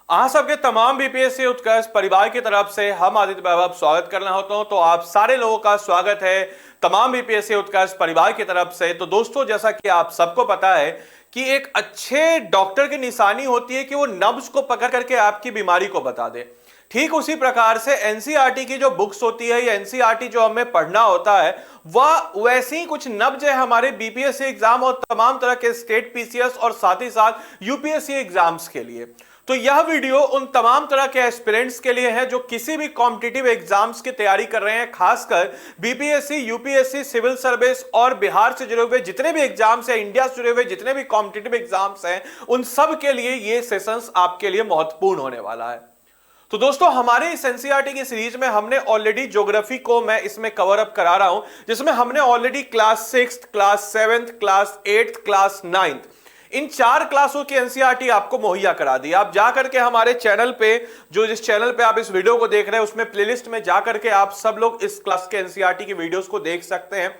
आप सबके तमाम बीपीएससी उत्कर्ष परिवार की तरफ से हम आदित्य वैभव स्वागत करना होता हूं। तो आप सारे लोगों का स्वागत है तमाम बीपीएससी उत्कर्ष परिवार की तरफ से। तो दोस्तों, जैसा कि आप सबको पता है कि एक अच्छे डॉक्टर की निशानी होती है कि वो नब्ज को पकड़ करके आपकी बीमारी को बता दे। ठीक उसी प्रकार से एनसीईआरटी की जो बुक्स होती है या एनसीईआरटी जो हमें पढ़ना होता है वह वैसे ही कुछ नब्ज है हमारे बीपीएससी एग्जाम और तमाम तरह के स्टेट पीसीएस और साथ ही साथ यूपीएससी एग्जाम्स के लिए। तो यह वीडियो उन तमाम तरह के एस्पिरेंट्स के लिए है जो किसी भी कॉम्पिटिटिव एग्जाम्स की तैयारी कर रहे हैं, खासकर बीपीएससी, यूपीएससी, सिविल सर्विस और बिहार से जुड़े हुए जितने भी एग्जाम्स हैं, इंडिया से जुड़े हुए जितने भी कॉम्पिटिटिव एग्जाम्स हैं, उन सब के लिए ये सेशंस आपके लिए महत्वपूर्ण होने वाला है। तो दोस्तों, हमारे इस एनसीईआरटी की सीरीज में हमने ऑलरेडी ज्योग्राफी को मैं इसमें कवर अप करा रहा हूं, जिसमें हमने already class 6th, class 7th, class 8th, class 9th इन 4 क्लासों की एनसीईआरटी आपको मुहैया करा दी। आप जाकर के हमारे चैनल पे, जो जिस चैनल पे आप इस वीडियो को देख रहे हैं उसमें प्लेलिस्ट में जाकर के आप सब लोग इस क्लास के एनसीईआरटी की वीडियोस को देख सकते हैं।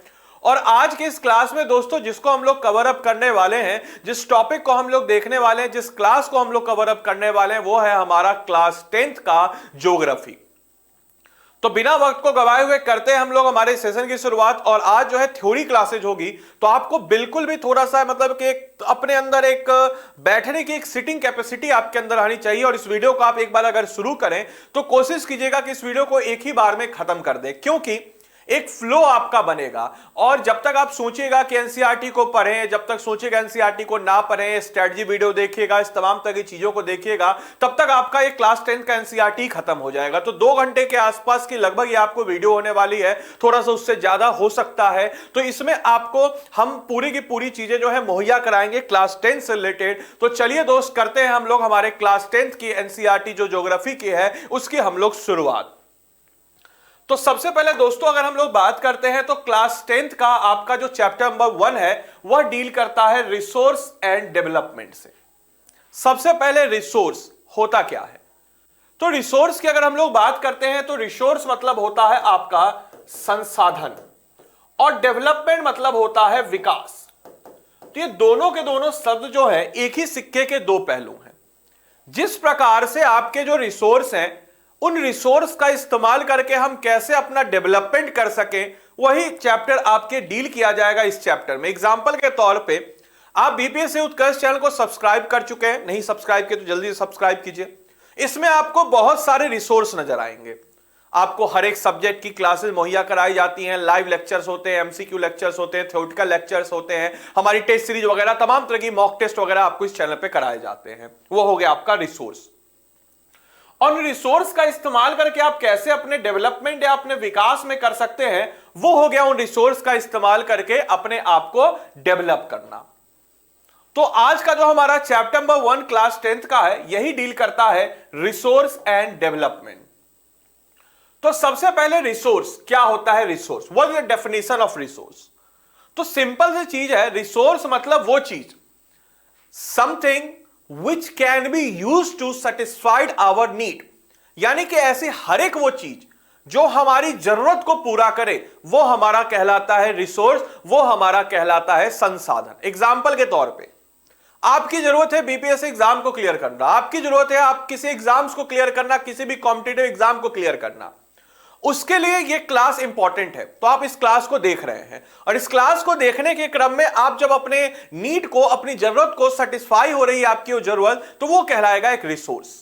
और आज के इस क्लास में दोस्तों, जिसको हम लोग कवर अप करने वाले हैं, जिस टॉपिक को हम लोग देखने वाले हैं, जिस क्लास को हम लोग कवर अप करने वाले हैं, वो है हमारा क्लास 10th का ज्योग्राफी। तो बिना वक्त को गवाए हुए करते हैं हम लोग हमारे सेशन की शुरुआत। और आज जो है थ्योरी क्लासेज होगी, तो आपको बिल्कुल भी थोड़ा सा मतलब कि अपने अंदर एक बैठने की एक सिटिंग कैपेसिटी आपके अंदर आनी चाहिए। और इस वीडियो को आप एक बार अगर शुरू करें तो कोशिश कीजिएगा कि इस वीडियो को एक ही बार में खत्म कर दें, क्योंकि एक फ्लो आपका बनेगा। और जब तक आप सोचिएगा कि एनसीईआरटी को पढ़ें, जब तक सोचिएगा एनसीईआरटी को ना पढ़ें, स्ट्रेटजी वीडियो देखिएगा, इस तमाम तरह की चीजों को देखिएगा, तब तक आपका एक क्लास 10 का एनसीईआरटी खत्म हो जाएगा। तो 2 घंटे के आसपास की लगभग ये आपको वीडियो होने वाली है, थोड़ा सा उससे ज्यादा हो सकता है। तो इसमें आपको हम पूरी की पूरी चीजें जो है मुहैया कराएंगे क्लास 10 से रिलेटेड। तो चलिए दोस्त, करते हैं हम लोग हमारे क्लास 10th की एनसीईआरटी जो ज्योग्राफी की है उसकी हम लोग शुरुआत। तो सबसे पहले दोस्तों, अगर हम लोग बात करते हैं तो क्लास 10th का आपका जो चैप्टर नंबर 1 है वह डील करता है रिसोर्स एंड डेवलपमेंट से। सबसे पहले रिसोर्स होता क्या है? तो रिसोर्स की अगर हम लोग बात करते हैं तो रिसोर्स मतलब होता है आपका संसाधन और डेवलपमेंट मतलब होता है विकास। तो ये दोनों के दोनों शब्द जो है एक ही सिक्के के 2 पहलू हैं। जिस प्रकार से आपके जो रिसोर्स हैं, उन रिसोर्स का इस्तेमाल करके हम कैसे अपना डेवलपमेंट कर सकें, वही चैप्टर आपके डील किया जाएगा इस चैप्टर में। एग्जांपल के तौर पे, आप बीपीएससी उत्कर्ष चैनल को सब्सक्राइब कर चुके हैं, नहीं सब्सक्राइब किए तो जल्दी से सब्सक्राइब कीजिए। इसमें आपको बहुत सारे रिसोर्स नजर आएंगे। आपको हर एक सब्जेक्ट की क्लासेस मुहैया कराई जाती हैं, लाइव लेक्चर्स होते हैं, एमसीक्यू लेक्चर्स होते हैं, थ्योरेटिकल लेक्चर्स होते हैं, हमारी टेस्ट सीरीज वगैरह, तमाम तरह की मॉक टेस्ट वगैरह आपको इस चैनल पे कराए जाते हैं। वो हो गया आपका रिसोर्स। और रिसोर्स का इस्तेमाल करके आप कैसे अपने डेवलपमेंट या अपने विकास में कर सकते हैं, वो हो गया उन रिसोर्स का इस्तेमाल करके अपने आप को डेवलप करना। तो आज का जो हमारा चैप्टर नंबर 1 क्लास 10th का है, यही डील करता है रिसोर्स एंड डेवलपमेंट। तो सबसे पहले रिसोर्स क्या होता है? Resource, what is the definition of resource? तो सिंपल सी चीज है, रिसोर्स मतलब वो चीज, something which can be used to satisfy our need, यानी कि ऐसी हर एक वो चीज जो हमारी जरूरत को पूरा करे, वो हमारा कहलाता है रिसोर्स, वो हमारा कहलाता है संसाधन। एग्जाम्पल के तौर पे, आपकी जरूरत है बीपीएससी एग्जाम को क्लियर करना, आपकी जरूरत है आप किसी एग्जाम्स को क्लियर करना, किसी भी कॉम्पिटिटिव एग्जाम को क्लियर करना, उसके लिए ये क्लास इंपॉर्टेंट है। तो आप इस क्लास को देख रहे हैं और इस क्लास को देखने के क्रम में आप जब अपने नीड को, अपनी जरूरत को सेटिस्फाई हो रही है आपकी वो जरूरत, तो वो कहलाएगा एक रिसोर्स।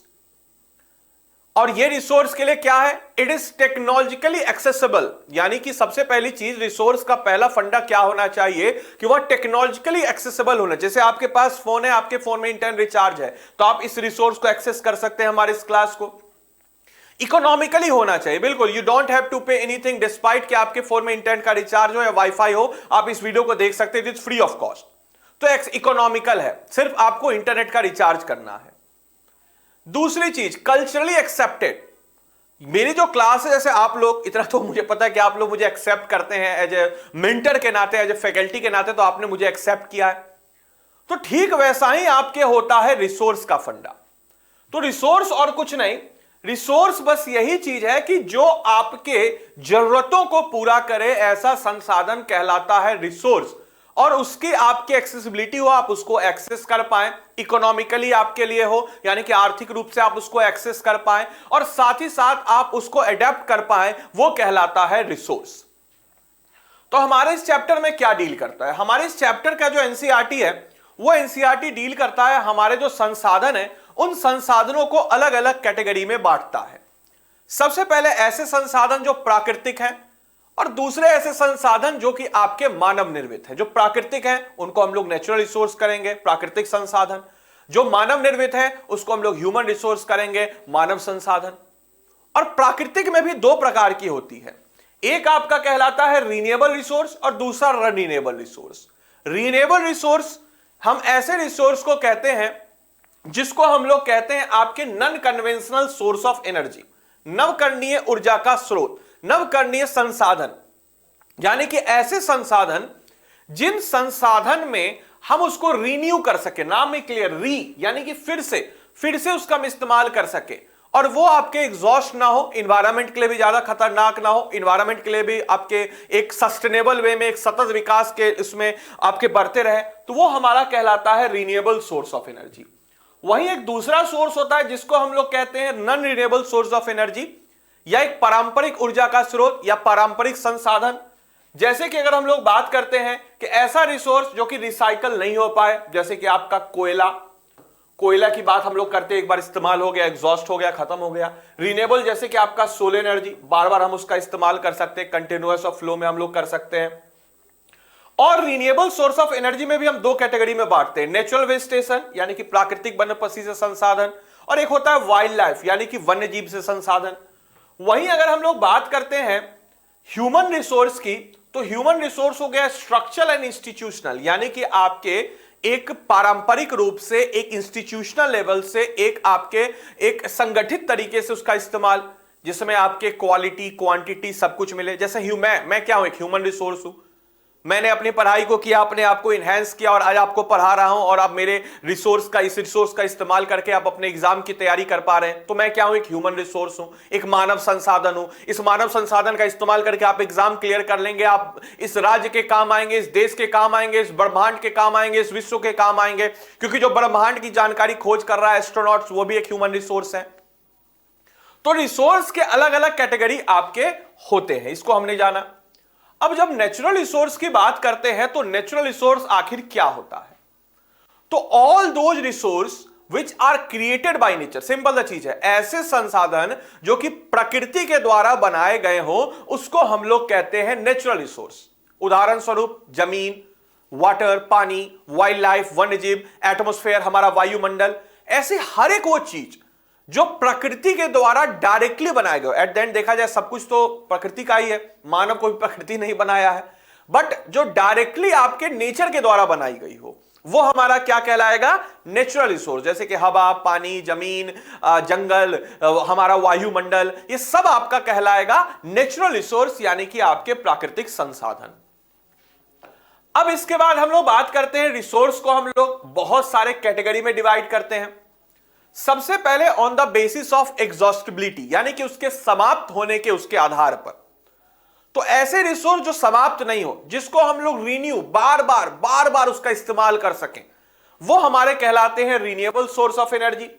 और ये रिसोर्स के लिए क्या है? इट इज टेक्नोलॉजिकली एक्सेसिबल, यानी कि सबसे पहली चीज रिसोर्स का पहला फंडा क्या होना चाहिए कि वह टेक्नोलॉजिकली एक्सेसिबल होना। जैसे आपके पास फोन है, आपके फोन में इंटरनेट रिचार्ज है, तो आप इस रिसोर्स को एक्सेस कर सकते हैं हमारे इस क्लास को। इकोनॉमिकली होना चाहिए, बिल्कुल, you don't have to pay anything despite कि आपके फोन में इंटरनेट का रिचार्ज हो या वाईफाई हो, आप इस वीडियो को देख सकते हैं, it is free of cost. तो इकोनॉमिकल है, सिर्फ आपको इंटरनेट का रिचार्ज करना है। दूसरी चीज, कल्चरली एक्सेप्टेड। मेरी जो क्लास है, जैसे आप लोग, इतना तो मुझे पता है कि आप लोग मुझे एक्सेप्ट करते हैं एज ए मेंटर के नाते, एज ए फैकल्टी के नाते, तो आपने मुझे एक्सेप्ट किया है। तो ठीक वैसा ही आपके होता है रिसोर्स का फंडा। तो रिसोर्स और कुछ नहीं, रिसोर्स बस यही चीज है कि जो आपके जरूरतों को पूरा करे, ऐसा संसाधन कहलाता है रिसोर्स। और उसकी आपकी एक्सेसिबिलिटी हो, आप उसको एक्सेस कर पाए, इकोनॉमिकली आपके लिए हो, यानी कि आर्थिक रूप से आप उसको एक्सेस कर पाए, और साथ ही साथ आप उसको एडेप्ट कर पाए, वो कहलाता है रिसोर्स। तो हमारे इस चैप्टर में क्या डील करता है? हमारे इस चैप्टर का जो एनसीईआरटी है वो एनसीईआरटी डील करता है हमारे जो संसाधन है उन संसाधनों को अलग अलग कैटेगरी में बांटता है। सबसे पहले ऐसे संसाधन जो प्राकृतिक हैं, और दूसरे ऐसे संसाधन जो कि आपके मानव निर्मित हैं। जो प्राकृतिक हैं उनको हम लोग नेचुरल रिसोर्स करेंगे, प्राकृतिक संसाधन। जो मानव निर्मित है उसको हम लोग ह्यूमन रिसोर्स करेंगे, मानव संसाधन। और प्राकृतिक में भी दो प्रकार की होती है, एक आपका कहलाता है रीन्यूएबल रिसोर्स और दूसरा रीन्यूएबल रिसोर्स। रीन्यूएबल रिसोर्स हम ऐसे रिसोर्स को कहते हैं जिसको हम लोग कहते हैं आपके non conventional source of energy, नवकरणीय ऊर्जा का स्रोत, नवकरणीय संसाधन। यानी कि ऐसे संसाधन जिन संसाधन में हम उसको रीन्यू कर सके, नाम में क्लियर, री यानी कि फिर से उसका हम इस्तेमाल कर सके, और वो आपके एग्जॉस्ट ना हो, इन्वायरमेंट के लिए भी ज्यादा खतरनाक ना हो, इन्वायरमेंट के लिए भी आपके एक सस्टेनेबल वे में, एक सतत विकास के इसमें आपके बढ़ते रहे, तो वो हमारा कहलाता है रीन्यूएबल सोर्स ऑफ एनर्जी। वहीं एक दूसरा सोर्स होता है जिसको हम लोग कहते हैं non renewable source of energy, या एक पारंपरिक ऊर्जा का स्रोत या पारंपरिक संसाधन। जैसे कि अगर हम लोग बात करते हैं कि ऐसा रिसोर्स जो कि रिसाइकल नहीं हो पाए, जैसे कि आपका कोयला की बात हम लोग करते हैं, एक बार इस्तेमाल हो गया, एग्जॉस्ट हो गया, खत्म हो गया। रीन्यूएबल जैसे कि आपका सोलर एनर्जी, बार बार हम उसका इस्तेमाल कर सकते हैं, कंटिन्यूअस ऑफ फ्लो में हम लोग कर सकते हैं। और रीन्यूएबल सोर्स ऑफ एनर्जी में भी हम दो कैटेगरी में बांटते हैं, नेचुरल वेजिटेशन यानी कि प्राकृतिक वनस्पति से संसाधन, और एक होता है वाइल्ड लाइफ यानी कि वन्य जीव से संसाधन। वहीं अगर हम लोग बात करते हैं ह्यूमन रिसोर्स की, तो ह्यूमन रिसोर्स हो गया स्ट्रक्चरल एंड इंस्टीट्यूशनल, यानी कि आपके एक पारंपरिक रूप से, एक इंस्टीट्यूशनल लेवल से, एक संगठित तरीके से उसका इस्तेमाल, जिसमें आपके क्वालिटी क्वांटिटी सब कुछ मिले। जैसे मैं क्या हूं, एक ह्यूमन रिसोर्स हूं, मैंने अपनी पढ़ाई को किया, अपने आप को इनहेंस किया, और आज आपको पढ़ा रहा हूं, और आप मेरे इस रिसोर्स का इस्तेमाल करके आप अपने एग्जाम की तैयारी कर पा रहे हैं। तो मैं क्या हूं, एक ह्यूमन रिसोर्स हूं, एक मानव संसाधन हूं। इस मानव संसाधन का इस्तेमाल करके आप एग्जाम क्लियर कर लेंगे, आप इस राज्य के काम आएंगे, इस देश के काम आएंगे, इस ब्रह्मांड के काम आएंगे, इस विश्व के काम आएंगे, क्योंकि जो ब्रह्मांड की जानकारी खोज कर रहा है एस्ट्रोनॉट्स, वो भी एक ह्यूमन रिसोर्स है। तो रिसोर्स के अलग अलग कैटेगरी आपके होते हैं, इसको हमने जाना। अब जब नेचुरल रिसोर्स की बात करते हैं तो नेचुरल रिसोर्स आखिर क्या होता है? तो all those resource which are created by nature, simple सा चीज है, ऐसे संसाधन जो कि प्रकृति के द्वारा बनाए गए हो उसको हम लोग कहते हैं नेचुरल रिसोर्स। उदाहरण स्वरूप जमीन, वाटर, पानी, वाइल्ड लाइफ, वन्य जीव, एटमॉस्फेयर, हमारा वायुमंडल, ऐसे हर एक वो चीज जो प्रकृति के द्वारा डायरेक्टली बनाए गए। एट द एंड देखा जाए सब कुछ तो प्रकृति का ही है, मानव को भी प्रकृति नहीं बनाया है, बट जो डायरेक्टली आपके नेचर के द्वारा बनाई गई हो वो हमारा क्या कहलाएगा, नेचुरल रिसोर्स। जैसे कि हवा, पानी, जमीन, जंगल, हमारा वायुमंडल, ये सब आपका कहलाएगा नेचुरल रिसोर्स, यानी कि आपके प्राकृतिक संसाधन। अब इसके बाद हम लोग बात करते हैं, रिसोर्स को हम लोग बहुत सारे कैटेगरी में डिवाइड करते हैं। सबसे पहले on the basis of exhaustibility, यानी कि उसके समाप्त होने के उसके आधार पर। तो ऐसे रिसोर्स जो समाप्त नहीं हो, जिसको हम लोग रीन्यू बार बार उसका इस्तेमाल कर सकें, वो हमारे कहलाते हैं रीन्यूएबल सोर्स ऑफ एनर्जी।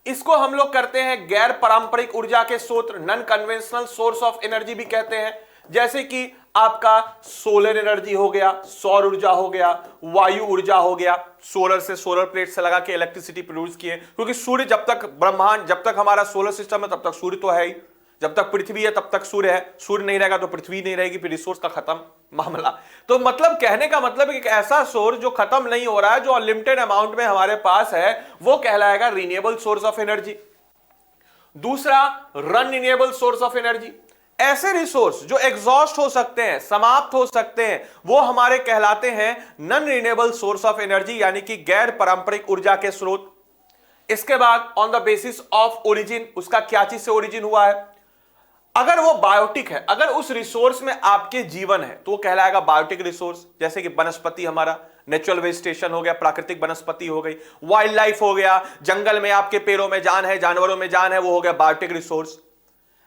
इसको हम लोग करते हैं गैर पारंपरिक ऊर्जा के स्रोत, non conventional source of energy भी कहते हैं। जैसे कि आपका सोलर एनर्जी हो गया, सौर ऊर्जा हो गया, वायु ऊर्जा हो गया, सोलर से, सोलर प्लेट से लगा के इलेक्ट्रिसिटी प्रोड्यूस किए, क्योंकि सूर्य जब तक ब्रह्मांड, जब तक हमारा सोलर सिस्टम है तब तक सूर्य तो है ही, जब तक पृथ्वी है तब तक सूर्य है, सूर्य नहीं रहेगा तो पृथ्वी नहीं रहेगी, फिर रिसोर्स का खत्म मामला। तो मतलब कहने का मतलब है कि ऐसा सोर्स जो खत्म नहीं हो रहा है, जो अनलिमिटेड अमाउंट में हमारे पास है, वो कहलाएगा रीन्यूएबल सोर्स ऑफ एनर्जी। दूसरा, non renewable source of energy, ऐसे रिसोर्स जो एग्जॉस्ट हो सकते हैं, समाप्त हो सकते हैं, वो हमारे कहलाते हैं non renewable source of energy, यानी कि गैर पारंपरिक ऊर्जा के स्रोत। इसके बाद on the basis of origin, उसका क्या चीज से ओरिजिन हुआ है। अगर वो बायोटिक है, अगर उस रिसोर्स में आपके जीवन है तो वो कहलाएगा बायोटिक रिसोर्स। जैसे कि वनस्पति हमारा नेचुरल वेजिटेशन हो गया, प्राकृतिक वनस्पति हो गई, वाइल्ड लाइफ हो गया, जंगल में आपके पेड़ों में जान है, जानवरों में जान है, वो हो गया बायोटिक रिसोर्स।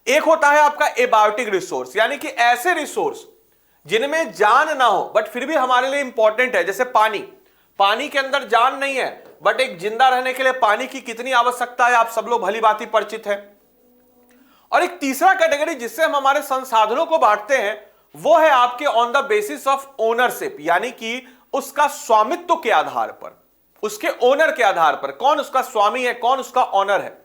एक होता है आपका एबायोटिक रिसोर्स, यानी कि ऐसे रिसोर्स जिनमें जान ना हो बट फिर भी हमारे लिए इंपॉर्टेंट है, जैसे पानी। पानी के अंदर जान नहीं है बट एक जिंदा रहने के लिए पानी की कितनी आवश्यकता है आप सब लोग भली भांति परिचित है। और एक तीसरा कैटेगरी जिससे हम हमारे संसाधनों को बांटते हैं वो है आपके on the basis of ownership, यानी कि उसका स्वामित्व के आधार पर, उसके ओनर के आधार पर, कौन उसका स्वामी है, कौन उसका ओनर है।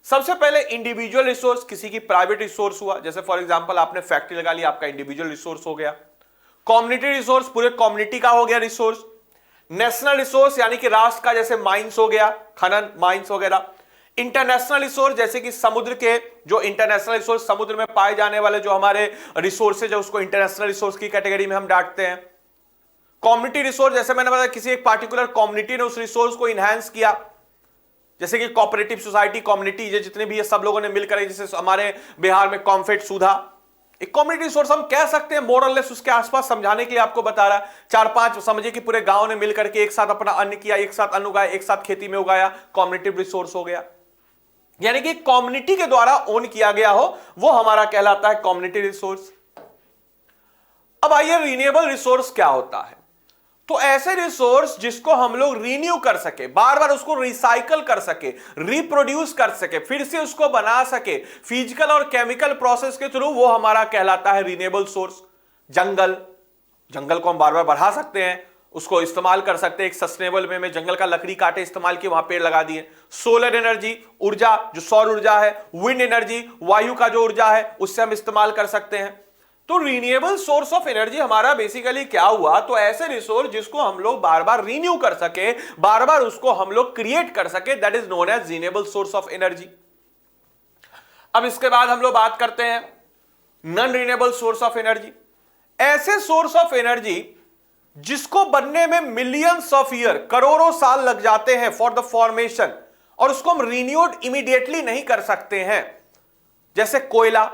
सबसे पहले इंडिविजुअल रिसोर्स, किसी की प्राइवेट रिसोर्स हुआ, जैसे फॉर एग्जांपल आपने फैक्ट्री लगा ली, आपका इंडिविजुअल रिसोर्स हो गया। कम्युनिटी रिसोर्स, पूरे कम्युनिटी का हो गया रिसोर्स। नेशनल रिसोर्स यानी कि राष्ट्र का, जैसे माइंस हो गया, खनन, माइंस वगैरह। इंटरनेशनल रिसोर्स जैसे कि समुद्र के जो इंटरनेशनल रिसोर्स, समुद्र में पाए जाने वाले जो हमारे रिसोर्सेज है उसको इंटरनेशनल रिसोर्स की कैटेगरी में हम डांटते हैं। कम्युनिटी रिसोर्स, जैसे मैंने बताया किसी एक पार्टिकुलर कम्युनिटी ने उस रिसोर्स को इनहैंस किया, जैसे कि कोऑपरेटिव सोसाइटी, कम्युनिटी, ये जितने भी ये सब लोगों ने मिलकर, जैसे हमारे बिहार में कॉम्फेड सुधा, एक कम्युनिटी रिसोर्स हम कह सकते हैं, मोरलेस उसके आसपास समझाने के लिए आपको बता रहा है। 4-5 समझिए कि पूरे गांव ने मिलकर के एक साथ अपना अन्न किया, एक साथ अन्न उगाया, एक साथ खेती में उगाया, कम्युनिटी रिसोर्स हो गया। यानी कि कम्युनिटी के द्वारा ओन किया गया हो वो हमारा कहलाता है कम्युनिटी रिसोर्स। अब आइए रिन्यूएबल रिसोर्स क्या होता है। तो ऐसे रिसोर्स जिसको हम लोग रिन्यू कर सके, बार बार उसको रिसाइकल कर सके, रिप्रोड्यूस कर सके, फिर से उसको बना सके फिजिकल और केमिकल प्रोसेस के थ्रू, वो हमारा कहलाता है रिन्यूएबल सोर्स। जंगल को हम बार बार बढ़ा सकते हैं, उसको इस्तेमाल कर सकते हैं एक सस्टेनेबल वे में, जंगल का लकड़ी काटे, इस्तेमाल किए, वहां पेड़ लगा दिए। सोलर एनर्जी, ऊर्जा, जो सौर ऊर्जा है, विंड एनर्जी, वायु का जो ऊर्जा है, उससे हम इस्तेमाल कर सकते हैं। तो रिन्यूएबल सोर्स ऑफ एनर्जी हमारा बेसिकली क्या हुआ, तो ऐसे रिसोर्स जिसको हम लोग बार बार रिन्यू कर सके, बार बार उसको हम लोग क्रिएट कर सके, that is known as renewable source of energy. अब इसके बाद हम लोग बात करते हैं non renewable source of energy. ऐसे सोर्स ऑफ एनर्जी जिसको बनने में मिलियंस ऑफ ईयर, करोड़ों साल लग जाते हैं फॉर द फॉर्मेशन, और उसको हम रिन्यूड इमीडिएटली नहीं कर सकते हैं। जैसे कोयला,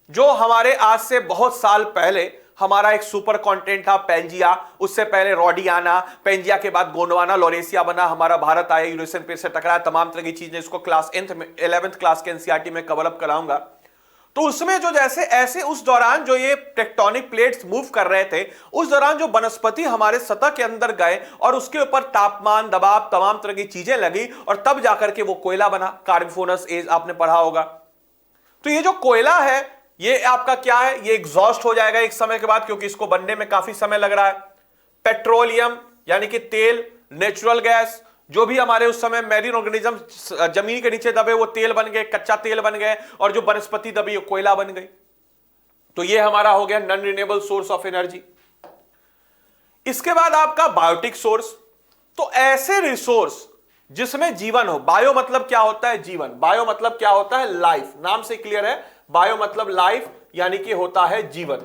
जो हमारे आज से बहुत साल पहले हमारा एक सुपर कॉन्टिनेंट था पेंजिया, उससे पहले रोडियाना, पेंजिया के बाद गोंडवाना, लोरेसिया बना, हमारा भारत आया, यूरेशियन प्लेट से टकराया, तमाम तरह की चीजें, इसको क्लास 11th क्लास के एनसीईआरटी में कवर अप कराऊंगा। तो उसमें जो जैसे ऐसे उस दौरान जो ये टेक्टोनिक प्लेट्स मूव कर रहे थे, उस दौरान जो वनस्पति हमारे सतह के अंदर गए और उसके ऊपर तापमान, दबाव, तमाम तरह की चीजें लगी और तब जाकर के वो कोयला बना। कार्बोनस एज आपने पढ़ा होगा। तो ये जो कोयला है ये आपका क्या है, ये एग्जॉस्ट हो जाएगा एक समय के बाद, क्योंकि इसको बनने में काफी समय लग रहा है। पेट्रोलियम यानी कि तेल, नेचुरल गैस, जो भी हमारे उस समय मैरीन ऑर्गेनिज्म जमीन के नीचे दबे वो तेल बन गए, कच्चा तेल बन गए, और जो वनस्पति दबी वो कोयला बन गई। तो ये हमारा हो गया non renewable source of energy. इसके बाद आपका बायोटिक सोर्स। तो ऐसे रिसोर्स जिसमें जीवन हो, बायो मतलब क्या होता है, जीवन, बायो मतलब क्या होता है, लाइफ, नाम से क्लियर है, बायो मतलब लाइफ यानी कि होता है जीवन।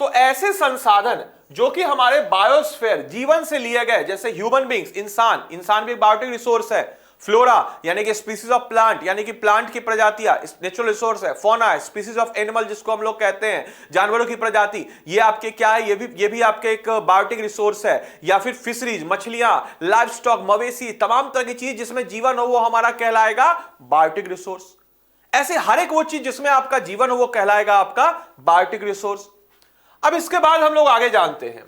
तो ऐसे संसाधन जो कि हमारे बायोस्फीयर, जीवन से लिए गए, जैसे ह्यूमन बींग्स, इंसान भी बायोटिक रिसोर्स है। फ्लोरा यानी कि स्पीसीज ऑफ प्लांट, यानी कि प्लांट की प्रजातियां नेचुरल रिसोर्स है। फोना स्पीसीज ऑफ एनिमल जिसको हम लोग कहते हैं, जानवरों की प्रजाति, ये आपके क्या है, ये भी आपके एक बायोटिक रिसोर्स है। या फिर फिशरीज, मछलियां, लाइव स्टॉक, मवेशी, तमाम तरह की चीज जिसमें जीवन हो वो हमारा कहलाएगा बायोटिक रिसोर्स। ऐसे हर एक वो चीज जिसमें आपका जीवन हो वो कहलाएगा आपका बायोटिक रिसोर्स। अब इसके बाद हम लोग आगे जानते हैं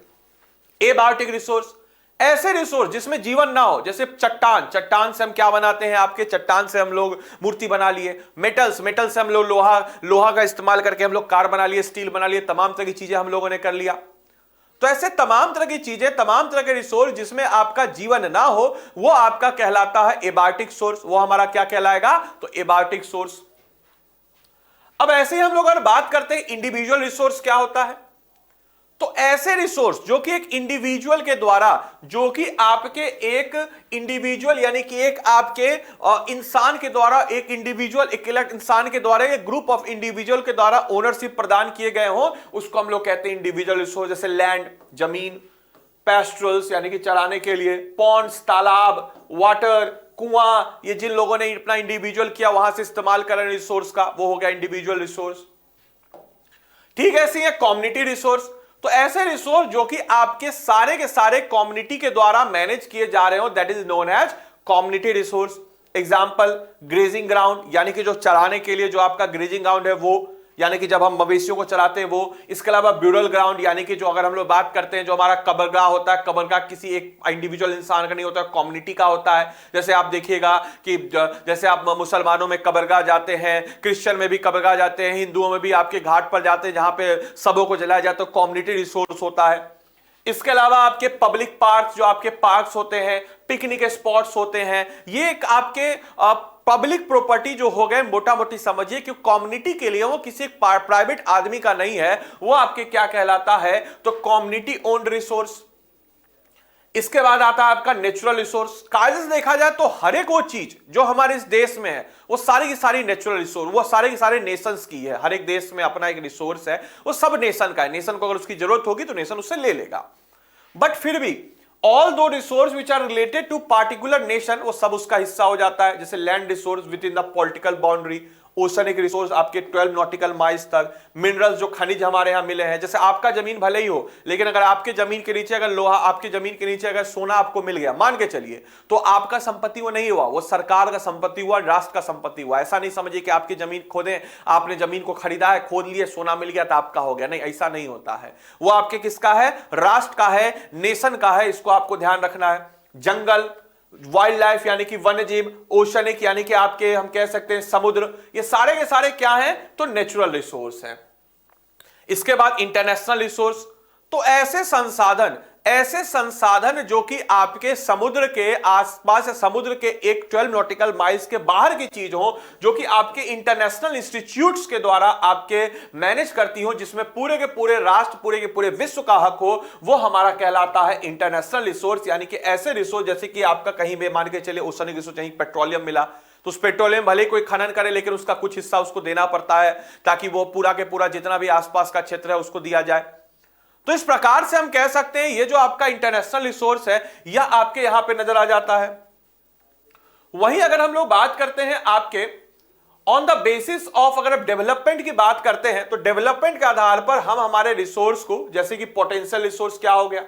एबायोटिक रिसोर्स। ऐसे रिसोर्स जिसमें जीवन ना हो, जैसे चट्टान से हम क्या बनाते हैं, आपके चट्टान से हम लोग मूर्ति बना लिए। मेटल से हम लोग लोहा का इस्तेमाल करके हम लोग कार बना लिए, स्टील बना लिए, तमाम तरह की चीजें हम लोगों ने कर लिया। तो ऐसे तमाम तरह की चीजें, तमाम तरह के रिसोर्स जिसमें आपका जीवन ना हो वो आपका कहलाता है एबायोटिक सोर्स। वो हमारा क्या कहलाएगा, तो एबायोटिक सोर्स। अब ऐसे ही हम लोग अगर बात करते हैं इंडिविजुअल रिसोर्स क्या होता है, तो ऐसे रिसोर्स जो कि एक इंडिविजुअल के द्वारा, जो कि आपके एक इंडिविजुअल यानी कि एक आपके इंसान के द्वारा, एक इंडिविजुअल, एक इंसान के द्वारा, एक ग्रुप ऑफ इंडिविजुअल के द्वारा ओनरशिप प्रदान किए गए हो, उसको हम लोग कहते हैं इंडिविजुअल रिसोर्स। जैसे लैंड, जमीन, पेस्ट्रल्स यानी कि चराने के लिए, पॉन्ड्स, तालाब, वाटर, कुआं, ये जिन लोगों ने अपना इंडिविजुअल किया वहां से इस्तेमाल कर रहे रिसोर्स का, वो हो गया इंडिविजुअल रिसोर्स। ठीक है, ऐसे ही कम्युनिटी रिसोर्स। तो ऐसे रिसोर्स जो कि आपके सारे के सारे कम्युनिटी के द्वारा मैनेज किए जा रहे हो, that is known as community resource. Example grazing ground यानी कि जो चराने के लिए जो आपका ग्रेजिंग ग्राउंड है वो, यानी कि जब हम मवेशियों को चलाते हैं वो, इसके अलावा ब्यूरल ग्राउंड यानी कि जो अगर हम लोग बात करते हैं जो हमारा कबरगाह होता है, कबरगाह किसी एक इंडिविजुअल इंसान का नहीं होता, कम्युनिटी का होता है। जैसे आप देखिएगा कि जैसे आप मुसलमानों में कबरगाह जाते हैं, क्रिश्चियन में भी कबरगाह जाते हैं, हिंदुओं में भी आपके घाट पर जाते हैं जहां पे सबों को जलाया जाता है, कम्युनिटी रिसोर्स होता है। इसके अलावा आपके पब्लिक पार्क, जो आपके पार्क्स होते हैं, पिकनिक स्पॉट्स होते हैं, ये एक आपके पब्लिक प्रॉपर्टी जो हो गए, मोटा मोटी समझिए कि कम्युनिटी के लिए, वो किसी एक प्राइवेट आदमी का नहीं है, वो आपके क्या कहलाता है, तो कम्युनिटी ओन्ड रिसोर्स। इसके बाद आता है आपका नेचुरल रिसोर्स। कायदे से देखा जाए तो हर एक वो चीज जो हमारे इस देश में है वो सारी की सारी नेचुरल रिसोर्स, वो सारे के सारे नेशंस की है। हर एक देश में अपना एक रिसोर्स है, वो सब नेशन का है। नेशन को अगर उसकी जरूरत होगी तो नेशन उससे ले लेगा। बट फिर भी all those resource which are related to particular nation, वो सब उसका हिस्सा हो जाता है। जैसे land resource within the political boundary, oceanic resource आपके 12 नॉटिकल माइल्स तक, मिनरल्स जो खनिज हमारे यहां मिले हैं। जैसे आपका जमीन भले ही हो, लेकिन अगर आपके जमीन के नीचे अगर लोहा, आपकी जमीन के नीचे अगर सोना आपको मिल गया, मान के चलिए, तो आपका संपत्ति वो नहीं हुआ, वो सरकार का संपत्ति हुआ, राष्ट्र का संपत्ति हुआ। ऐसा नहीं समझिए कि आपकी जमीन खोदे, आपने जमीन को खरीदा है, खोद लिए, सोना मिल गया तो आपका हो गया, नहीं, ऐसा नहीं होता है। वो आपके किसका है? राष्ट्र का है, नेशन का है। इसको आपको ध्यान रखना है। जंगल, वाइल्ड लाइफ यानी कि वन्य जीव, ओशनिक यानी कि आपके हम कह सकते हैं समुद्र, ये सारे के सारे क्या हैं? तो नेचुरल रिसोर्स हैं। इसके बाद इंटरनेशनल रिसोर्स, तो ऐसे संसाधन जो कि आपके समुद्र के आसपास या समुद्र के एक 12 नॉटिकल माइल्स के बाहर की चीज हो, जो कि आपके इंटरनेशनल इंस्टीट्यूट्स के द्वारा आपके मैनेज करती हो, जिसमें पूरे के पूरे राष्ट्र, पूरे के पूरे विश्व का हक हो, वो हमारा कहलाता है इंटरनेशनल रिसोर्स। यानी कि ऐसे रिसोर्स जैसे कि आपका कहीं भी मान के चले ओशनिक रिसोर्स, कहीं पेट्रोलियम मिला तो उस पेट्रोलियम भले कोई खनन करे, लेकिन उसका कुछ हिस्सा उसको देना पड़ता है ताकि वो पूरा के पूरा जितना भी आसपास का क्षेत्र है उसको दिया जाए। तो इस प्रकार से हम कह सकते हैं ये जो आपका इंटरनेशनल रिसोर्स है यह आपके यहां पे नजर आ जाता है। वहीं अगर हम लोग बात करते हैं आपके ऑन द बेसिस ऑफ, अगर आप डेवलपमेंट की बात करते हैं तो डेवलपमेंट के आधार पर हम हमारे रिसोर्स को, जैसे कि पोटेंशियल रिसोर्स क्या हो गया,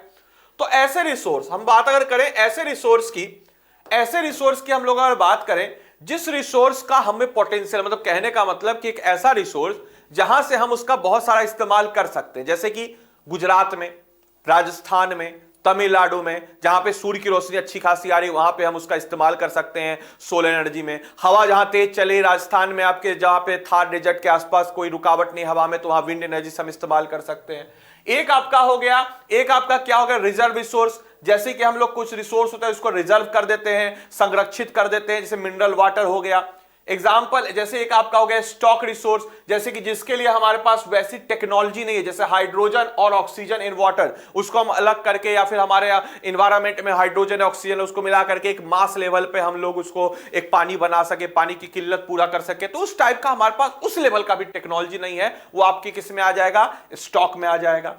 तो ऐसे रिसोर्स हम बात अगर करें, ऐसे रिसोर्स की हम लोग अगर बात करें जिस रिसोर्स का हमें पोटेंशियल, मतलब कहने का मतलब कि एक ऐसा रिसोर्स जहां से हम उसका बहुत सारा इस्तेमाल कर सकते हैं। जैसे कि गुजरात में, राजस्थान में, तमिलनाडु में, जहां पे सूर्य की रोशनी अच्छी खासी आ रही है, वहां पे हम उसका इस्तेमाल कर सकते हैं सोलर एनर्जी में। हवा जहां तेज चले, राजस्थान में आपके जहां पे थार डेजर्ट के आसपास कोई रुकावट नहीं हवा में, तो वहां विंड एनर्जी से हम इस्तेमाल कर सकते हैं। एक आपका हो गया, एक आपका क्या हो गया? Reserve resource. जैसे कि हम लोग कुछ रिसोर्स होता है उसको रिजर्व कर देते हैं, संरक्षित कर देते हैं, जैसे मिनरल वाटर हो गया। एग्जाम्पल, जैसे एक आपका हो गया स्टॉक रिसोर्स, जैसे कि जिसके लिए हमारे पास वैसी टेक्नोलॉजी नहीं है, जैसे हाइड्रोजन और ऑक्सीजन इन वाटर, उसको हम अलग करके, या फिर हमारे इन्वायरमेंट में हाइड्रोजन और ऑक्सीजन उसको मिला करके एक मास लेवल पे हम लोग उसको एक पानी बना सके, पानी की किल्लत पूरा कर सके, तो उस टाइप का हमारे पास उस लेवल का भी टेक्नोलॉजी नहीं है। वो आपकी किस में आ जाएगा? स्टॉक में आ जाएगा।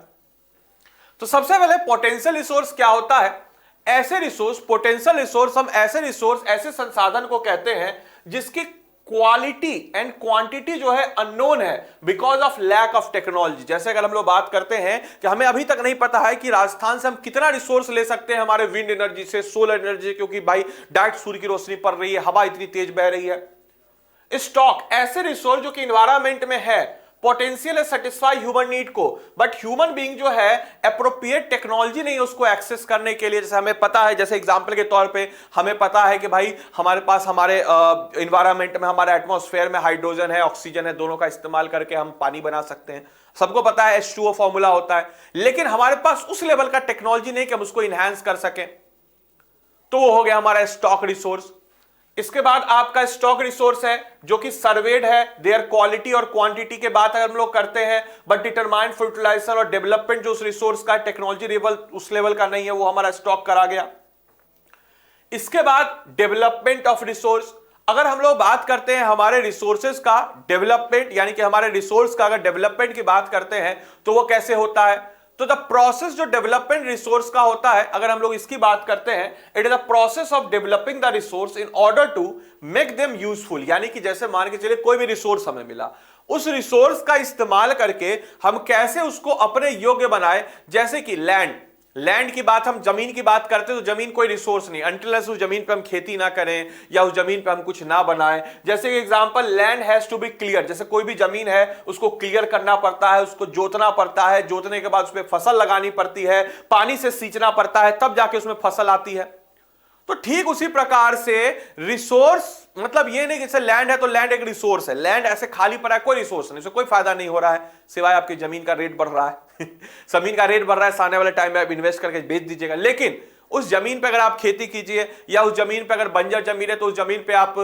तो सबसे पहले पोटेंशियल रिसोर्स क्या होता है? ऐसे रिसोर्स, पोटेंशियल रिसोर्स, हम ऐसे रिसोर्स, ऐसे संसाधन को कहते हैं जिसकी क्वालिटी एंड क्वांटिटी जो है अननोन है because of lack of technology. जैसे अगर हम लोग बात करते हैं कि हमें अभी तक नहीं पता है कि राजस्थान से हम कितना रिसोर्स ले सकते हैं हमारे विंड एनर्जी से, सोलर एनर्जी, क्योंकि भाई डायरेक्ट सूर्य की रोशनी पड़ रही है, हवा इतनी तेज बह रही है। स्टॉक, ऐसे रिसोर्स जो कि इन्वायरमेंट में है, पोटेंशियल है सेटिस्फाई ह्यूमन नीड को, बट ह्यूमन बीइंग जो है एप्रोप्रिएट टेक्नोलॉजी नहीं उसको एक्सेस करने के लिए। जैसे हमें पता है, जैसे एग्जांपल के तौर पे हमें पता है कि भाई हमारे पास हमारे इन्वायरमेंट में, हमारे एटमॉस्फेयर में हाइड्रोजन है, ऑक्सीजन है, दोनों का इस्तेमाल करके हम पानी बना सकते हैं। सबको पता है H2O फॉर्मूला होता है, लेकिन हमारे पास उस लेवल का टेक्नोलॉजी नहीं कि हम उसको इनहैंस कर सकें, तो वो हो गया हमारा स्टॉक रिसोर्स। इसके बाद आपका स्टॉक रिसोर्स है जो कि सर्वेड है, देयर क्वालिटी और क्वांटिटी के बात अगर हम लोग करते हैं, बट डिटरमाइंड फर्टिलाइजर और डेवलपमेंट जो उस रिसोर्स का टेक्नोलॉजी लेवल उस लेवल का नहीं है, वो हमारा स्टॉक करा गया। इसके बाद डेवलपमेंट ऑफ रिसोर्स, अगर हम लोग बात करते हैं हमारे रिसोर्सेज का डेवलपमेंट, यानी कि हमारे रिसोर्स का अगर डेवलपमेंट की बात करते हैं तो वो कैसे होता है? तो द प्रोसेस जो डेवलपमेंट रिसोर्स का होता है, अगर हम लोग इसकी बात करते हैं, it is the process of developing the resource in order to make them useful. यानी कि जैसे मान के चलिए कोई भी रिसोर्स हमें मिला, उस रिसोर्स का इस्तेमाल करके हम कैसे उसको अपने योग्य बनाए। जैसे कि लैंड, लैंड की बात, हम जमीन की बात करते हैं तो जमीन कोई रिसोर्स नहीं, अनटिल उस जमीन पे हम खेती ना करें या उस जमीन पे हम कुछ ना बनाएं। जैसे example, land has to be clear, जैसे कोई भी जमीन है उसको क्लियर करना पड़ता है, उसको जोतना पड़ता है, जोतने के बाद उसमें फसल लगानी पड़ती है, पानी से सींचना पड़ता है, तब जाके उसमें फसल आती है। तो ठीक उसी प्रकार से रिसोर्स, मतलब ये नहीं कि जैसे लैंड है तो लैंड एक रिसोर्स है, लैंड ऐसे खाली पड़ा है, कोई रिसोर्स नहीं, उससे कोई फायदा नहीं हो रहा है सिवाय आपकी जमीन का रेट बढ़ रहा है जमीन का रेट बढ़ रहा है, आने वाले टाइम में आप इन्वेस्ट करके बेच दीजिएगा। लेकिन उस जमीन पे अगर आप खेती कीजिए या उस जमीन पे अगर बंजर जमीन है तो उस जमीन पे आप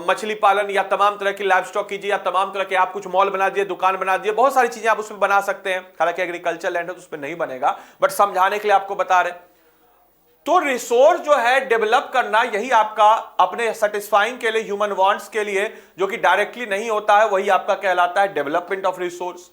मछली पालन या तमाम तरह की लाइव स्टॉक कीजिए, या तमाम तरह के आप कुछ मॉल बना दिए, दुकान बना दिए, बहुत सारी चीजें आप उसमें बना सकते हैं। हालांकि एग्रीकल्चर लैंड है तो उसमें नहीं बनेगा, बट समझाने के लिए आपको बता रहे। तो रिसोर्स जो है डेवलप करना, यही आपका अपने सेटिस्फाइंग के लिए, ह्यूमन वांट्स के लिए, जो कि डायरेक्टली नहीं होता है, वही आपका कहलाता है डेवलपमेंट ऑफ रिसोर्स।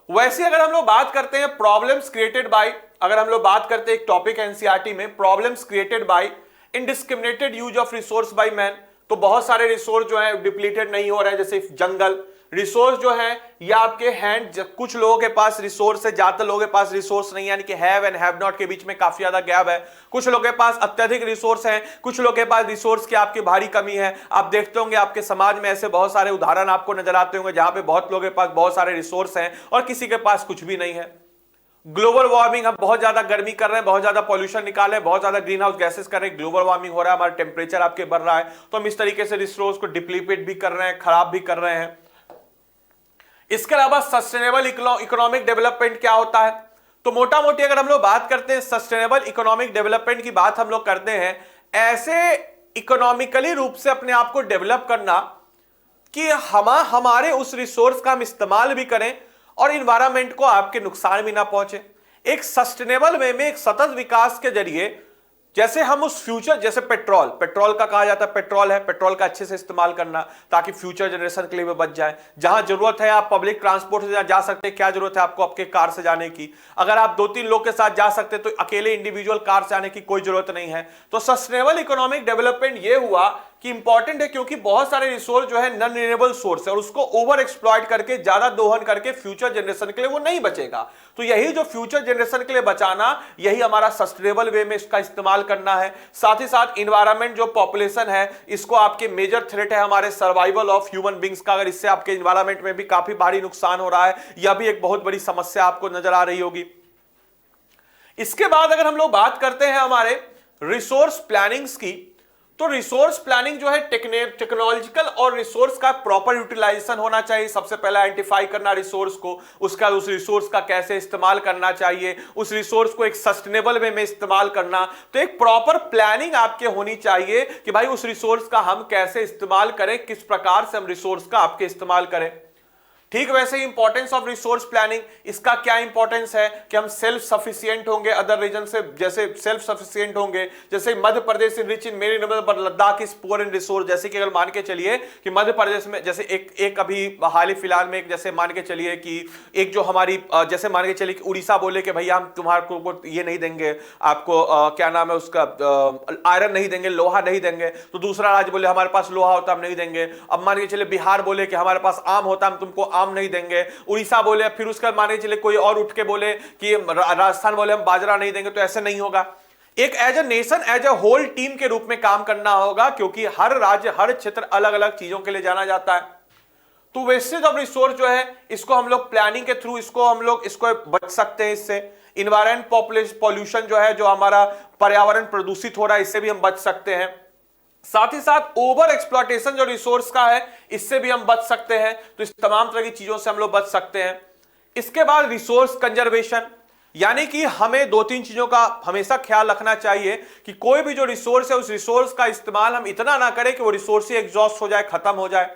वैसे अगर हम लोग बात करते हैं प्रॉब्लम्स क्रिएटेड बाय, अगर हम लोग बात करते हैं एक टॉपिक एनसीईआरटी में, problems created by indiscriminated use of resource by man, तो बहुत सारे रिसोर्स जो है डिप्लीटेड नहीं हो रहे हैं, जैसे जंगल रिसोर्स जो है या आपके हैंड, कुछ लोगों के पास रिसोर्स है, ज्यादातर लोगों के पास रिसोर्स नहीं है, यानी कि हैव एंड हैव नॉट के बीच में काफी ज्यादा गैप है। कुछ लोगों के पास अत्यधिक रिसोर्स है, कुछ लोगों के पास रिसोर्स की आपकी भारी कमी है। आप देखते होंगे आपके समाज में ऐसे बहुत सारे उदाहरण आपको नजर आते होंगे जहां पे बहुत लोगों के पास बहुत सारे रिसोर्स हैं और किसी के पास कुछ भी नहीं है। ग्लोबल वार्मिंग, हम बहुत ज्यादा गर्मी कर रहे हैं, बहुत ज्यादा पॉल्यूशन निकाल रहे हैं, बहुत ज्यादा ग्रीन हाउस गैसेस कर रहे हैं, ग्लोबल वार्मिंग हो रहा है, हमारा टेम्परेचर आपके बढ़ रहा है, तो हम इस तरीके से रिसोर्स को डिप्लीट भी कर रहे हैं, खराब भी कर रहे हैं। इसके अलावा सस्टेनेबल इकोनॉमिक डेवलपमेंट क्या होता है, तो मोटा मोटी अगर हम लोग बात करते हैं सस्टेनेबल इकोनॉमिक डेवलपमेंट की बात हम लोग करते हैं, ऐसे इकोनॉमिकली रूप से अपने आप को डेवलप करना कि हमारे उस रिसोर्स का हम इस्तेमाल भी करें और इन्वायरमेंट को आपके नुकसान भी ना पहुंचे। एक सस्टेनेबल वे में, एक सतत विकास के जरिए, जैसे हम उस फ्यूचर, जैसे पेट्रोल का कहा जाता है, पेट्रोल है, पेट्रोल का अच्छे से इस्तेमाल करना ताकि फ्यूचर जनरेशन के लिए वो बच जाए। जहां जरूरत है आप पब्लिक ट्रांसपोर्ट से जा सकते हैं, क्या जरूरत है आपको आपके कार से जाने की। अगर आप 2-3 लोग के साथ जा सकते हैं तो अकेले इंडिविजुअल कार से जाने की कोई जरूरत नहीं है। तो सस्टेनेबल इकोनॉमिक डेवलपमेंट ये हुआ कि इंपॉर्टेंट है क्योंकि बहुत सारे रिसोर्स जो है नॉन रिन्यूएबल सोर्स है और उसको ओवर एक्सप्लॉइट करके, ज्यादा दोहन करके फ्यूचर जनरेशन के लिए वो नहीं बचेगा। तो यही जो फ्यूचर जनरेशन के लिए बचाना, यही हमारा सस्टेनेबल वे में इसका इस्तेमाल करना है। साथ ही साथ इन्वायरमेंट, जो पॉपुलेशन है, इसको आपके मेजर थ्रेट है हमारे सर्वाइवल ऑफ ह्यूमन बींग्स का। अगर इससे आपके इन्वायरमेंट में भी काफी भारी नुकसान हो रहा है, यह भी एक बहुत बड़ी समस्या आपको नजर आ रही होगी। इसके बाद अगर हम लोग बात करते हैं हमारे रिसोर्स प्लानिंग्स की, तो रिसोर्स प्लानिंग जो है टेक्नोलॉजिकल और रिसोर्स का प्रॉपर यूटिलाइजेशन होना चाहिए। सबसे पहले आइडेंटिफाई करना रिसोर्स को, उसका उस रिसोर्स का कैसे इस्तेमाल करना चाहिए, उस रिसोर्स को एक सस्टेनेबल वे में इस्तेमाल करना। तो एक प्रॉपर प्लानिंग आपके होनी चाहिए कि भाई उस रिसोर्स का हम कैसे इस्तेमाल करें, किस प्रकार से हम रिसोर्स का आपके इस्तेमाल करें। ठीक वैसे ही इंपॉर्टेंस ऑफ रिसोर्स प्लानिंग, इसका क्या इंपॉर्टेंस है कि हम सेल्फ सफिशिएंट होंगे अदर रीजन से, जैसे सेल्फ सफिशिएंट होंगे। जैसे Madhya Pradesh is rich in मेरी number, Ladakh is poor in resource. जैसे कि अगर मान के चलिए कि मध्य प्रदेश में, जैसे एक अभी हाल ही फिलहाल में एक, जैसे मान के चलिए कि एक जो हमारी, जैसे मान के चलिए कि उड़ीसा बोले कि भैया हम तुम्हारे को ये नहीं देंगे, आपको क्या नाम है उसका, आयरन नहीं देंगे, लोहा नहीं देंगे। तो दूसरा राज्य बोले हमारे पास लोहा होता हम नहीं देंगे। अब मान के चलिए बिहार बोले कि हमारे पास आम होता हम तुमको आम नहीं देंगे। उड़ीसा बोले, फिर उसका माने चले कोई और उठ के बोले कि राजस्थान बोले हम बाजरा नहीं देंगे। तो ऐसे नहीं होगा। एक as a nation, as a whole team के रूप में काम करना होगा, क्योंकि हर राज्य, हर क्षेत्र अलग अलग चीजों के लिए जाना जाता है। तो वेस्टेज ऑफ रिसोर्स जो है, इसको हम लोग प्लानिंग के थ्रू इसको बच सकते हैं। इससे इन्वायरमेंट पॉल्यूशन जो है, जो हमारा पर्यावरण प्रदूषित हो रहा है, इससे भी हम बच सकते हैं। साथ ही साथ ओवर एक्सप्लॉयटेशन जो रिसोर्स का है, इससे भी हम बच सकते हैं। तो इस तमाम तरह की चीजों से हम लोग बच सकते हैं। इसके बाद रिसोर्स कंजर्वेशन, यानी कि हमें 2-3 चीजों का हमेशा ख्याल रखना चाहिए कि कोई भी जो रिसोर्स है, उस रिसोर्स का इस्तेमाल हम इतना ना करें कि वो रिसोर्स ही एग्जॉस्ट हो जाए, खत्म हो जाए।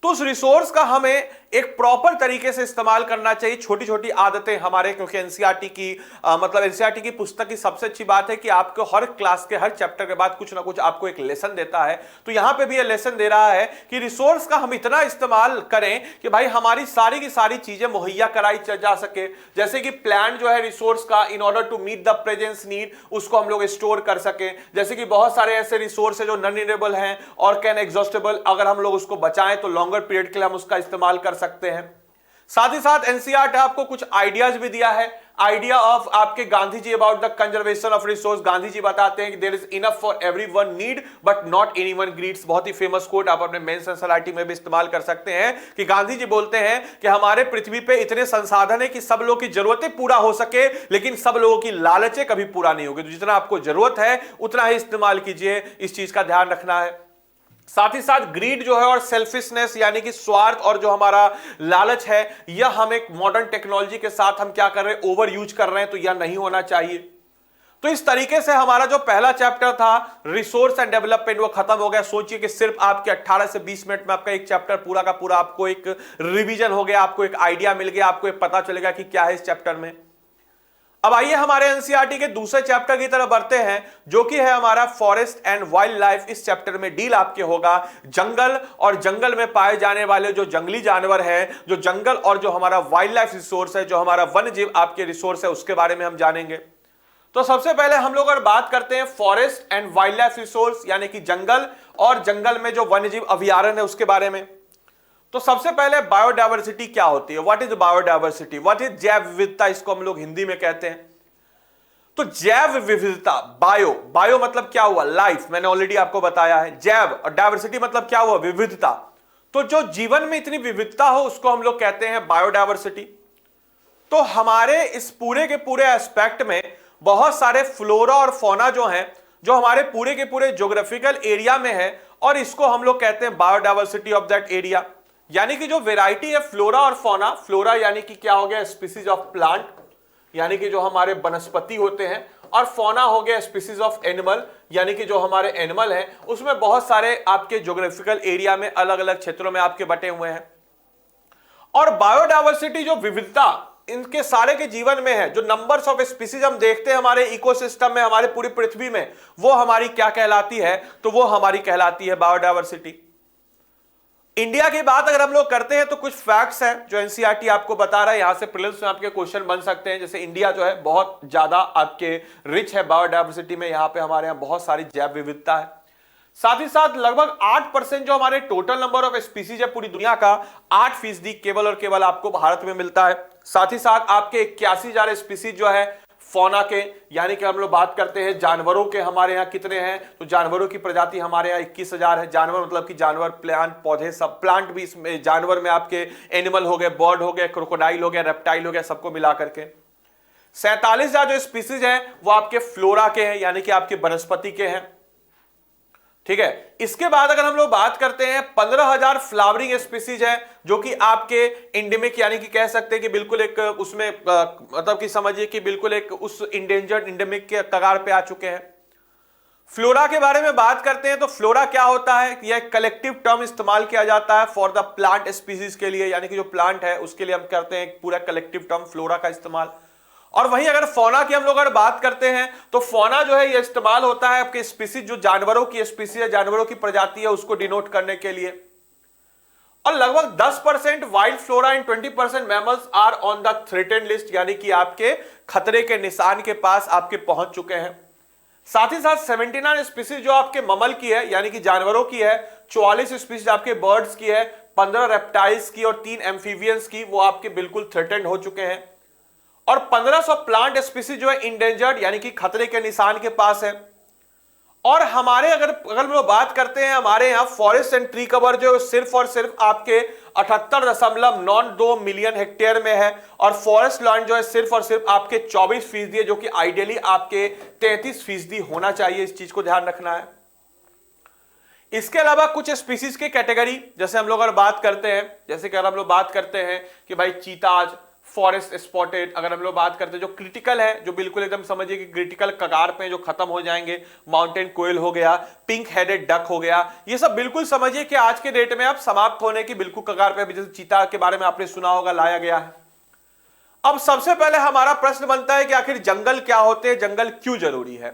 तो उस रिसोर्स का हमें एक प्रॉपर तरीके से इस्तेमाल करना चाहिए। छोटी छोटी आदतें हमारे, क्योंकि एनसीईआरटी की मतलब एनसीईआरटी की पुस्तक की सबसे अच्छी बात है कि आपको हर क्लास के हर चैप्टर के बाद कुछ ना कुछ आपको एक लेसन देता है। तो यहां पे भी ये लेसन दे रहा है कि रिसोर्स का हम इतना इस्तेमाल करें कि भाई हमारी सारी की सारी चीजें मुहैया कराई जा सके। जैसे कि प्लान जो है रिसोर्स का, in order to meet the presence need, उसको हम लोग स्टोर कर सके। जैसे कि बहुत सारे ऐसे रिसोर्स है जो नॉन रिन्यूएबल हैं और कैन एग्जॉस्टेबल, अगर हम लोग उसको बचाएं तो लॉन्गर पीरियड के लिए हम उसका इस्तेमाल कर सकते हैं। साथ ही साथ एनसीईआरटी आपको कुछ आइडियाज भी दिया है। आइडिया ऑफ आपके Gandhi ji about the conservation of resource. Gandhi ji बताते हैं कि there is enough for everyone need but not anyone greeds. बहुत ही फेमस कोट, आप अपने मेंस एनसीईआरटी में भी इस्तेमाल कर सकते हैं कि गांधी जी बोलते हैं कि हमारे पृथ्वी पे इतने संसाधन है कि सब लोगों की जरूरतें पूरा हो सके, लेकिन सब लोगों की लालचें कभी पूरा नहीं होगी। तो जितना आपको जरूरत है उतना ही इस्तेमाल कीजिए, इस चीज का ध्यान रखना है। साथ ही साथ ग्रीड जो है और सेल्फिशनेस यानी कि स्वार्थ और जो हमारा लालच है, यह हम एक मॉडर्न टेक्नोलॉजी के साथ हम क्या कर रहे हैं, ओवर यूज कर रहे हैं, तो यह नहीं होना चाहिए। तो इस तरीके से हमारा जो पहला चैप्टर था रिसोर्स एंड डेवलपमेंट वो खत्म हो गया। सोचिए कि सिर्फ आपके 18 से 20 मिनट में आपका एक चैप्टर पूरा का पूरा आपको एक रिवीजन हो गया, आपको एक आइडिया मिल गया, आपको एक पता चलेगा कि क्या है इस चैप्टर में। अब आइए हमारे एनसीईआरटी के दूसरे चैप्टर की तरफ बढ़ते हैं, जो कि है हमारा फॉरेस्ट एंड वाइल्ड लाइफ। इस चैप्टर में डील आपके होगा जंगल और जंगल में पाए जाने वाले जो जंगली जानवर हैं, जो जंगल और जो हमारा वाइल्ड लाइफ रिसोर्स है, जो हमारा वन्य जीव आपके रिसोर्स है, उसके बारे में हम जानेंगे। तो सबसे पहले हम लोग अगर बात करते हैं forest and wild life resource यानी कि जंगल और जंगल में जो वन्य जीव अभयारण्य है उसके बारे में। तो सबसे पहले बायोडायवर्सिटी क्या होती है, what is biodiversity, what is जैव विविधता, इसको हम लोग हिंदी में कहते हैं। तो जैव विविधता, बायो मतलब क्या हुआ, लाइफ, मैंने ऑलरेडी आपको बताया है। जैव और डायवर्सिटी मतलब क्या हुआ, विविधता। तो जो जीवन में इतनी विविधता हो उसको हम लोग कहते हैं बायोडायवर्सिटी। तो हमारे इस पूरे के पूरे एस्पेक्ट में बहुत सारे फ्लोरा और फौना जो हैं, जो हमारे पूरे के पूरे ज्योग्राफिकल एरिया में है, और इसको हम लोग कहते हैं बायोडायवर्सिटी ऑफ दैट एरिया। यानी कि जो वेराइटी है फ्लोरा और फौना, फ्लोरा यानी कि क्या हो गया, स्पीसीज ऑफ प्लांट यानी कि जो हमारे वनस्पति होते हैं, और फौना हो गया स्पीसीज ऑफ एनिमल यानी कि जो हमारे एनिमल हैं, उसमें बहुत सारे आपके ज्योग्राफिकल एरिया में अलग अलग क्षेत्रों में आपके बटे हुए हैं। और बायोडायवर्सिटी जो विविधता इनके सारे के जीवन में है, जो नंबर्स ऑफ स्पीसीज हम देखते हैं हमारे इकोसिस्टम में, हमारे पूरी पृथ्वी में, वो हमारी क्या कहलाती है, तो वो हमारी कहलाती है बायोडायवर्सिटी। इंडिया की बात अगर हम लोग करते हैं तो कुछ फैक्ट्स हैं जो एनसीईआरटी आपको बता रहा है, यहां से प्रीलिम्स में आपके क्वेश्चन बन सकते हैं। जैसे इंडिया जो है बहुत ज्यादा आपके रिच है बायोडायवर्सिटी में, यहां पे हमारे यहां बहुत सारी जैव विविधता है। साथ ही साथ लगभग 8% जो हमारे टोटल नंबर ऑफ स्पीसीज है पूरी दुनिया का, 8% केवल और केवल आपको भारत में मिलता है। साथ ही साथ आपके 81,000 स्पीसीज जो है फौना के, यानी कि हम लोग बात करते हैं जानवरों के, हमारे यहाँ कितने हैं, तो जानवरों की प्रजाति हमारे यहाँ 21,000 है। जानवर मतलब कि जानवर, प्लांट, पौधे, सब प्लांट भी इसमें, जानवर में आपके एनिमल हो गए, बर्ड हो गए, क्रोकोडाइल हो गया, रेप्टाइल हो गया, सबको मिला करके 47,000 जो स्पीसीज हैं वो आपके फ्लोरा के हैं, यानी कि आपके वनस्पति के हैं। ठीक है, इसके बाद अगर हम लोग बात करते हैं 15,000 फ्लावरिंग स्पीसीज है, जो कि आपके इंडेमिक यानी कि कह सकते हैं कि बिल्कुल एक उसमें मतलब कि समझिए कि बिल्कुल एक उस इंडेंजर्ड इंडेमिक के कगार पे आ चुके हैं। फ्लोरा के बारे में बात करते हैं तो फ्लोरा क्या होता है, यह कलेक्टिव टर्म इस्तेमाल किया जाता है फॉर द प्लांट स्पीसीज के लिए, यानी कि जो प्लांट है उसके लिए हम करते हैं पूरा कलेक्टिव टर्म फ्लोरा का इस्तेमाल। और वहीं अगर फौना की हम लोग अगर बात करते हैं तो फौना जो है ये इस्तेमाल होता है आपके स्पीसीज, जो जानवरों की स्पीसीज है, जानवरों की प्रजाति है, उसको डिनोट करने के लिए। और लगभग 10% wild flora and 20% mammals are on the threatened list, यानी कि आपके खतरे के निशान के पास आपके पहुंच चुके हैं। साथ ही साथ 79 स्पीसीज जो आपके ममल की है यानी कि जानवरों की है, 44 स्पीसीज आपके बर्ड्स की है, 15 रेप्टाइल्स की और 3 एम्फीबियंस की, वो आपके बिल्कुल थ्रेटेंड हो चुके हैं। और 1500 प्लांट स्पीसीज जो है इंडेंजर्ड यानी कि खतरे के निशान के पास है। और हमारे अगर हम लोग बात करते हैं हमारे यहाँ फॉरेस्ट एंड ट्री कवर जो सिर्फ और सिर्फ आपके 78.92 मिलियन हेक्टेयर में है, और फॉरेस्ट लैंड जो है सिर्फ और सिर्फ आपके 24% है, जो कि आइडियली आपके 33% होना चाहिए। इस चीज को ध्यान रखना है। इसके अलावा कुछ स्पीसीज के कैटेगरी जैसे हम लोग अगर बात करते हैं, जैसे कि अगर हम लोग बात करते हैं कि भाई चीताज, फॉरेस्ट स्पॉटेड, अगर हम लोग बात करते हैं जो क्रिटिकल है, जो बिल्कुल एकदम समझिए कि क्रिटिकल कगार पे जो खत्म हो जाएंगे, माउंटेन कोयल हो गया, पिंक हेडेड डक हो गया, ये सब बिल्कुल समझिए कि आज के डेट में अब समाप्त होने की बिल्कुल कगार पे, जैसे चीता के बारे में आपने सुना होगा, लाया गया है। अब सबसे पहले हमारा प्रश्न बनता है कि आखिर जंगल क्या होते हैं, जंगल क्यों जरूरी है।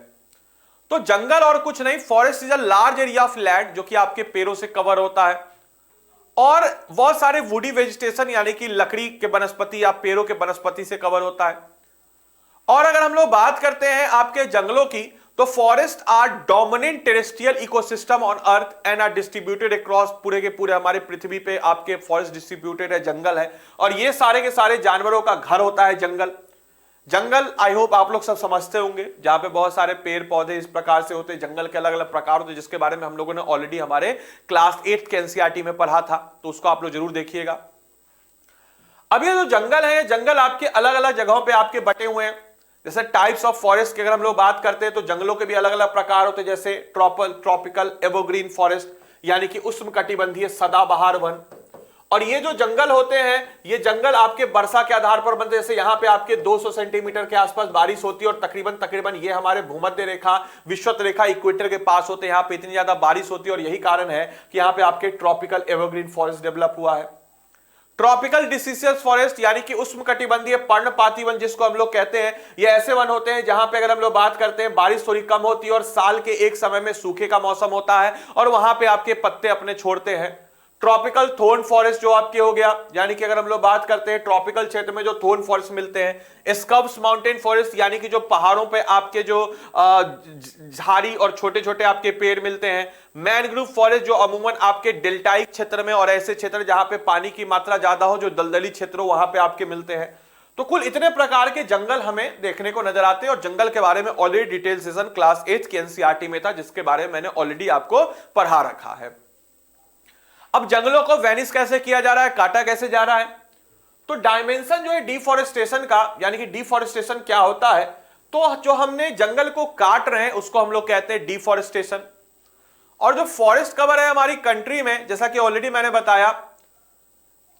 तो जंगल और कुछ नहीं, forest is a large area of land जो कि आपके पेड़ों से कवर होता है, और बहुत सारे वुडी वेजिटेशन यानी कि लकड़ी के वनस्पति या पेड़ों के वनस्पति से कवर होता है। और अगर हम लोग बात करते हैं आपके जंगलों की, तो forest are dominant terrestrial ecosystem on earth and are distributed across पूरे के पूरे हमारे पृथ्वी पे आपके फॉरेस्ट डिस्ट्रीब्यूटेड है, जंगल है, और ये सारे के सारे जानवरों का घर होता है जंगल। जंगल आई होप आप लोग सब समझते होंगे, जहां पे बहुत सारे पेड़ पौधे इस प्रकार से होते हैं, जंगल के अलग अलग प्रकार होते हैं, जिसके बारे में हम लोगों ने ऑलरेडी हमारे क्लास 8 के एनसीईआरटी में पढ़ा था, तो उसको आप लोग जरूर देखिएगा। अब ये जो जंगल है, जंगल आपके अलग अलग जगहों पे आपके बटे हुए हैं। जैसे टाइप्स ऑफ फॉरेस्ट की अगर हम लोग बात करते हैं तो जंगलों के भी अलग अलग प्रकार होते हैं, जैसे ट्रॉपिकल एवरग्रीन फॉरेस्ट यानी कि उष्णकटिबंधीय सदाबहार वन। और ये जो जंगल होते हैं, ये जंगल आपके वर्षा के आधार पर बनते हैं। जैसे यहाँ पे आपके 200 सेंटीमीटर के आसपास बारिश होती है और तकरीबन ये हमारे भूमध्य रेखा विषुवत रेखा इक्वेटर के पास होते हैं, यहाँ पे इतनी ज्यादा बारिश होती है और यही कारण है कि यहाँ पे आपके ट्रॉपिकल एवरग्रीन फॉरेस्ट डेवलप हुआ है। ट्रॉपिकल डिसीशियस फॉरेस्ट यानी कि उष्णकटिबंधीय पर्णपाती वन जिसको हम लोग कहते हैं, ये ऐसे वन होते हैं जहां पे अगर हम लोग बात करते हैं बारिश थोड़ी कम होती है और साल के एक समय में सूखे का मौसम होता है और वहां पे आपके पत्ते अपने छोड़ते हैं। ट्रॉपिकल थोर्न फॉरेस्ट जो आपके हो गया, यानी कि अगर हम लोग बात करते हैं ट्रॉपिकल क्षेत्र में जो थोर्न फॉरेस्ट मिलते हैं। स्कब्स माउंटेन फॉरेस्ट यानी कि जो पहाड़ों पे आपके जो झाड़ी और छोटे छोटे आपके पेड़ मिलते हैं। मैनग्रोव फॉरेस्ट जो अमूमन आपके डेल्टाइक क्षेत्र में और ऐसे क्षेत्र जहां पे पानी की मात्रा ज्यादा हो, जो दलदली क्षेत्र हो, वहां पे आपके मिलते हैं। तो कुल इतने प्रकार के जंगल हमें देखने को नजर आते हैं और जंगल के बारे में ऑलरेडी डिटेल सेशन क्लास 8 के एनसीईआरटी में था, जिसके बारे में मैंने ऑलरेडी आपको पढ़ा रखा है। अब जंगलों को वैनिश कैसे किया जा रहा है, काटा कैसे जा रहा है? तो डायमेंशन जो है डिफॉरेस्टेशन का, यानी कि डिफॉरेस्टेशन क्या होता है, तो जो हमने जंगल को काट रहे हैं उसको हम लोग कहते हैं डिफॉरेस्टेशन। और जो फॉरेस्ट कवर है हमारी कंट्री में, जैसा कि ऑलरेडी मैंने बताया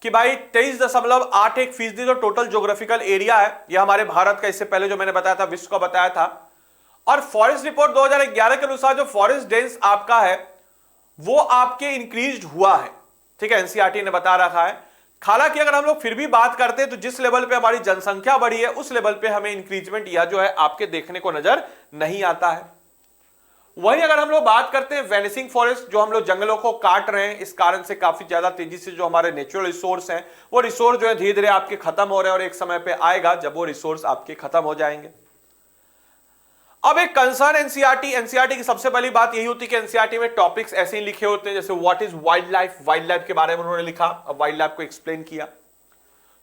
कि भाई 23.81% जो टोटल ज्योग्राफिकल एरिया है ये हमारे भारत का, इससे पहले जो मैंने बताया था विश्व का बताया था। और फॉरेस्ट रिपोर्ट 2011 के अनुसार जो फॉरेस्ट डेंस आपका है वो आपके इंक्रीज हुआ है, ठीक है, एनसीईआरटी ने बता रखा है। हालांकि अगर हम लोग फिर भी बात करते हैं तो जिस लेवल पे हमारी जनसंख्या बढ़ी है उस लेवल पे हमें इंक्रीजमेंट या जो है आपके देखने को नजर नहीं आता है। वहीं अगर हम लोग बात करते हैं वैनिशिंग फॉरेस्ट, जो हम लोग जंगलों को काट रहे हैं, इस कारण से काफी ज्यादा तेजी से जो हमारे नेचुरल रिसोर्स हैं वो रिसोर्स जो है धीरे धीरे आपके खत्म हो रहे हैं और एक समय पे आएगा जब वो रिसोर्स आपके खत्म हो जाएंगे। अब एक कंसर्न एनसीईआरटी की सबसे पहली बात यही होती है कि एनसीईआरटी में टॉपिक्स ऐसे ही लिखे होते हैं, जैसे व्हाट इज वाइल्ड लाइफ के बारे में उन्होंने लिखा, अब वाइल्ड लाइफ को एक्सप्लेन किया।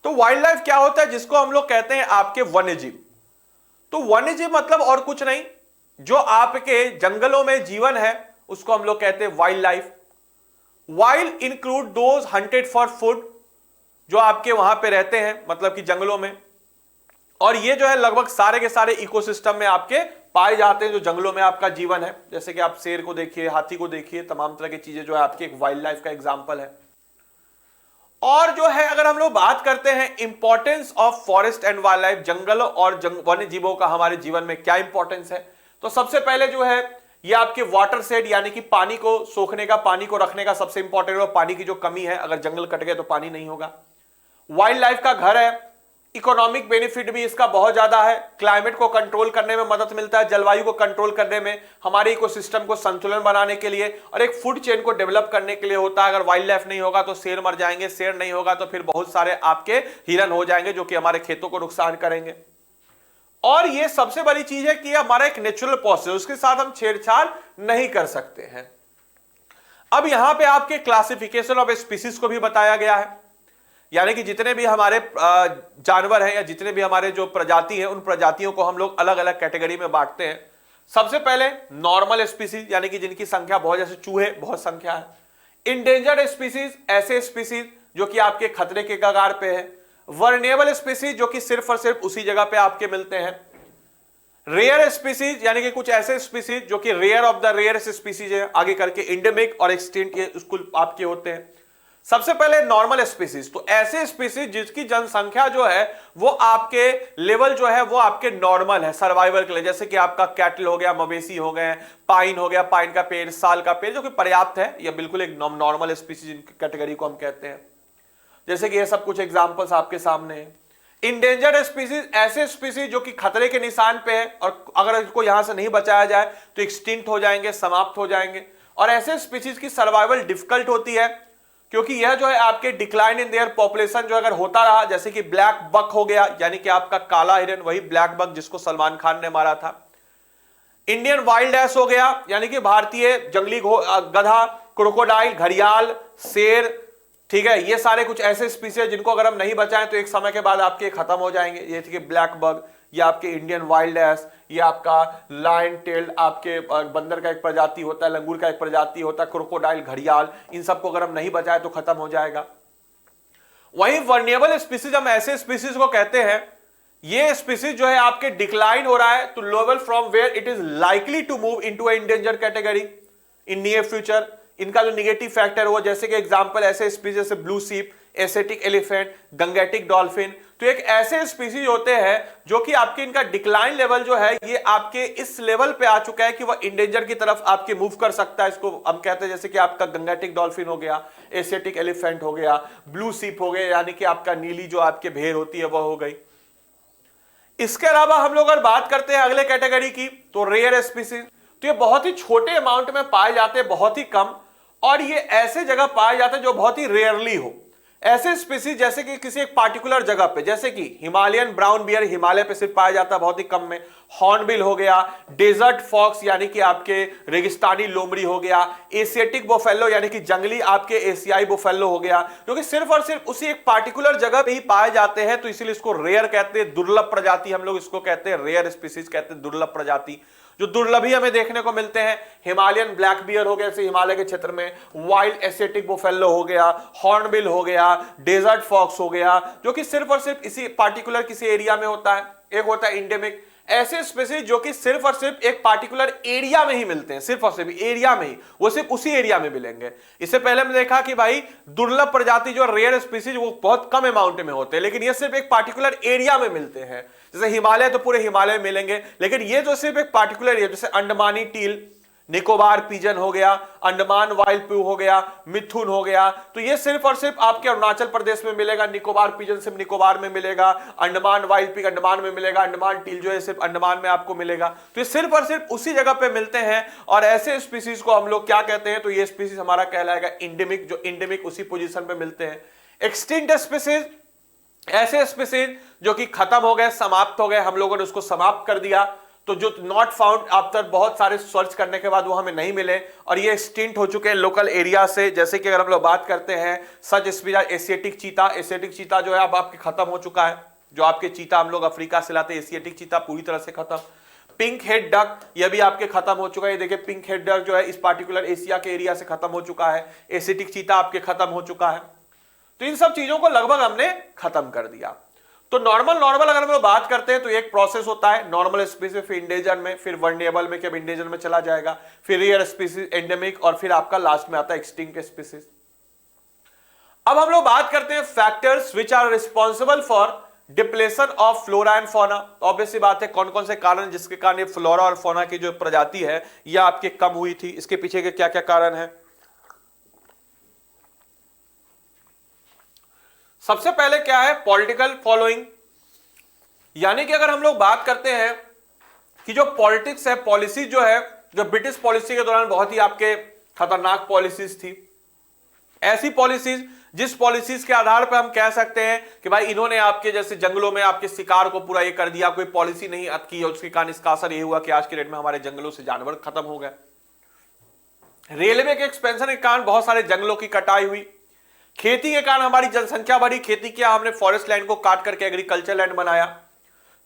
तो वाइल्ड लाइफ क्या होता है, जिसको हम लोग कहते हैं आपके वन्यजीव। तो वन्यजीव मतलब और कुछ नहीं, जो आपके जंगलों में जीवन है उसको हम लोग कहते हैं wildlife. Wild include those hunted for food, जो आपके वहां पे रहते हैं मतलब कि जंगलों में, और ये जो है लगभग सारे के सारे इकोसिस्टम में आपके पाए जाते हैं जो जंगलों में आपका जीवन है। जैसे कि आप शेर को देखिए, हाथी को देखिए, तमाम तरह की चीजें जो है आपकी एक वाइल्ड लाइफ का एग्जांपल है। और जो है अगर हम लोग बात करते हैं importance of forest and wild life, जंगलों और वन्य जीवों का हमारे जीवन में क्या इंपॉर्टेंस है, तो सबसे पहले जो है ये आपके वाटर शेड यानी कि पानी को सोखने का, पानी को रखने का सबसे इंपॉर्टेंट है। पानी की जो कमी है, अगर जंगल कट गए तो पानी नहीं होगा। वाइल्ड लाइफ का घर है, इकोनॉमिक बेनिफिट भी इसका बहुत ज्यादा है, क्लाइमेट को कंट्रोल करने में मदद मिलता है, जलवायु को कंट्रोल करने में, हमारे इकोसिस्टम को संतुलन बनाने के लिए और एक फूड चेन को डेवलप करने के लिए होता है। अगर वाइल्ड लाइफ नहीं होगा तो शेर मर जाएंगे, शेर नहीं होगा तो फिर बहुत सारे आपके हिरन हो जाएंगे जो कि हमारे खेतों को नुकसान करेंगे। और ये सबसे बड़ी चीज है कि हमारा एक नेचुरल प्रोसेस, उसके साथ हम छेड़छाड़ नहीं कर सकते हैं। अब यहां पे आपके क्लासिफिकेशन ऑफ स्पीसीज को भी बताया गया है, यानी कि जितने भी हमारे जानवर हैं या जितने भी हमारे जो प्रजाति हैं उन प्रजातियों को हम लोग अलग अलग कैटेगरी में बांटते हैं। सबसे पहले नॉर्मल स्पीसीज, यानी कि जिनकी संख्या बहुत, जैसे चूहे बहुत संख्या है। इंडेंजर्ड स्पीसीज, ऐसे स्पीसीज जो कि आपके खतरे के कगार पे है। वर्नेबल स्पीसीज, जो कि सिर्फ और सिर्फ उसी जगह पे आपके मिलते हैं। रेयर स्पीसीज, यानी कि कुछ ऐसे स्पीसीज जो कि rare of the rarest species है, आगे करके इंडेमिक और एक्सटिंक्ट ये स्कूल आपके होते हैं। सबसे पहले नॉर्मल स्पीसीज, तो ऐसे स्पीसीज जिसकी जनसंख्या जो है वो आपके लेवल जो है वो आपके नॉर्मल है सर्वाइवल के लिए, जैसे कि आपका कैटल हो गया, मवेशी हो गए, पाइन हो गया, पाइन का पेड़, साल का पेड़, जो कि पर्याप्त है, यह बिल्कुल एक नॉर्मल स्पीसीज कैटेगरी को हम कहते हैं। जैसे कि ये सब कुछ एग्जांपल्स आपके सामने हैं। इंडेंजर्ड स्पीसीज, ऐसे स्पीसीज जो कि खतरे के निशान पे है और अगर इसको यहां से नहीं बचाया जाए तो एक्सटिंक्ट हो जाएंगे, समाप्त हो जाएंगे। और ऐसे स्पीसीज की सर्वाइवल डिफिकल्ट होती है क्योंकि यह जो है आपके डिक्लाइन इन देयर पॉपुलेशन जो अगर होता रहा, जैसे कि ब्लैक बक हो गया, यानी कि आपका काला हिरन, वही ब्लैक बक जिसको सलमान खान ने मारा था, इंडियन वाइल्ड एस हो गया, यानी कि भारतीय जंगली गधा, क्रोकोडाइल, घड़ियाल, शेर, ठीक है, ये सारे कुछ ऐसे स्पीसीज जिनको अगर हम नहीं बचाएं तो एक समय के बाद आपके खत्म हो जाएंगे। ये थी ब्लैक बग, ये आपके इंडियन वाइल्ड एस, ये आपका लायन टेल्ड आपके बंदर का एक प्रजाति होता है, लंगूर का एक प्रजाति होता है, क्रोकोडाइल, घड़ियाल, इन सबको अगर हम नहीं बचाए तो खत्म हो जाएगा। वहीं वर्निएबल स्पीसीज हम ऐसे स्पीसीज को कहते हैं, ये स्पीसीज जो है आपके डिक्लाइन हो रहा है to level from where it is likely to move into a endangered category in near future. इनका जो निगेटिव फैक्टर हुआ, जैसे कि एग्जांपल ऐसे स्पीसीज जैसे ब्लू सीप, एशियाटिक एलिफेंट, गंगेटिक डॉल्फिन, तो एक ऐसे स्पीसीज होते हैं जो कि आपके इनका डिक्लाइन लेवल जो है ये आपके इस लेवल पे आ चुका है कि वह इंडेंजर की तरफ आपके मूव कर सकता है। इसको हम कहते हैं जैसे कि आपका गंगेटिक डॉल्फिन हो गया, एशियाटिक एलिफेंट हो गया, ब्लू सीप हो गया, यानी कि आपका नीली जो आपके भेड़ होती है वह हो गई। इसके अलावा हम लोग अगर बात करते हैं अगले कैटेगरी की, तो रेयर स्पीसीज, तो ये बहुत ही छोटे अमाउंट में पाए जाते हैं, बहुत ही कम, और ये ऐसे जगह पाए जाते हैं जो बहुत ही रेयरली हो। ऐसे स्पीसीज जैसे कि किसी एक पार्टिकुलर जगह पे, जैसे कि हिमालयन ब्राउन बियर हिमालय पे सिर्फ पाया जाता है बहुत ही कम में, हॉर्नबिल हो गया, डेजर्ट फॉक्स यानी कि आपके रेगिस्तानी लोमड़ी हो गया, एशियाटिक बुफेलो यानी कि जंगली आपके एशियाई बुफेलो हो गया, जो कि सिर्फ और सिर्फ उसी एक पार्टिकुलर जगह पे ही पाए जाते हैं, तो इसीलिए इसको रेयर कहते हैं, दुर्लभ प्रजाति हम लोग इसको कहते हैं, रेयर स्पीसीज कहते हैं, दुर्लभ प्रजाति, जो दुर्लभ ही हमें देखने को मिलते हैं। हिमालयन ब्लैक बियर हो गया जैसे हिमालय के क्षेत्र में, वाइल्ड एशियाटिक बुफेलो हो गया, हॉर्नबिल हो गया, डेजर्ट फॉक्स हो गया, जो कि सिर्फ और सिर्फ इसी पार्टिकुलर किसी एरिया में होता है। एक होता है इंडेमिक, ऐसे स्पीसीज जो कि सिर्फ और सिर्फ एक पार्टिकुलर एरिया में ही मिलते हैं, सिर्फ और सिर्फ एरिया में ही, वो सिर्फ उसी एरिया में मिलेंगे। इससे पहले हमने देखा कि भाई दुर्लभ प्रजाति जो रेयर स्पीसीज वो बहुत कम अमाउंट में होते हैं, लेकिन ये सिर्फ एक पार्टिकुलर एरिया में मिलते हैं। जैसे हिमालय तो पूरे हिमालय में मिलेंगे, लेकिन ये जो सिर्फ एक पार्टिकुलर एरिया, जैसे अंडमानी टील, निकोबार पिजन हो गया, अंडमान वाइल्ड पू हो गया, मिथुन हो गया, तो ये सिर्फ और सिर्फ आपके अरुणाचल प्रदेश में मिलेगा, निकोबार पिजन सिर्फ निकोबार में मिलेगा, अंडमान वाइल्ड पिग अंडमान में मिलेगा, अंडमान टील जो है सिर्फ अंडमान में आपको मिलेगा, तो ये सिर्फ और सिर्फ उसी जगह पे मिलते हैं। और ऐसे स्पीसीज को हम लोग क्या कहते हैं, तो ये स्पीसीज हमारा कहलाएगा इंडेमिक, जो इंडेमिक उसी पोजीशन पे मिलते हैं। एक्सटिंक्ट स्पीसीज, ऐसे स्पीसीज जो कि खत्म हो गए, समाप्त हो गए, हम लोगों ने उसको समाप्त कर दिया, तो जो नॉट फाउंड आफ्टर बहुत सारे सर्च करने के बाद वो हमें नहीं मिले, और ये एक्सटिंक्ट हो चुके हैं लोकल एरिया से। जैसे कि अगर हम लोग बात करते हैं सच species Asiatic cheetah, Asiatic cheetah जो है अब आपके खत्म हो चुका है, जो आपके चीता हम लोग अफ्रीका से लाते हैं, एशियाटिक चीता पूरी तरह से खत्म। पिंक हेड डक, ये भी आपके खत्म हो चुका है, देखिए पिंक हेड डक जो है इस पार्टिकुलर एशिया के एरिया से खत्म हो चुका है, एशियाटिक चीता आपके खत्म हो चुका है। तो इन सब चीजों को लगभग हमने खत्म कर दिया। तो नॉर्मल अगर हम लोग बात करते हैं तो एक प्रोसेस होता है नॉर्मल स्पीसीज, फिर इंडेंजर में, फिर वर्निएबल में, कि इंडेंजर में चला जाएगा, फिर रेयर स्पीसीज, एंडेमिक, और फिर आपका लास्ट में आता है एक्सटिंक्ट स्पीसीज। अब हम लोग बात करते हैं factors which are responsible for depletion of flora and fauna. Obviously बात है कौन कौन से कारण जिसके कारण ये फ्लोरा और फौना की जो प्रजाति है यह आपके कम हुई थी, इसके पीछे के क्या क्या कारण है। सबसे पहले क्या है, पॉलिटिकल फॉलोइंग, यानी कि अगर हम लोग बात करते हैं कि जो पॉलिटिक्स है, पॉलिसी जो है, जो ब्रिटिश पॉलिसी के दौरान बहुत ही आपके खतरनाक पॉलिसीज थी, ऐसी पॉलिसीज जिस पॉलिसीज के आधार पर हम कह सकते हैं कि भाई इन्होंने आपके जैसे जंगलों में आपके शिकार को पूरा ये कर दिया, कोई पॉलिसी नहीं की, उसके कारण इसका असर ये हुआ कि आज के डेट में हमारे जंगलों से जानवर खत्म हो गए। रेलवे के एक्सपेंशन के कारण बहुत सारे जंगलों की कटाई हुई, खेती के कारण हमारी जनसंख्या बढ़ी, खेती किया हमने, फॉरेस्ट लैंड को काट करके एग्रीकल्चर लैंड बनाया।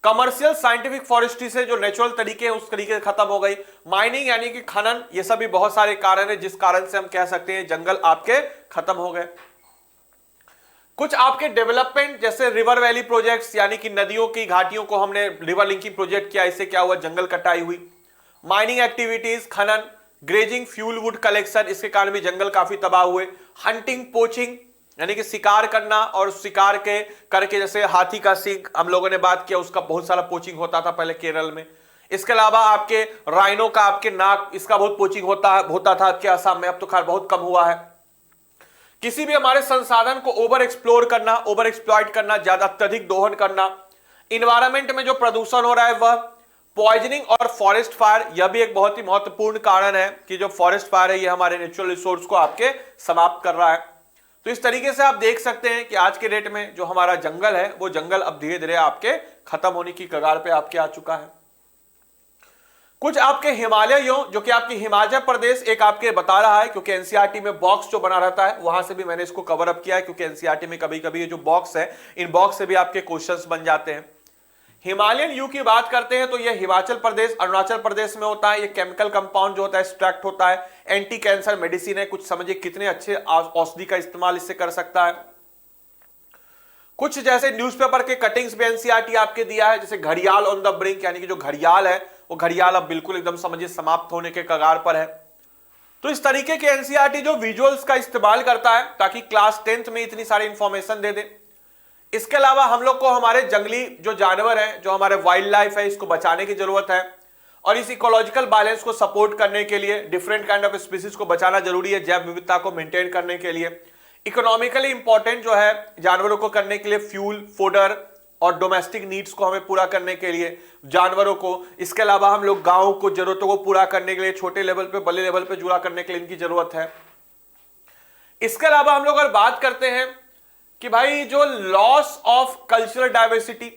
कमर्शियल साइंटिफिक फॉरेस्ट्री से जो नेचुरल तरीके हैं उस तरीके से खत्म हो गई। माइनिंग यानी कि खनन, ये सभी बहुत सारे कारण है जिस कारण से हम कह सकते हैं जंगल आपके खत्म हो गए। कुछ आपके डेवलपमेंट जैसे रिवर वैली प्रोजेक्ट्स, यानी कि नदियों की घाटियों को हमने रिवर लिंकिंग प्रोजेक्ट किया, इससे क्या हुआ, जंगल कटाई हुई। माइनिंग एक्टिविटीज, खनन, ग्रेजिंग, फ्यूल वुड कलेक्शन, इसके कारण भी जंगल काफी तबाह हुए। हंटिंग, पोचिंग यानी कि शिकार करना, और शिकार के करके जैसे हाथी का सींग हम लोगों ने बात किया, उसका बहुत सारा पोचिंग होता था पहले केरल में। इसके अलावा आपके राइनो का, आपके नाक, इसका बहुत पोचिंग होता था आपके असम में, अब तो खैर बहुत कम हुआ है। किसी भी हमारे संसाधन को ओवर एक्सप्लोर करना, ओवर एक्सप्लॉइट करना, ज्यादा अत्यधिक दोहन करना। इन्वायरमेंट में जो प्रदूषण हो रहा है वह, पॉइजनिंग और फॉरेस्ट फायर, यह भी एक बहुत ही महत्वपूर्ण कारण है कि जो फॉरेस्ट फायर है ये हमारे नेचुरल रिसोर्स को आपके समाप्त कर रहा है। तो इस तरीके से आप देख सकते हैं कि आज के डेट में जो हमारा जंगल है वो जंगल अब धीरे धीरे आपके खत्म होने की कगार पे आपके आ चुका है। कुछ आपके हिमालयियों जो कि आपकी हिमाचल प्रदेश एक आपके बता रहा है, क्योंकि एनसीईआरटी में बॉक्स जो बना रहता है वहां से भी मैंने इसको कवर अप किया है, क्योंकि एनसीईआरटी में कभी कभी ये जो बॉक्स है इन बॉक्स से भी आपके क्वेश्चंस बन जाते हैं। हिमालयन यू की बात करते हैं तो यह हिमाचल प्रदेश अरुणाचल प्रदेश में होता है। ये केमिकल कंपाउंड जो होता है एक्सट्रैक्ट होता है, एंटी कैंसर मेडिसिन है। कुछ समझिए कितने अच्छे औषधि का इस्तेमाल इससे कर सकता है। कुछ जैसे न्यूज़पेपर के कटिंग्स भी एनसीईआरटी आपके दिया है, जैसे घड़ियाल ऑन द ब्रिंक, यानी कि जो घड़ियाल है वो घड़ियाल अब बिल्कुल एकदम समझिए समाप्त होने के कगार पर है। तो इस तरीके के एनसीईआरटी जो विजुअल्स का इस्तेमाल करता है ताकि क्लास 10th में इतनी सारी इंफॉर्मेशन दे दे। इसके अलावा हम लोग को हमारे जंगली जो जानवर हैं, जो हमारे वाइल्ड लाइफ है, इसको बचाने की जरूरत है और इस इकोलॉजिकल बैलेंस को सपोर्ट करने के लिए डिफरेंट काइंड ऑफ स्पीसीज को बचाना जरूरी है, जैव विविधता को मेंटेन करने के लिए। इकोनॉमिकली इंपॉर्टेंट जो है जानवरों को करने के लिए फ्यूल, फोडर और डोमेस्टिक नीड्स को हमें पूरा करने के लिए जानवरों को। इसके अलावा हम लोग गांव को जरूरतों को पूरा करने के लिए छोटे लेवल पे बड़े लेवल पे जुड़ा करने के लिए इनकी जरूरत है। इसके अलावा हम लोग अगर बात करते हैं कि भाई जो लॉस ऑफ कल्चरल डाइवर्सिटी,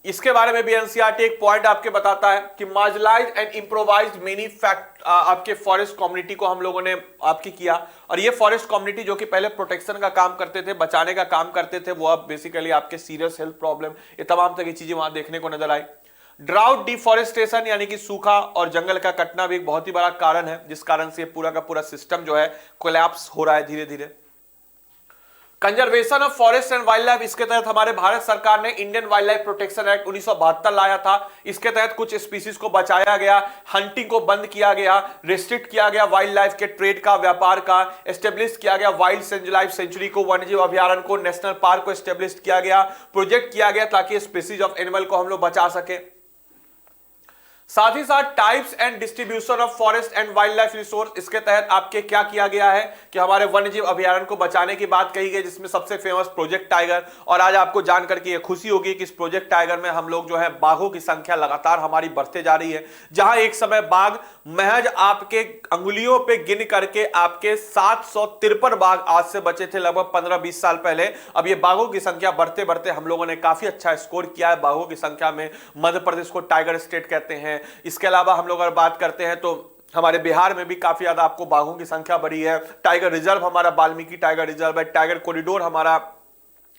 इसके बारे में भी एनसीईआरटी एक पॉइंट आपके बताता है कि marginalised and improvised many fact आपके फॉरेस्ट कम्युनिटी को हम लोगों ने आपकी किया। और ये फॉरेस्ट कम्युनिटी जो कि पहले प्रोटेक्शन का काम करते थे, बचाने का काम करते थे, वो अब बेसिकली आपके सीरियस हेल्थ प्रॉब्लम, ये तमाम तरह की चीजें वहां देखने को नजर आई। ड्राउट, डिफॉरेस्टेशन यानी कि सूखा और जंगल का कटना भी एक बहुत ही बड़ा कारण है, जिस कारण से पूरा का पूरा सिस्टम जो है कोलैप्स हो रहा है धीरे धीरे। Conservation of forest and wild life, इसके तहत हमारे भारत सरकार ने Indian wild life protection act 1972 लाया था। इसके तहत कुछ स्पीसीज को बचाया गया, हंटिंग को बंद किया गया, रिस्ट्रिक्ट किया गया वाइल्ड लाइफ के ट्रेड का, व्यापार का, एस्टेब्लिश किया गया वाइल्ड लाइफ सेंचुरी को, वन्यजीव अभ्यारण्य को, नेशनल पार्क को एस्टेब्लिश किया गया, प्रोजेक्ट किया गया ताकि स्पीसीज ऑफ एनिमल को हम लोग बचा सके। साथ ही साथ types and distribution of forest and wild life resource, इसके तहत आपके क्या किया गया है कि हमारे वन्यजीव अभ्यारण्य को बचाने की बात कही गई, जिसमें सबसे फेमस प्रोजेक्ट टाइगर। और आज आपको जानकर के ये खुशी होगी कि इस प्रोजेक्ट टाइगर में हम लोग जो है बाघों की संख्या लगातार हमारी बढ़ते जा रही है। जहां एक समय बाघ महज आपके अंगुलियों पे गिन करके आपके 753 बाघ आज से बचे थे लगभग 15-20 साल पहले। अब ये बाघों की संख्या बढ़ते बढ़ते हम लोगों ने काफी अच्छा स्कोर किया है बाघों की संख्या में। मध्य प्रदेश को टाइगर स्टेट कहते हैं। इसके अलावा हम लोग अगर बात करते हैं तो हमारे बिहार में भी काफी ज्यादा आपको बाघों की संख्या बढ़ी है। टाइगर रिजर्व हमारा वाल्मीकि टाइगर रिजर्व है, टाइगर कॉरिडोर हमारा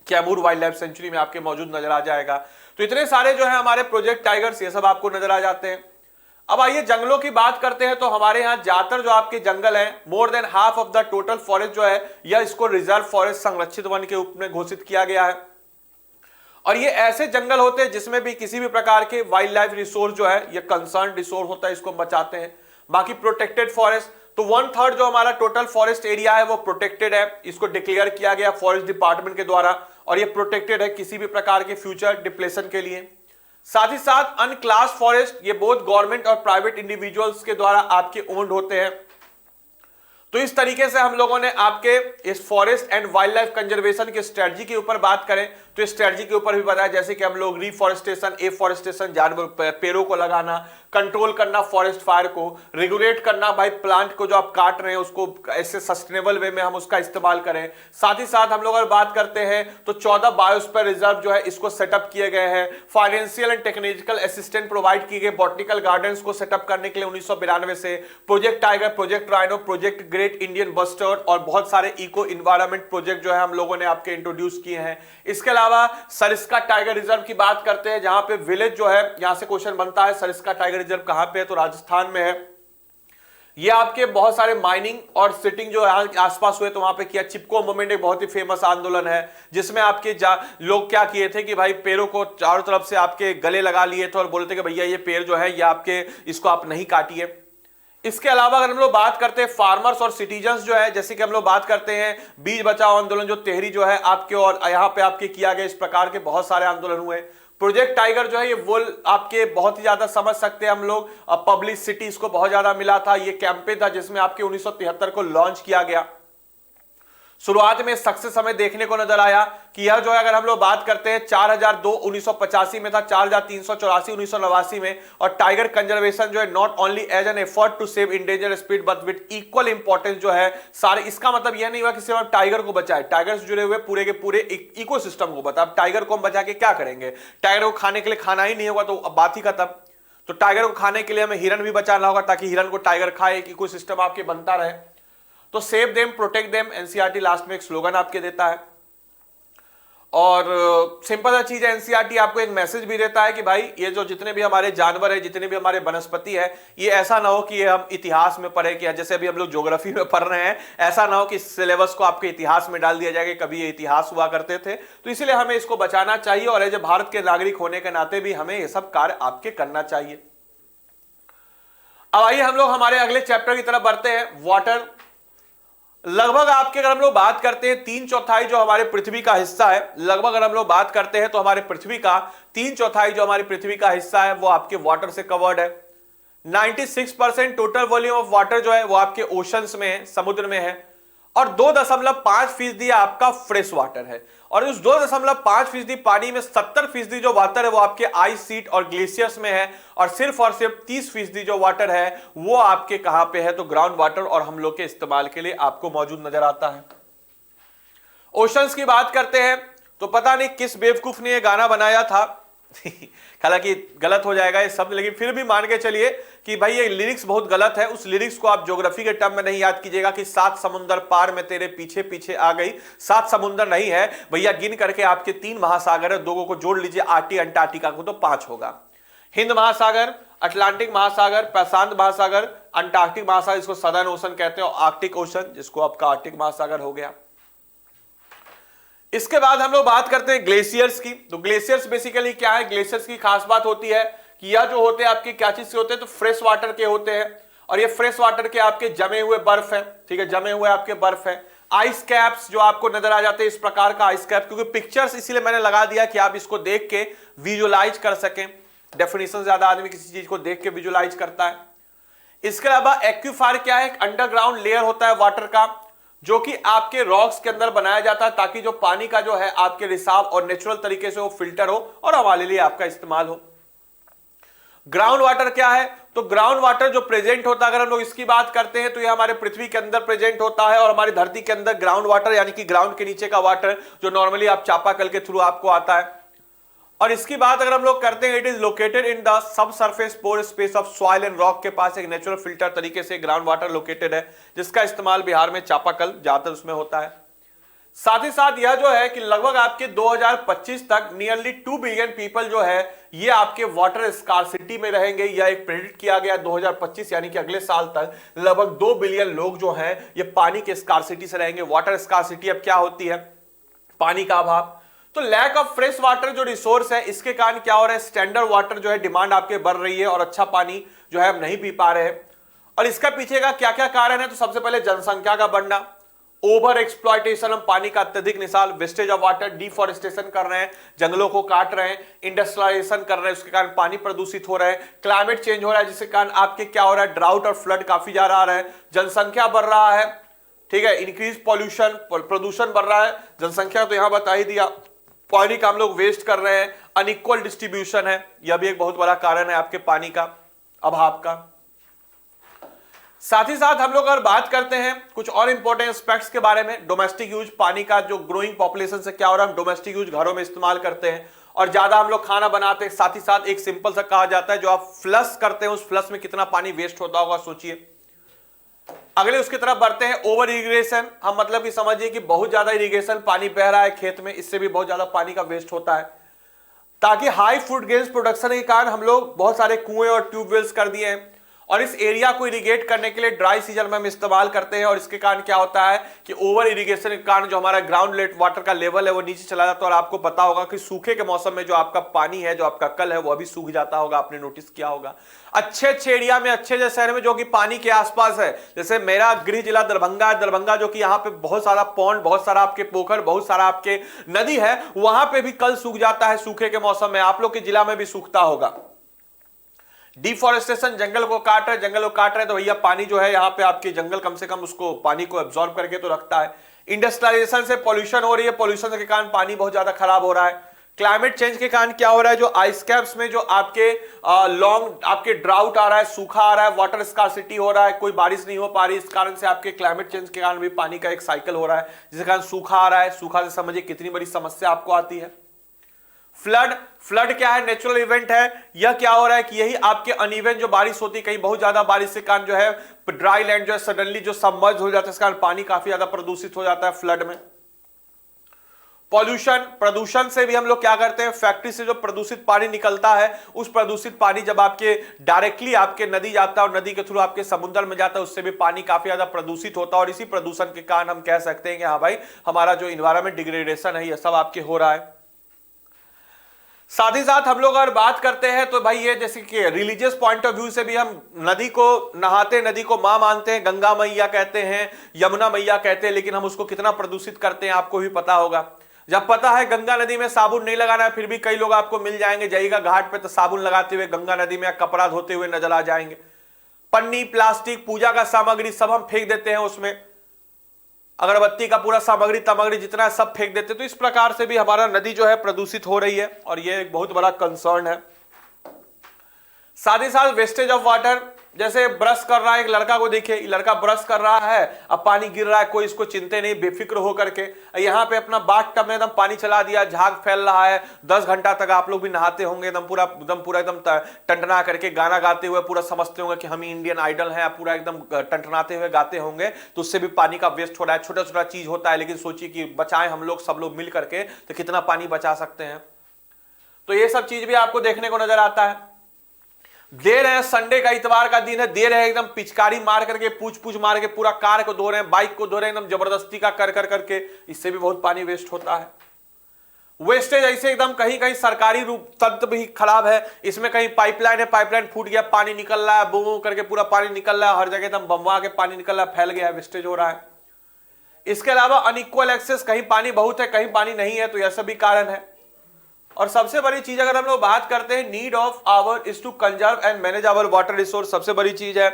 कैमूर वाइल्ड लाइफ सेंचुरी में आपके मौजूद नजर आ जाएगा। तो इतने सारे जो है हमारे प्रोजेक्ट टाइगर्स, ये सब आपको नजर आ जाते हैं। अब आइए जंगलों की बात करते हैं तो हमारे यहां ज्यादातर जो आपके जंगल हैं, more than half of the total forest जो है यह इसको रिजर्व फॉरेस्ट संरक्षित वन के रूप में घोषित किया गया है। और ये ऐसे जंगल होते हैं जिसमें भी किसी भी प्रकार के वाइल्ड लाइफ रिसोर्स जो है ये कंसर्न रिसोर्स होता है, इसको बचाते हैं। बाकी प्रोटेक्टेड फॉरेस्ट, तो 1/3 जो हमारा टोटल फॉरेस्ट एरिया है वो प्रोटेक्टेड है, इसको डिक्लेयर किया गया फॉरेस्ट डिपार्टमेंट के द्वारा और ये प्रोटेक्टेड है किसी भी प्रकार के फ्यूचर डिप्लेशन के लिए। साथ ही साथ अनक्लास फॉरेस्ट, ये बोथ गवर्नमेंट और प्राइवेट इंडिविजुअल्स के द्वारा आपके ओन्ड होते हैं। तो इस तरीके से हम लोगों ने आपके इस forest and wild life conservation की स्ट्रेटजी के ऊपर बात करें तो इस स्ट्रेटजी के ऊपर भी बताया, जैसे कि हम लोग रिफॉरेस्टेशन, एफॉरेस्टेशन, जानवर पेड़ों को लगाना, कंट्रोल करना फॉरेस्ट फायर को, रेगुलेट करना भाई प्लांट को जो आप काट रहे हैं उसको ऐसे सस्टेनेबल वे में हम उसका इस्तेमाल करें। साथ ही साथ हम लोग अगर बात करते हैं तो 14 बायोस्फीयर रिजर्व जो है इसको सेटअप किए गए हैं। Financial and technological assistant provide किए गए बॉटनिकल गार्डन्स को सेटअप करने के लिए 1992 से। Project tiger, project rhino, project great Indian bustard और बहुत सारे इको इन्वायरमेंट प्रोजेक्ट जो है हम लोगों ने आपके इंट्रोड्यूस किए हैं। इसके अलावा सरिस्का टाइगर रिजर्व की बात करते हैं, जहां पे विलेज जो है, यहां से क्वेश्चन बनता है सरिस्का टाइगर रिजर्व कहां पे है, तो राजस्थान में है। ये आपके बहुत सारे माइनिंग और सिटिंग जो आसपास हुए तो वहां पे किया। चिपको मूवमेंट एक बहुत ही फेमस आंदोलन है जिसमें आपके लोग क्या किए थे कि भाई पेड़ों को चारों तरफ से आपके गले लगा लिए थे और बोलते कि भैया ये पेड़ जो है ये आपके, इसको आप नहीं काटिए। इसके अलावा अगर हम लोग बात करते हैं फार्मर्स और सिटीजन्स जो है, जैसे कि हम लोग बात करते हैं बीज बचाओ आंदोलन जो तेहरी जो है आपके और यहाँ पे आपके किया गया, इस प्रकार के बहुत सारे आंदोलन हुए। प्रोजेक्ट टाइगर जो है ये वुल आपके बहुत ही ज्यादा समझ सकते हैं हम लोग, पब्लिसिटी इसको बहुत ज्यादा मिला था। ये कैंपेन था जिसमें आपके 1973 को लॉन्च किया गया। शुरुआत में सक्सेस हमें देखने को नजर आया कि यह जो है अगर हम लोग बात करते हैं 4002 1985 में था, 4384 1989 में। और टाइगर कंजर्वेशन जो है not only as an effort to save endanger speed but with equal importance जो है सारे, इसका मतलब यह नहीं हुआ कि सिर्फ हम टाइगर को बचाए, टाइगर से जुड़े हुए पूरे के पूरे इकोसिस्टम को बता। अब टाइगर को हम बचा के क्या करेंगे, टाइगर को खाने के लिए खाना ही नहीं होगा तो बात ही खत्म। तो टाइगर को खाने के लिए हमें हिरन भी बचाना होगा ताकि हिरन को टाइगर खाए, कि कोई सिस्टम आपके बनता रहे। तो save them protect them, NCERT last में एक स्लोगन आपके देता है। और सिंपल सा चीज है, एनसीईआरटी आपको एक मैसेज भी देता है कि भाई ये जो जितने भी हमारे जानवर है, जितने भी हमारे वनस्पति है, ये ऐसा ना हो कि ये हम इतिहास में पढ़े, कि जैसे अभी हम लोग ज्योग्राफी में पढ़ रहे हैं, ऐसा ना हो कि सिलेबस को आपके इतिहास में डाल दिया जाए कि कभी ये इतिहास हुआ करते थे। तो इसलिए हमें इसको बचाना चाहिए, और एज ए भारत के नागरिक होने के नाते भी हमें ये सब कार्य आपके करना चाहिए। अब आइए हम लोग हमारे अगले चैप्टर की तरफ बढ़ते हैं, वाटर। लगभग आपके अगर हम लोग बात करते हैं 3/4 जो हमारे पृथ्वी का हिस्सा है, लगभग अगर हम लोग बात करते हैं तो हमारे पृथ्वी का 3/4 जो हमारी पृथ्वी का हिस्सा है वो आपके वाटर से कवर्ड है। 96% टोटल वॉल्यूम ऑफ वाटर जो है वो आपके ओशंस में है, समुद्र में है। और 2.5% आपका फ्रेश वाटर है। और उस 2.5% पानी में 70% जो वाटर है वो आपके आइस शीट और ग्लेशियर्स में है, और सिर्फ 30% जो वाटर है वो आपके कहां पे है, तो ग्राउंड वाटर और हम लोग के इस्तेमाल के लिए आपको मौजूद नजर आता है। ओशंस की बात करते हैं तो पता नहीं किस बेवकूफ ने ये गाना बनाया था हालांकि गलत हो जाएगा ये शब्द, लेकिन फिर भी मान के चलिए कि भाई ये लिरिक्स बहुत गलत है। उस लिरिक्स को आप ज्योग्राफी के टर्म में नहीं याद कीजिएगा कि 7 समुंदर पार में तेरे पीछे पीछे आ गई। 7 समुंदर नहीं है भैया, गिन करके आपके 3 महासागर है, 2 को जोड़ लीजिए अंटार्कटिका को तो 5 होगा। हिंद महासागर, अटलांटिक महासागर, प्रशांत महासागर, अंटार्कटिक महासागर जिसको सदर्न ओशन कहते हैं, और आर्कटिक ओशन जिसको आपका आर्कटिक महासागर हो गया। इसके बाद हम लोग बात करते हैं ग्लेशियर्स की। तो ग्लेशियर्स बेसिकली क्या है, ग्लेशियर्स की खास बात होती है कि यह जो होते हैं आपके क्या चीज से होते हैं, तो फ्रेश वाटर के होते हैं। और ये फ्रेश वाटर के आपके जमे हुए बर्फ है, ठीक है, जमे हुए आपके बर्फ है। आइस कैप्स जो आपको नजर आ जाते हैं, इस प्रकार का आइस कैप, क्योंकि पिक्चर्स इसीलिए मैंने लगा दिया कि आप इसको देख के विजुअलाइज कर सकें। डेफिनेशन ज्यादा आदमी किसी चीज को देख के विजुअलाइज करता है। इसके अलावा एक्विफायर क्या है, एक अंडरग्राउंड लेयर होता है वाटर का, जो कि आपके रॉक्स के अंदर बनाया जाता है ताकि जो पानी का जो है आपके रिसाव और नेचुरल तरीके से वो फिल्टर हो और हमारे लिए आपका इस्तेमाल हो। ग्राउंड वाटर क्या है, तो ग्राउंड वाटर जो प्रेजेंट होता है, अगर हम लोग इसकी बात करते हैं तो ये हमारे पृथ्वी के अंदर प्रेजेंट होता है, और हमारी धरती के अंदर ग्राउंड वाटर यानी कि ग्राउंड के नीचे का वाटर जो नॉर्मली आप चापाकल के थ्रू आपको आता है। और इसकी बात अगर हम लोग करते हैं, it is located in the subsurface pore space of soil and rock, के पास एक नेचुरल फिल्टर तरीके से ग्राउंड वाटर लोकेटेड है, जिसका इस्तेमाल बिहार में चापाकल ज्यादातर उसमें होता है। साथ ही साथ यह जो है कि लगभग आपके 2025 तक नियरली 2 बिलियन पीपल जो है ये आपके वाटर स्कार्सिटी में रहेंगे। यह एक प्रेडिक्ट किया गया 2025 यानी कि अगले साल तक लगभग 2 बिलियन लोग जो हैं ये पानी के स्कार्सिटी से रहेंगे। वाटर स्कार्सिटी अब क्या होती है, पानी का अभाव। तो लैक ऑफ फ्रेश वाटर जो रिसोर्स है, इसके कारण क्या हो रहा है, स्टैंडर्ड वाटर जो है डिमांड आपके बढ़ रही है और अच्छा पानी जो है हम नहीं पी पा रहे हैं। और इसका पीछे का क्या क्या कारण है, तो सबसे पहले जनसंख्या का बढ़ना, ओवर एक्सप्लॉयटेशन, हम पानी का अत्यधिक निकाल, वेस्टेज ऑफ वाटर, डिफॉरेस्टेशन कर रहे हैं, जंगलों को काट रहे हैं, इंडस्ट्रियलाइजेशन कर रहे हैं, उसके कारण पानी प्रदूषित हो रहा है, क्लाइमेट चेंज हो रहा है जिसके कारण आपके क्या हो रहा है, ड्राउट और फ्लड काफी ज्यादा आ रहा है, जनसंख्या बढ़ रहा है, ठीक है, इंक्रीज पॉल्यूशन, प्रदूषण बढ़ रहा है, जनसंख्या तो यहां बता ही दिया, पानी का हम लोग वेस्ट कर रहे हैं, अनइक्वल डिस्ट्रीब्यूशन है, यह भी एक बहुत बड़ा कारण है आपके पानी का अभाव का। साथ ही साथ हम लोग अगर बात करते हैं कुछ और इंपॉर्टेंट एस्पेक्ट्स के बारे में, डोमेस्टिक यूज, पानी का जो ग्रोइंग पॉपुलेशन से क्या हो रहा है, हम डोमेस्टिक यूज घरों में इस्तेमाल करते हैं और ज्यादा हम लोग खाना बनाते हैं। साथ ही साथ एक सिंपल सा कहा जाता है, जो आप फ्लश करते हैं उस फ्लश में कितना पानी वेस्ट होता होगा सोचिए। अगले उसकी तरफ बढ़ते हैं, ओवर इरिगेशन, हम मतलब कि समझिए कि बहुत ज्यादा इरिगेशन, पानी बह रहा है खेत में, इससे भी बहुत ज्यादा पानी का वेस्ट होता है। ताकि हाई फूड ग्रेन्स प्रोडक्शन के कारण हम लोग बहुत सारे कुएं और ट्यूबवेल्स कर दिए हैं और इस एरिया को इरिगेट करने के लिए ड्राई सीजन में हम इस्तेमाल करते हैं। और इसके कारण क्या होता है कि ओवर इरिगेशन के कारण जो हमारा ग्राउंड वाटर का लेवल है वो नीचे चला जाता है। और आपको पता होगा कि सूखे के मौसम में जो आपका पानी है, जो आपका कल है, वो अभी सूख जाता होगा, आपने नोटिस किया होगा। अच्छे अच्छे एरिया में, अच्छे अच्छे शहर में जो कि पानी के आसपास है, जैसे मेरा गृह जिला दरभंगा है, दरभंगा जो कि यहाँ पे बहुत सारा पॉन्ड, बहुत सारा आपके पोखर, बहुत सारा आपके नदी है, वहां पे भी कल सूख जाता है सूखे के मौसम में। आप लोग के जिला में भी सूखता होगा। डिफॉरेस्टेशन, जंगल को काट रहे तो भैया पानी जो है यहाँ पे आपके जंगल कम से कम उसको पानी को एब्जॉर्ब करके तो रखता है। इंडस्ट्रियलाइजेशन से पॉल्यूशन हो रही है, पॉल्यूशन के कारण पानी बहुत ज्यादा खराब हो रहा है। क्लाइमेट चेंज के कारण क्या हो रहा है, जो आइस कैप्स में जो आपके लॉन्ग आपके ड्राउट आ रहा है, सूखा आ रहा है, वाटर स्कार्सिटी हो रहा है, कोई बारिश नहीं हो पा रही, इस कारण से आपके क्लाइमेट चेंज के कारण भी पानी का एक साइकिल हो रहा है, जिसके कारण सूखा आ रहा है। सूखा से समझिए कितनी बड़ी समस्या आपको आती है। फ्लड, फ्लड क्या है? नेचुरल इवेंट है। यह क्या हो रहा है कि यही आपके अनइवन जो बारिश होती है, कहीं बहुत ज्यादा बारिश के कारण जो है ड्राई लैंड जो है सडनली जो सबमर्ज हो जाता है, इस कारण पानी काफी ज्यादा प्रदूषित हो जाता है फ्लड में। पॉल्यूशन, प्रदूषण से भी हम लोग क्या करते हैं, फैक्ट्री से जो प्रदूषित पानी निकलता है, उस प्रदूषित पानी जब आपके डायरेक्टली आपके नदी जाता है और नदी के थ्रू आपके समुद्र में जाता है, उससे भी पानी काफी ज्यादा प्रदूषित होता है। और इसी प्रदूषण के कारण हम कह सकते हैं कि हाँ भाई, हमारा जो इन्वायरमेंट डिग्रेडेशन है, यह सब आपके हो रहा है। साथ ही साथ हम लोग अगर बात करते हैं तो भाई ये जैसे कि रिलीजियस पॉइंट ऑफ व्यू से भी हम नदी को नहाते, नदी को मां मानते हैं, गंगा मैया कहते हैं, यमुना मैया कहते हैं, लेकिन हम उसको कितना प्रदूषित करते हैं आपको भी पता होगा। जब पता है गंगा नदी में साबुन नहीं लगाना है, फिर भी कई लोग आपको मिल जाएंगे, जाइएगा घाट पे तो साबुन लगाते हुए गंगा नदी में कपड़ा धोते हुए नजर आ जाएंगे। पन्नी, प्लास्टिक, पूजा का सामग्री सब हम फेंक देते हैं उसमें, अगरबत्ती का पूरा सामग्री जितना सब फेंक देते। तो इस प्रकार से भी हमारा नदी जो है प्रदूषित हो रही है और यह एक बहुत बड़ा कंसर्न है। साथ ही साथ वेस्टेज ऑफ वाटर, जैसे ब्रश कर रहा है एक लड़का को, देखिए लड़का ब्रश कर रहा है, अब पानी गिर रहा है, कोई इसको चिंता नहीं, बेफिक्र होकर के यहाँ पे अपना बाथ टब में एकदम पानी चला दिया, झाग फैल रहा है, 10 घंटा तक आप लोग भी नहाते होंगे एकदम पूरा एकदम टंटना करके, गाना गाते हुए पूरा समझते होंगे कि हम ही इंडियन आइडल हैं, पूरा एकदम टंटनाते हुए गाते होंगे, तो उससे भी पानी का वेस्ट हो रहा है। छोटा छोटा चीज होता है, लेकिन सोचिए कि बचाएं हम लोग, सब लोग मिल करके, तो कितना पानी बचा सकते हैं। तो ये सब चीज भी आपको देखने को नजर आता है। दे रहे हैं संडे का, इतवार का दिन है, दे रहे हैं एकदम पिचकारी मार करके, पूछ मार के पूरा कार को धो रहे हैं, बाइक को धो रहे हैं एकदम जबरदस्ती का कर करके, इससे भी बहुत पानी वेस्ट होता है। वेस्टेज ऐसे एकदम कहीं कहीं सरकारी रूप तंत्र भी खराब है, इसमें कहीं पाइपलाइन है, पाइपलाइन फूट गया, पानी निकल रहा है, बूम करके पूरा पानी निकल रहा है, हर जगह एकदम बमवा के पानी निकल रहा है, फैल गया है, वेस्टेज हो रहा है। इसके अलावा अनइक्वल एक्सेस, कहीं पानी बहुत है कहीं पानी नहीं है, तो यह सब भी कारण है। और सबसे बड़ी चीज अगर हम लोग बात करते हैं, need of hour is to conserve and manage our water resource. सबसे बड़ी चीज है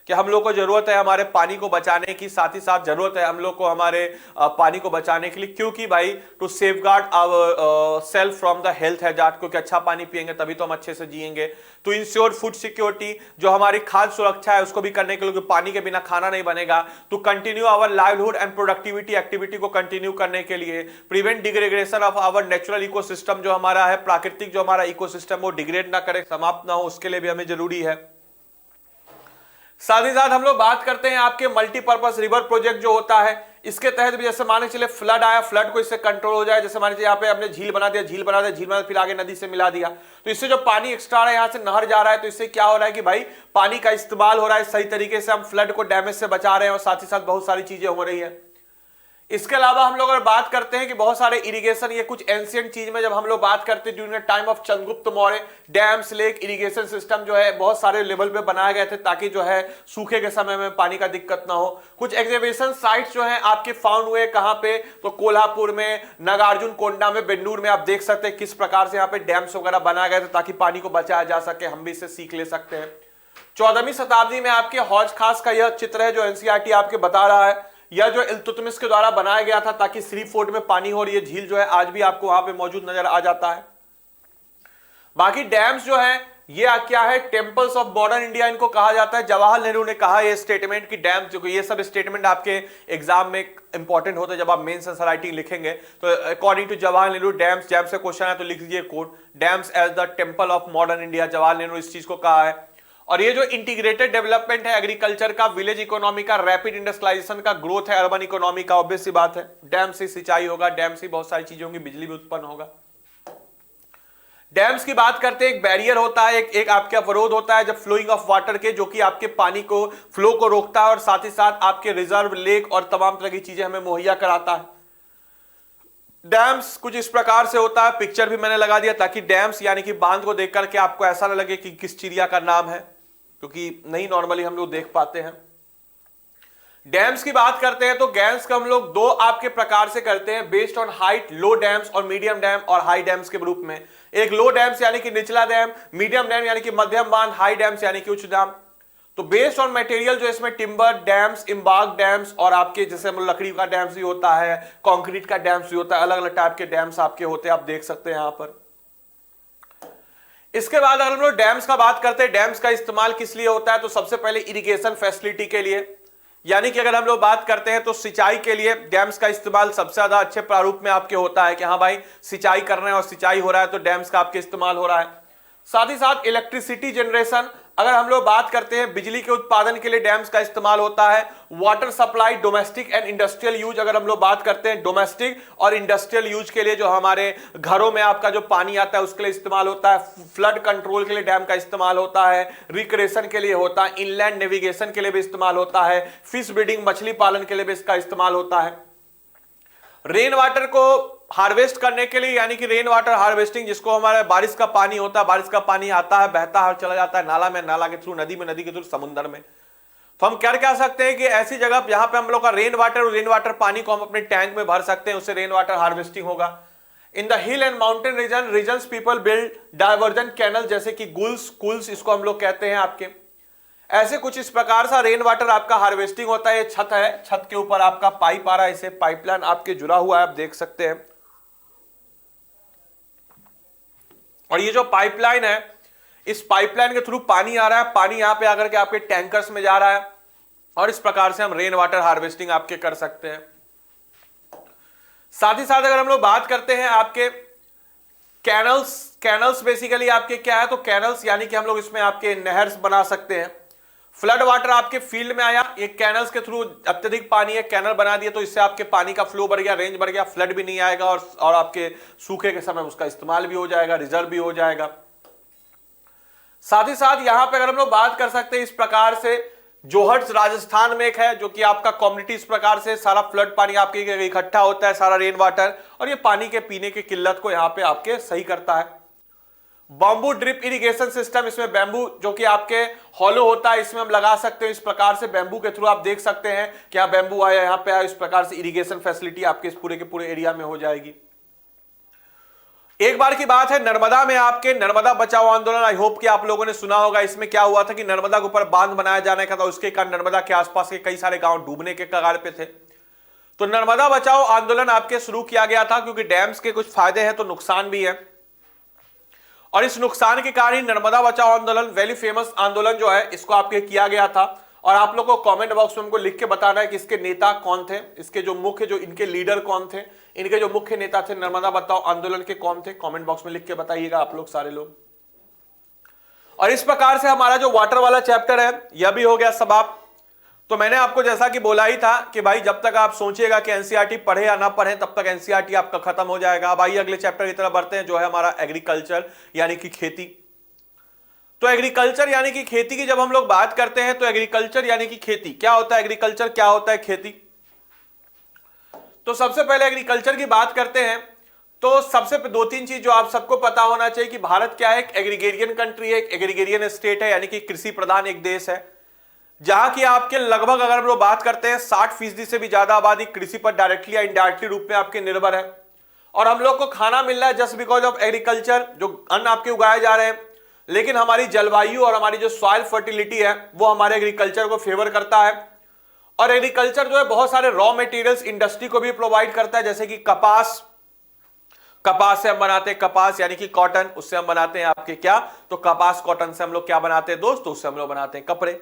कि हम लोग को जरूरत है हमारे पानी को बचाने की, साथ ही साथ जरूरत है हम लोग को हमारे पानी को बचाने के लिए, क्योंकि भाई to safeguard our self from the health hazard, क्योंकि अच्छा पानी पिएंगे तभी तो हम अच्छे से जिएंगे। टू इंश्योर फूड सिक्योरिटी, जो हमारी खाद्य सुरक्षा है उसको भी करने के लिए, पानी के बिना खाना नहीं बनेगा। To continue our livelihood and productivity, activity को कंटिन्यू करने के लिए। Prevent degradation of our natural ecosystem, जो हमारा है प्राकृतिक जो हमारा इकोसिस्टम वो डिग्रेड ना करे, समाप्त ना हो, उसके लिए भी हमें जरूरी है। साथ ही साथ हम लोग बात करते हैं आपके मल्टीपर्पज रिवर प्रोजेक्ट जो होता है, इसके तहत भी जैसे मान के चले फ्लड आया, फ्लड को इससे कंट्रोल हो जाए। जैसे मान लीजिए यहाँ पे हमने झील बना दिया, फिर आगे नदी से मिला दिया, तो इससे जो पानी एक्स्ट्रा आ रहा है यहाँ से नहर जा रहा है, तो इससे क्या हो रहा है कि भाई पानी का इस्तेमाल हो रहा है सही तरीके से, हम फ्लड को डैमेज से बचा रहे हैं और साथ ही साथ बहुत सारी चीजें हो रही है। इसके अलावा हम लोग अगर बात करते हैं कि बहुत सारे इरिगेशन, ये कुछ एंशिएंट चीज में जब हम लोग बात करते हैं during the time of Chandragupta Maurya, dams, lake, irrigation system जो है बहुत सारे लेवल पे बनाए गए थे ताकि जो है सूखे के समय में पानी का दिक्कत ना हो। कुछ एग्जीबिशन साइट्स जो है आपके फाउंड हुए कहां पे, तो कोल्हापुर में, नागार्जुन कोंडा में, बेन्नूर में, आप देख सकते हैं किस प्रकार से यहाँ पे डैम्स वगैरह बनाए गए थे ताकि पानी को बचाया जा सके। हम भी इससे सीख ले सकते हैं। 14वीं शताब्दी में आपके हौज खास का यह चित्र है जो एनसीईआरटी आपके बता रहा है, यह जो इल्तुतमिश के द्वारा बनाया गया था ताकि श्री फोर्ट में पानी हो रही है, झील जो है आज भी आपको वहां पे मौजूद नजर आ जाता है। बाकी डैम्स जो है ये क्या है, टेंपल्स ऑफ मॉडर्न इंडिया इनको कहा जाता है। जवाहरलाल नेहरू ने कहा ये स्टेटमेंट कि डैम, जो ये सब स्टेटमेंट आपके एग्जाम में इंपॉर्टेंट होते हैं, जब आप मेंस एंड राइटिंग लिखेंगे तो according to Jawaharlal Nehru dams से क्वेश्चन है तो लिख दीजिए quote, dams as the temple of modern India. Jawaharlal Nehru इस चीज को कहा है। और ये जो इंटीग्रेटेड डेवलपमेंट है एग्रीकल्चर का, विलेज इकोनॉमी का, रैपिड इंडस्ट्रियलाइजेशन का, ग्रोथ है अर्बन इकोनॉमी का, ऑब्वियस सी बात है डैम से सिंचाई होगा, डैम से बहुत सारी चीजें होंगी, बिजली भी उत्पन्न होगा। डैम्स की बात करते हैं, एक बैरियर होता है, एक आपके अवरोध होता है जब फ्लोइंग ऑफ वाटर के, जो कि आपके पानी को फ्लो को रोकता है और साथ ही साथ आपके रिजर्व, लेक और तमाम तरह की चीजें हमें मुहैया कराता है। डैम्स कुछ इस प्रकार से होता है, पिक्चर भी मैंने लगा दिया ताकि डैम्स यानी कि बांध को देख करके आपको ऐसा ना लगे कि किस चिड़िया का नाम है, क्योंकि नहीं नॉर्मली हम लोग देख पाते हैं। डैम्स की बात करते हैं तो डैम्स का हम लोग दो आपके प्रकार से करते हैं based on height, low dams और मीडियम डैम और हाई डैम्स के रूप में। एक लो डैम्स यानी कि निचला डैम, मीडियम डैम यानी कि मध्यम बांध, हाई डैम्स यानी कि उच्च डैम। तो बेस्ड ऑन मटेरियल जो इसमें टिम्बर डैम्स, इम्बार्क डैम्स और आपके जैसे लकड़ी का डैम्स भी होता है, कंक्रीट का डैम्स भी होता है, अलग अलग टाइप के डैम्स आपके होते हैं, आप देख सकते हैं यहां पर। इसके बाद अगर हम लोग डैम्स का बात करते हैं, डैम्स का इस्तेमाल किस लिए होता है, तो सबसे पहले इरिगेशन फैसिलिटी के लिए। यानी कि अगर हम लोग बात करते हैं तो सिंचाई के लिए डैम्स का इस्तेमाल सबसे ज्यादा अच्छे प्रारूप में आपके होता है कि हाँ भाई सिंचाई कर रहे हैं और सिंचाई हो रहा है तो डैम्स का आपके इस्तेमाल हो रहा है। साथ ही साथ इलेक्ट्रिसिटी जनरेशन, अगर हम लोग बात करते हैं बिजली के उत्पादन के लिए डैम्स का इस्तेमाल होता है। Water supply domestic and industrial use, अगर हम लोग बात करते हैं डोमेस्टिक और इंडस्ट्रियल यूज के लिए जो हमारे घरों में आपका जो पानी आता है उसके लिए इस्तेमाल होता है। फ्लड कंट्रोल के लिए डैम का इस्तेमाल होता है। रिक्रिएशन के लिए होता है। इनलैंड नेविगेशन के लिए भी इस्तेमाल होता है। फिश ब्रीडिंग मछली पालन के लिए भी इसका इस्तेमाल होता है। रेन वाटर को हार्वेस्ट करने के लिए यानी कि रेन वाटर हार्वेस्टिंग, जिसको हमारे बारिश का पानी होता है, बारिश का पानी आता है बहता है और चला जाता है नाला में, नाला के थ्रू नदी में, नदी के थ्रू समुद्र में। तो हम क्या कह सकते हैं कि ऐसी जगह जहां पे हम लोग का रेन वाटर पानी को हम अपने टैंक में भर सकते हैं, उससे रेन वाटर हार्वेस्टिंग होगा। In the hill and mountain region people build diversion canal, जैसे कि कूल्स इसको हम लोग कहते हैं आपके। ऐसे कुछ इस प्रकार सा रेन वाटर आपका हार्वेस्टिंग होता है। ये छत है, छत के ऊपर आपका पाइप आ रहा है, इसे पाइपलाइन आपके जुड़ा हुआ है, आप देख सकते हैं। और ये जो पाइपलाइन है, इस पाइपलाइन के थ्रू पानी आ रहा है, पानी यहां पे आकर के आपके टैंकर्स में जा रहा है और इस प्रकार से हम रेन वाटर हार्वेस्टिंग आपके कर सकते हैं। साथ ही साथ अगर हम लोग बात करते हैं आपके कैनल्स बेसिकली आपके क्या है, तो कैनल्स यानी कि हम लोग इसमें आपके नहर बना सकते हैं। फ्लड वाटर आपके फील्ड में आया, ये कैनल्स के थ्रू अत्यधिक पानी है, कैनल बना दिया तो इससे आपके पानी का फ्लो बढ़ गया, रेंज बढ़ गया, फ्लड भी नहीं आएगा और आपके सूखे के समय उसका इस्तेमाल भी हो जाएगा, रिजर्व भी हो जाएगा। साथ ही साथ यहां पे अगर हम लोग बात कर सकते हैं इस प्रकार से, जोहट्स राजस्थान में एक है जो कि आपका कम्युनिटी, इस प्रकार से सारा फ्लड पानी आपके इकट्ठा होता है, सारा रेन वाटर, और ये पानी के पीने की किल्लत को यहां पे आपके सही करता है। बम्बू ड्रिप इरिगेशन सिस्टम, इसमें बैम्बू जो कि आपके हॉलो होता है, इसमें हम लगा सकते हैं। इस प्रकार से बैम्बू के थ्रू आप देख सकते हैं क्या बैम्बू आया यहां पे आया, इस प्रकार से इरिगेशन फैसिलिटी आपके इस पूरे के पूरे एरिया में हो जाएगी। एक बार की बात है, नर्मदा में आपके नर्मदा बचाओ आंदोलन, आई होप कि आप लोगों ने सुना होगा। इसमें क्या हुआ था कि नर्मदा के ऊपर बांध बनाया जाने का था, उसके कारण नर्मदा के आसपास के कई सारे गांव डूबने के कगार पे थे। तो नर्मदा बचाओ आंदोलन आपके शुरू किया गया था, क्योंकि डैम्स के कुछ फायदे हैं तो नुकसान भी है, और इस नुकसान के कारण ही नर्मदा बचाओ आंदोलन, वेरी फेमस आंदोलन जो है, इसको आपके किया गया था। और आप लोगों को कमेंट बॉक्स में हमको लिख के बताना है कि इसके नेता कौन थे, इसके जो मुख्य, जो इनके लीडर कौन थे, इनके जो मुख्य नेता थे नर्मदा बचाओ आंदोलन के कौन थे। कमेंट बॉक्स में लिख के बताइएगा आप लोग सारे लोग। और इस प्रकार से हमारा जो वाटर वाला चैप्टर है यह भी हो गया समाप्त। तो मैंने आपको जैसा कि बोला ही था कि भाई जब तक आप सोचिएगा कि एनसीईआरटी पढ़े या ना पढ़े, तब तक एनसीईआरटी आपका खत्म हो जाएगा। अब आइए अगले चैप्टर की तरफ बढ़ते हैं, जो है हमारा एग्रीकल्चर यानी कि खेती। तो एग्रीकल्चर यानी कि खेती की जब हम लोग बात करते हैं तो एग्रीकल्चर यानी कि खेती क्या होता है, एग्रीकल्चर क्या होता है, खेती। तो सबसे पहले एग्रीकल्चर की बात करते हैं तो सबसे दो तीन चीज जो आप सबको पता होना चाहिए कि भारत क्या है, एक एग्रीगेरियन कंट्री है, एक एग्रीगेरियन स्टेट है, यानी कि कृषि प्रधान एक देश है, जहां की आपके लगभग अगर हम लोग बात करते हैं 60% से भी ज्यादा आबादी कृषि पर डायरेक्टली या इनडायरेक्टली रूप में आपके निर्भर है। और हम लोग को खाना मिल रहा है जस्ट बिकॉज ऑफ एग्रीकल्चर, जो अन्न आपके उगाए जा रहे हैं। लेकिन हमारी जलवायु और हमारी जो सॉइल फर्टिलिटी है वो हमारे एग्रीकल्चर को फेवर करता है। और एग्रीकल्चर जो है बहुत सारे रॉ मटेरियल्स इंडस्ट्री को भी प्रोवाइड करता है, जैसे कि कपास से हम बनाते हैं कपास यानी कि कॉटन, उससे हम बनाते हैं आपके क्या, तो कपास कॉटन से हम लोग क्या बनाते हैं दोस्तों, उससे हम लोग बनाते हैं कपड़े।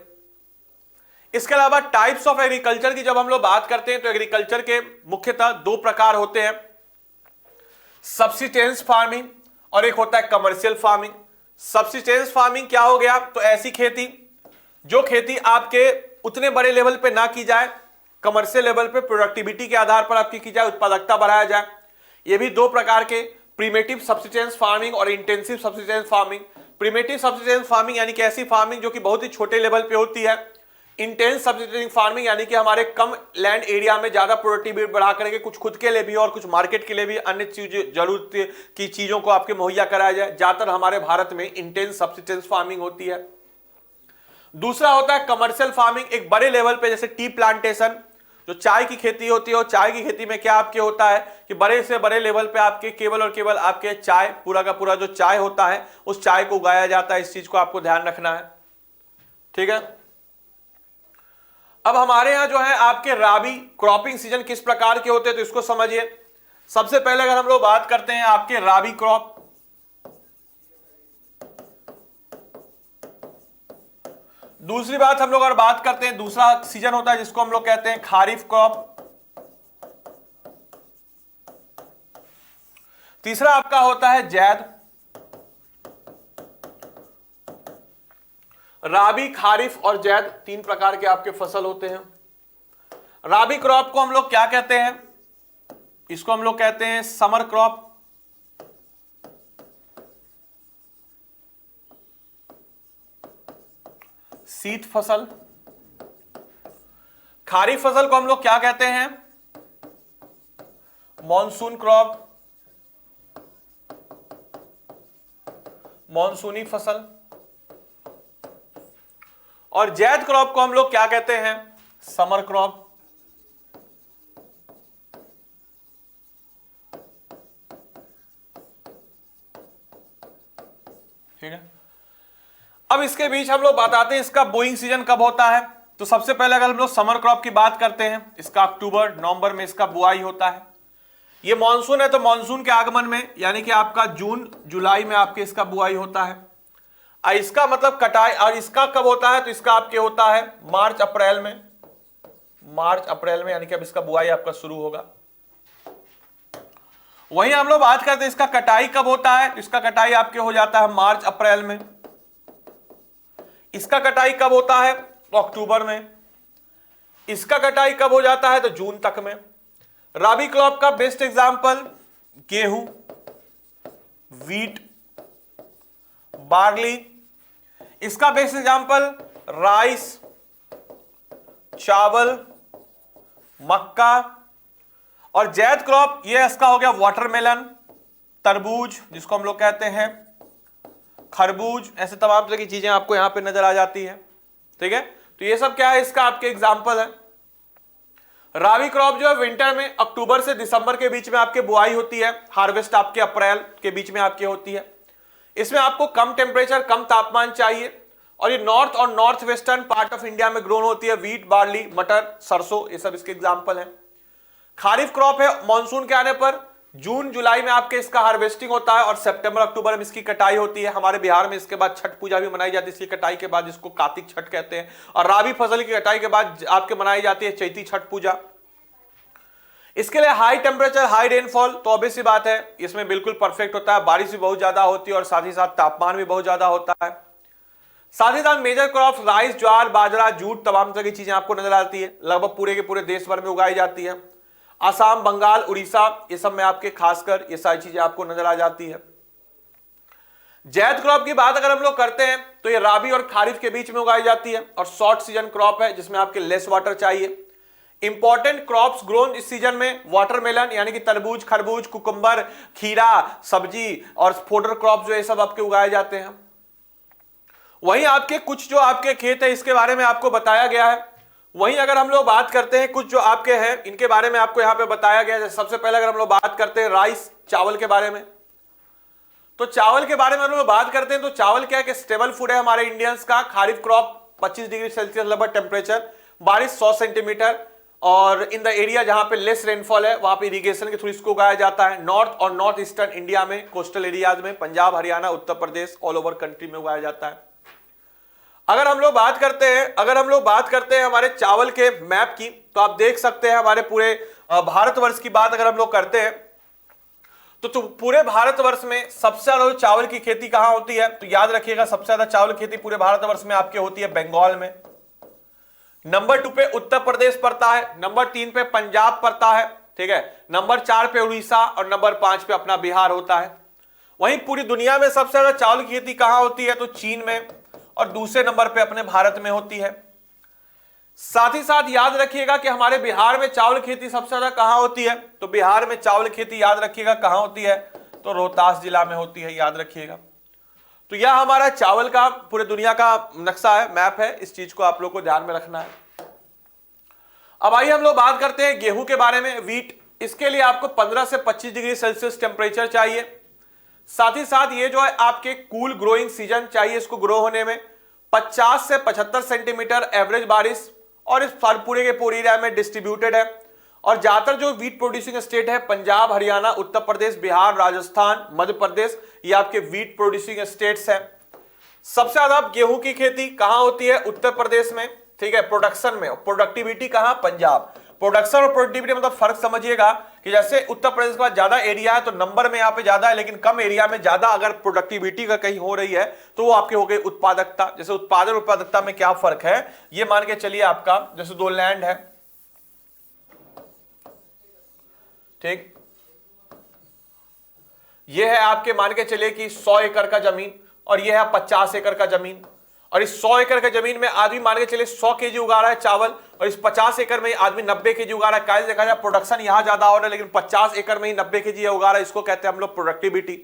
इसके अलावा टाइप्स ऑफ एग्रीकल्चर की जब हम लोग बात करते हैं तो एग्रीकल्चर के मुख्यतः दो प्रकार होते हैं, सब्सिस्टेंस फार्मिंग और एक होता है कमर्शियल फार्मिंग। सब्सिस्टेंस फार्मिंग क्या हो गया, तो ऐसी खेती जो खेती आपके उतने बड़े लेवल पे ना की जाए, कमर्शियल लेवल पे प्रोडक्टिविटी के आधार पर आपकी की जाए, उत्पादकता बढ़ाया जाए। ये भी दो प्रकार के, प्रीमेटिव सब्सिस्टेंस फार्मिंग और intensive subsistence farming. Primitive subsistence farming यानी कि ऐसी फार्मिंग जो कि बहुत ही छोटे लेवल पे होती है। इंटेंस सब्सिस्टेंस फार्मिंग यानी कि हमारे कम लैंड एरिया में ज्यादा प्रोडक्टिविटी बढ़ा करके कुछ खुद के लिए भी और कुछ मार्केट के लिए भी अन्य चीजें, जरूरत की चीजों को आपके मुहैया कराया जाए। ज्यादातर हमारे भारत में इंटेंस सब्सिस्टेंस फार्मिंग होती है। दूसरा होता है कमर्शियल फार्मिंग, एक बड़े लेवल पे, जैसे टी प्लांटेशन, जो चाय की खेती होती है। और चाय की खेती में क्या आपके होता है कि बड़े से बड़े लेवल पे आपके केवल और केवल आपके चाय, पूरा का पूरा जो चाय होता है उस चाय को उगाया जाता है। इस चीज को आपको ध्यान रखना है, ठीक है। अब हमारे यहां जो है आपके राबी क्रॉपिंग सीजन किस प्रकार के होते हैं तो इसको समझिए। सबसे पहले अगर हम लोग बात करते हैं आपके राबी क्रॉप, दूसरी बात हम लोग अगर बात करते हैं, दूसरा सीजन होता है जिसको हम लोग कहते हैं खारिफ क्रॉप। तीसरा आपका होता है जैद। राबी, खारिफ और जैद तीन प्रकार के आपके फसल होते हैं। राबी क्रॉप को हम लोग क्या कहते हैं? इसको हम लोग कहते हैं समर क्रॉप। शीत फसल। खारिफ फसल को हम लोग क्या कहते हैं? मॉनसून क्रॉप, मॉनसूनी फसल। और जैद क्रॉप को हम लोग क्या कहते हैं? Summer crop. ठीक है, अब इसके बीच हम लोग बताते हैं इसका बोइंग सीजन कब होता है। तो सबसे पहले अगर हम लोग समर क्रॉप की बात करते हैं, इसका अक्टूबर नवंबर में इसका बुआई होता है। ये मॉनसून है तो मॉनसून के आगमन में यानी कि आपका जून जुलाई में आपके इसका बुआई होता है। इसका मतलब कटाई, और इसका कब होता है? तो इसका आपके होता है मार्च अप्रैल में। मार्च अप्रैल में यानी कि अब इसका बुआई आपका शुरू होगा। वहीं हम लोग बात करते हैं इसका कटाई कब होता है। इसका कटाई आपके हो जाता है मार्च अप्रैल में। इसका कटाई कब होता है? तो अक्टूबर में। इसका कटाई कब हो जाता है? तो जून तक में। राबी क्रॉप का बेस्ट एग्जांपल गेहूं, वीट, बार्ली। इसका बेस्ट एग्जांपल राइस, चावल, मक्का। और जैद क्रॉप ये इसका हो गया वाटरमेलन, तरबूज जिसको हम लोग कहते हैं, खरबूज। ऐसे तमाम तरह की चीजें आपको यहां पे नजर आ जाती है। ठीक है, तो ये सब क्या है? इसका आपके एग्जांपल है। राबी क्रॉप जो है विंटर में अक्टूबर से दिसंबर के बीच में आपके बुआई होती है। हार्वेस्ट आपके अप्रैल के बीच में आपके होती है। इसमें आपको कम टेम्परेचर, कम तापमान चाहिए। और ये नॉर्थ और north western part of India में ग्रोन होती है। वीट, बार्ली, मटर, सरसों, ये सब इसके एग्जाम्पल हैं। खारिफ क्रॉप है, मानसून के आने पर जून जुलाई में आपके इसका हार्वेस्टिंग होता है और सितंबर अक्टूबर में इसकी कटाई होती है। हमारे बिहार में इसके बाद छठ पूजा भी मनाई जाती है इसकी कटाई के बाद, जिसको कार्तिक छठ कहते हैं। और राबी फसल की कटाई के बाद आपके मनाई जाती है चैती छठ पूजा। इसके लिए हाई टेम्परेचर, हाई रेनफॉल तो ऑब्वियस सी बात है इसमें बिल्कुल परफेक्ट होता है। बारिश भी बहुत ज्यादा होती है और साथ ही साथ तापमान भी बहुत ज्यादा होता है। साथ ही साथ मेजर क्रॉप राइस, ज्वार, बाजरा, जूट, तमाम तरह की चीजें आपको नजर आती है। लगभग पूरे के पूरे देश भर में उगाई जाती है। असम, बंगाल, उड़ीसा, ये सब में आपके खासकर ये सारी चीजें आपको नजर आ जाती है। जैद क्रॉप की बात अगर हम लोग करते हैं तो ये राबी और खारिफ के बीच में उगाई जाती है और शॉर्ट सीजन क्रॉप है जिसमें आपके लेस वाटर चाहिए। इंपॉर्टेंट क्रॉप्स ग्रोन इस सीजन में वाटरमेलन यानी कि तरबूज, खरबूज, कुकुम्बर, खीरा, सब्जी और फोडर क्रॉप जो ये सब आपके उगाए जाते हैं। वहीं आपके कुछ जो आपके खेत है इसके बारे में आपको बताया गया है। वहीं अगर हम लोग बात करते हैं कुछ जो आपके हैं इनके बारे में आपको यहां पे बताया गया है। सबसे पहले अगर हम लोग बात करते हैं राइस, चावल के बारे में, तो चावल के बारे में हम लोग बात करते हैं तो चावल क्या है कि स्टेबल फूड है हमारे इंडियंस का। खारिफ क्रॉप 25 डिग्री सेल्सियस लगभग टेम्परेचर, बारिश 100 सेंटीमीटर, और इन द एरिया जहां पे लेस रेनफॉल है वहां पे इरिगेशन के थ्रू इसको उगाया जाता है। नॉर्थ और नॉर्थ ईस्टर्न इंडिया में, कोस्टल एरियाज में, Punjab, Haryana, Uttar Pradesh, all over country में उगाया जाता है। अगर हम लोग बात करते हैं हमारे चावल के मैप की, तो आप देख सकते हैं हमारे पूरे भारतवर्ष की बात अगर हम लोग करते हैं तो पूरे भारतवर्ष में सबसे ज्यादा चावल की खेती कहां होती है? तो याद रखिएगा सबसे ज्यादा चावल की खेती पूरे भारतवर्ष में आपके होती है बंगाल में। नंबर 2 पे उत्तर प्रदेश पड़ता है, नंबर 3 पे पंजाब पड़ता है, ठीक है, नंबर 4 पे उड़ीसा और नंबर 5 पे अपना बिहार होता है। वहीं पूरी दुनिया में सबसे ज्यादा चावल की खेती कहां होती है? तो चीन में, और दूसरे नंबर पे अपने भारत में होती है। साथ ही साथ याद रखिएगा कि हमारे बिहार में चावल खेती सबसे ज्यादा कहां होती है? तो बिहार में चावल खेती याद रखिएगा कहां होती है? तो रोहतास जिला में होती है, याद रखिएगा। तो यह हमारा चावल का पूरे दुनिया का नक्शा है, मैप है, इस चीज को आप लोग को ध्यान में रखना है। अब आइए हम लोग बात करते हैं गेहूं के बारे में, वीट। इसके लिए आपको 15 से 25 डिग्री सेल्सियस टेम्परेचर चाहिए। साथ ही साथ ये जो है आपके कूल ग्रोइंग सीजन चाहिए इसको ग्रो होने में। 50 से 75 सेंटीमीटर एवरेज बारिश, और इस पूरे के पूरे एरिया में डिस्ट्रीब्यूटेड है। और ज्यादातर जो वीट प्रोड्यूसिंग स्टेट है पंजाब, हरियाणा, उत्तर प्रदेश, बिहार, राजस्थान, मध्य प्रदेश, ये आपके वीट प्रोड्यूसिंग स्टेट्स हैं। सबसे ज्यादा गेहूं की खेती कहां होती है? उत्तर प्रदेश में, ठीक है। प्रोडक्शन में, प्रोडक्टिविटी कहां? पंजाब। प्रोडक्शन और प्रोडक्टिविटी मतलब फर्क समझिएगा कि जैसे उत्तर प्रदेश के पास ज्यादा एरिया है तो नंबर में यहां पे ज्यादा है, लेकिन कम एरिया में ज्यादा अगर प्रोडक्टिविटी का कहीं हो रही है तो वो आपकी हो गई उत्पादकता। जैसे उत्पादन उत्पादकता में क्या फर्क है ये मान के चलिए, आपका जैसे दो लैंड है, ठीक, ये है आपके मान के चलिए कि 100 एकड़ का जमीन और ये है 50 एकड़ का जमीन, और इस 100 एकड़ के जमीन में आदमी मान के चलिए 100 केजी उगा रहा है चावल, और इस 50 एकड़ में आदमी 90 केजी उगा रहा है। कैसे देखा जाए, प्रोडक्शन यहां ज्यादा हो रहा है लेकिन 50 एकड़ में ही 90 केजी उगा रहा है, इसको कहते हैं हम लोग प्रोडक्टिविटी।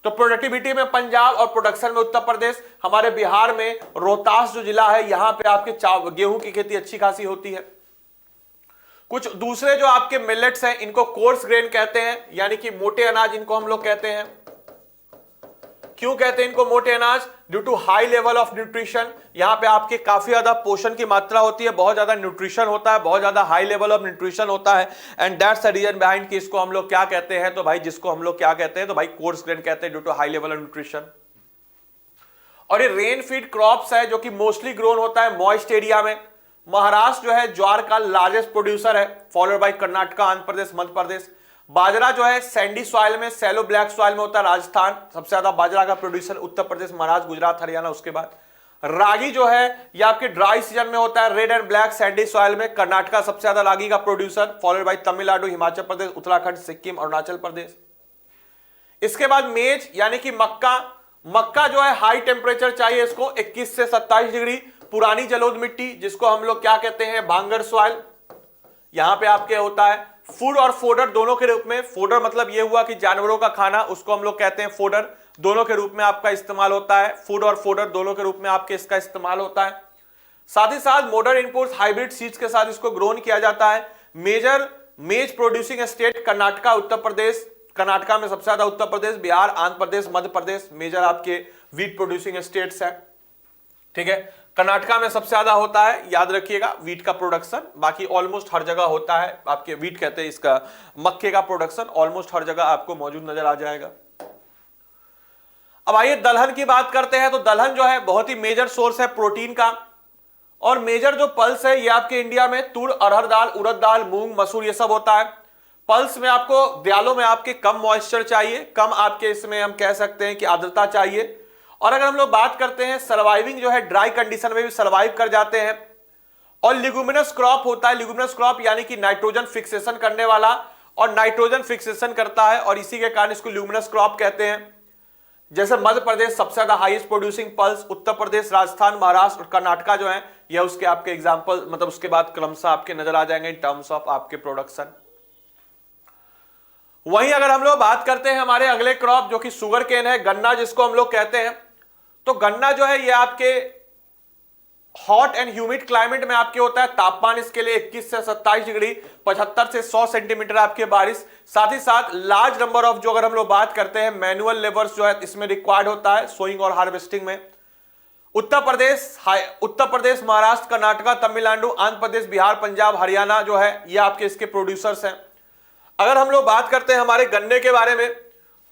तो प्रोडक्टिविटी में पंजाब और प्रोडक्शन में उत्तर प्रदेश। हमारे बिहार में रोहतास जो जिला है यहां पे आपके गेहूं की खेती अच्छी खासी होती है। कुछ दूसरे जो आपके मिलेट्स हैं इनको कोर्स ग्रेन कहते हैं, यानी कि मोटे अनाज इनको हम लोग कहते हैं। क्यों कहते हैं इनको मोटे अनाज? Due to high level of nutrition. यहां पे आपके काफी ज्यादा पोषण की मात्रा होती है, बहुत ज्यादा न्यूट्रिशन होता है, बहुत ज्यादा हाई लेवल ऑफ न्यूट्रिशन होता है, and that's the reason behind कि इसको हम लोग क्या कहते हैं, तो भाई जिसको हम लोग क्या कहते हैं, तो भाई कोर्स ग्रेन कहते हैं due to high level of nutrition. और ये रेन फीड क्रॉप्स है जो कि मोस्टली ग्रोन होता है मॉइस्ट एरिया में। महाराष्ट्र जो है ज्वार का लार्जेस्ट प्रोड्यूसर है, फॉलोड बाय कर्नाटका, आंध्र प्रदेश, मध्य प्रदेश। बाजरा जो है सैंडी सॉइल में, सैलो ब्लैक सॉइल में होता है, राजस्थान सबसे ज्यादा बाजरा का प्रोड्यूसर, उत्तर प्रदेश, महाराष्ट्र, गुजरात, हरियाणा उसके बाद। रागी जो है ये आपके ड्राई सीजन में होता है, red and black sandy soil में, कर्नाटका सबसे ज्यादा रागी का producer, followed by Tamil Nadu, Himachal Pradesh, Uttarakhand, Sikkim, Arunachal Pradesh. इसके बाद मेज यानी कि मक्का। मक्का जो है हाई टेम्परेचर चाहिए इसको, 21 से 27 डिग्री, पुरानी जलोढ़ मिट्टी जिसको हम लोग क्या कहते हैं, भांगर सॉइल, यहां पे आपके होता है। फूड और फोडर दोनों के रूप में, फोडर मतलब ये हुआ कि जानवरों का खाना, उसको हम लोग कहते हैं फोडर, दोनों के रूप में आपका इस्तेमाल होता है। फूड और फोडर दोनों के रूप में आपके इसका इस्तेमाल होता है। साथ ही साथ मॉडर्न इनपुट्स हाइब्रिड सीड्स के साथ इसको ग्रोन किया जाता है। मेजर मेज प्रोड्यूसिंग स्टेट कर्नाटका, उत्तर प्रदेश, कर्नाटका में सबसे ज्यादा उत्तर प्रदेश, बिहार, आंध्र प्रदेश, मध्य प्रदेश मेजर आपके वीट प्रोड्यूसिंग स्टेट्स है, ठीक है। कर्नाटका में सबसे ज्यादा होता है, याद रखिएगा, वीट का प्रोडक्शन। बाकी ऑलमोस्ट हर जगह होता है, आपके वीट कहते हैं इसका, मक्के का प्रोडक्शन ऑलमोस्ट हर जगह आपको मौजूद नजर आ जाएगा। अब आइए दलहन की बात करते हैं। तो दलहन जो है बहुत ही मेजर सोर्स है प्रोटीन का, और मेजर जो पल्स है ये आपके इंडिया में तुर, अरहर दाल, उड़द दाल, मूंग, मसूर ये सब होता है। पल्स में आपको दयालों में आपके कम मॉइस्चर चाहिए, कम आपके इसमें हम कह सकते हैं कि आर्द्रता चाहिए। और अगर हम लोग बात करते हैं सर्वाइविंग जो है ड्राई कंडीशन में भी सर्वाइव कर जाते हैं। और लिगुमिनस क्रॉप होता है, लिगुमिनस क्रॉप यानी कि नाइट्रोजन फिक्सेशन करने वाला, और नाइट्रोजन फिक्सेशन करता है और इसी के कारण इसको लिगुमिनस क्रॉप कहते हैं। जैसे मध्य प्रदेश सबसे ज्यादा highest producing pulse, Uttar Pradesh, Rajasthan, Maharashtra और कर्नाटका जो है यह उसके आपके एग्जांपल, मतलब उसके बाद क्रमशः आपके नजर आ जाएंगे इन टर्म्स ऑफ आपके प्रोडक्शन। वहीं अगर हम लोग बात करते हैं हमारे अगले क्रॉप जो कि शुगर केन है, गन्ना जिसको हम लोग कहते हैं। तो गन्ना जो है ये आपके हॉट एंड ह्यूमिड क्लाइमेट में आपके होता है। तापमान इसके लिए 21 से 27 डिग्री, 75 से 100 सेंटीमीटर आपके बारिश। साथ ही साथ लार्ज नंबर ऑफ जो अगर हम लोग बात करते हैं मैनुअल लेबर्स जो है इसमें रिक्वायर्ड होता है सोइंग और हार्वेस्टिंग में। उत्तर प्रदेश, महाराष्ट्र, कर्नाटका, तमिलनाडु, आंध्र प्रदेश, बिहार, पंजाब, हरियाणा जो है ये आपके इसके प्रोड्यूसर्स हैं। अगर हम लोग बात करते हैं हमारे गन्ने के बारे में,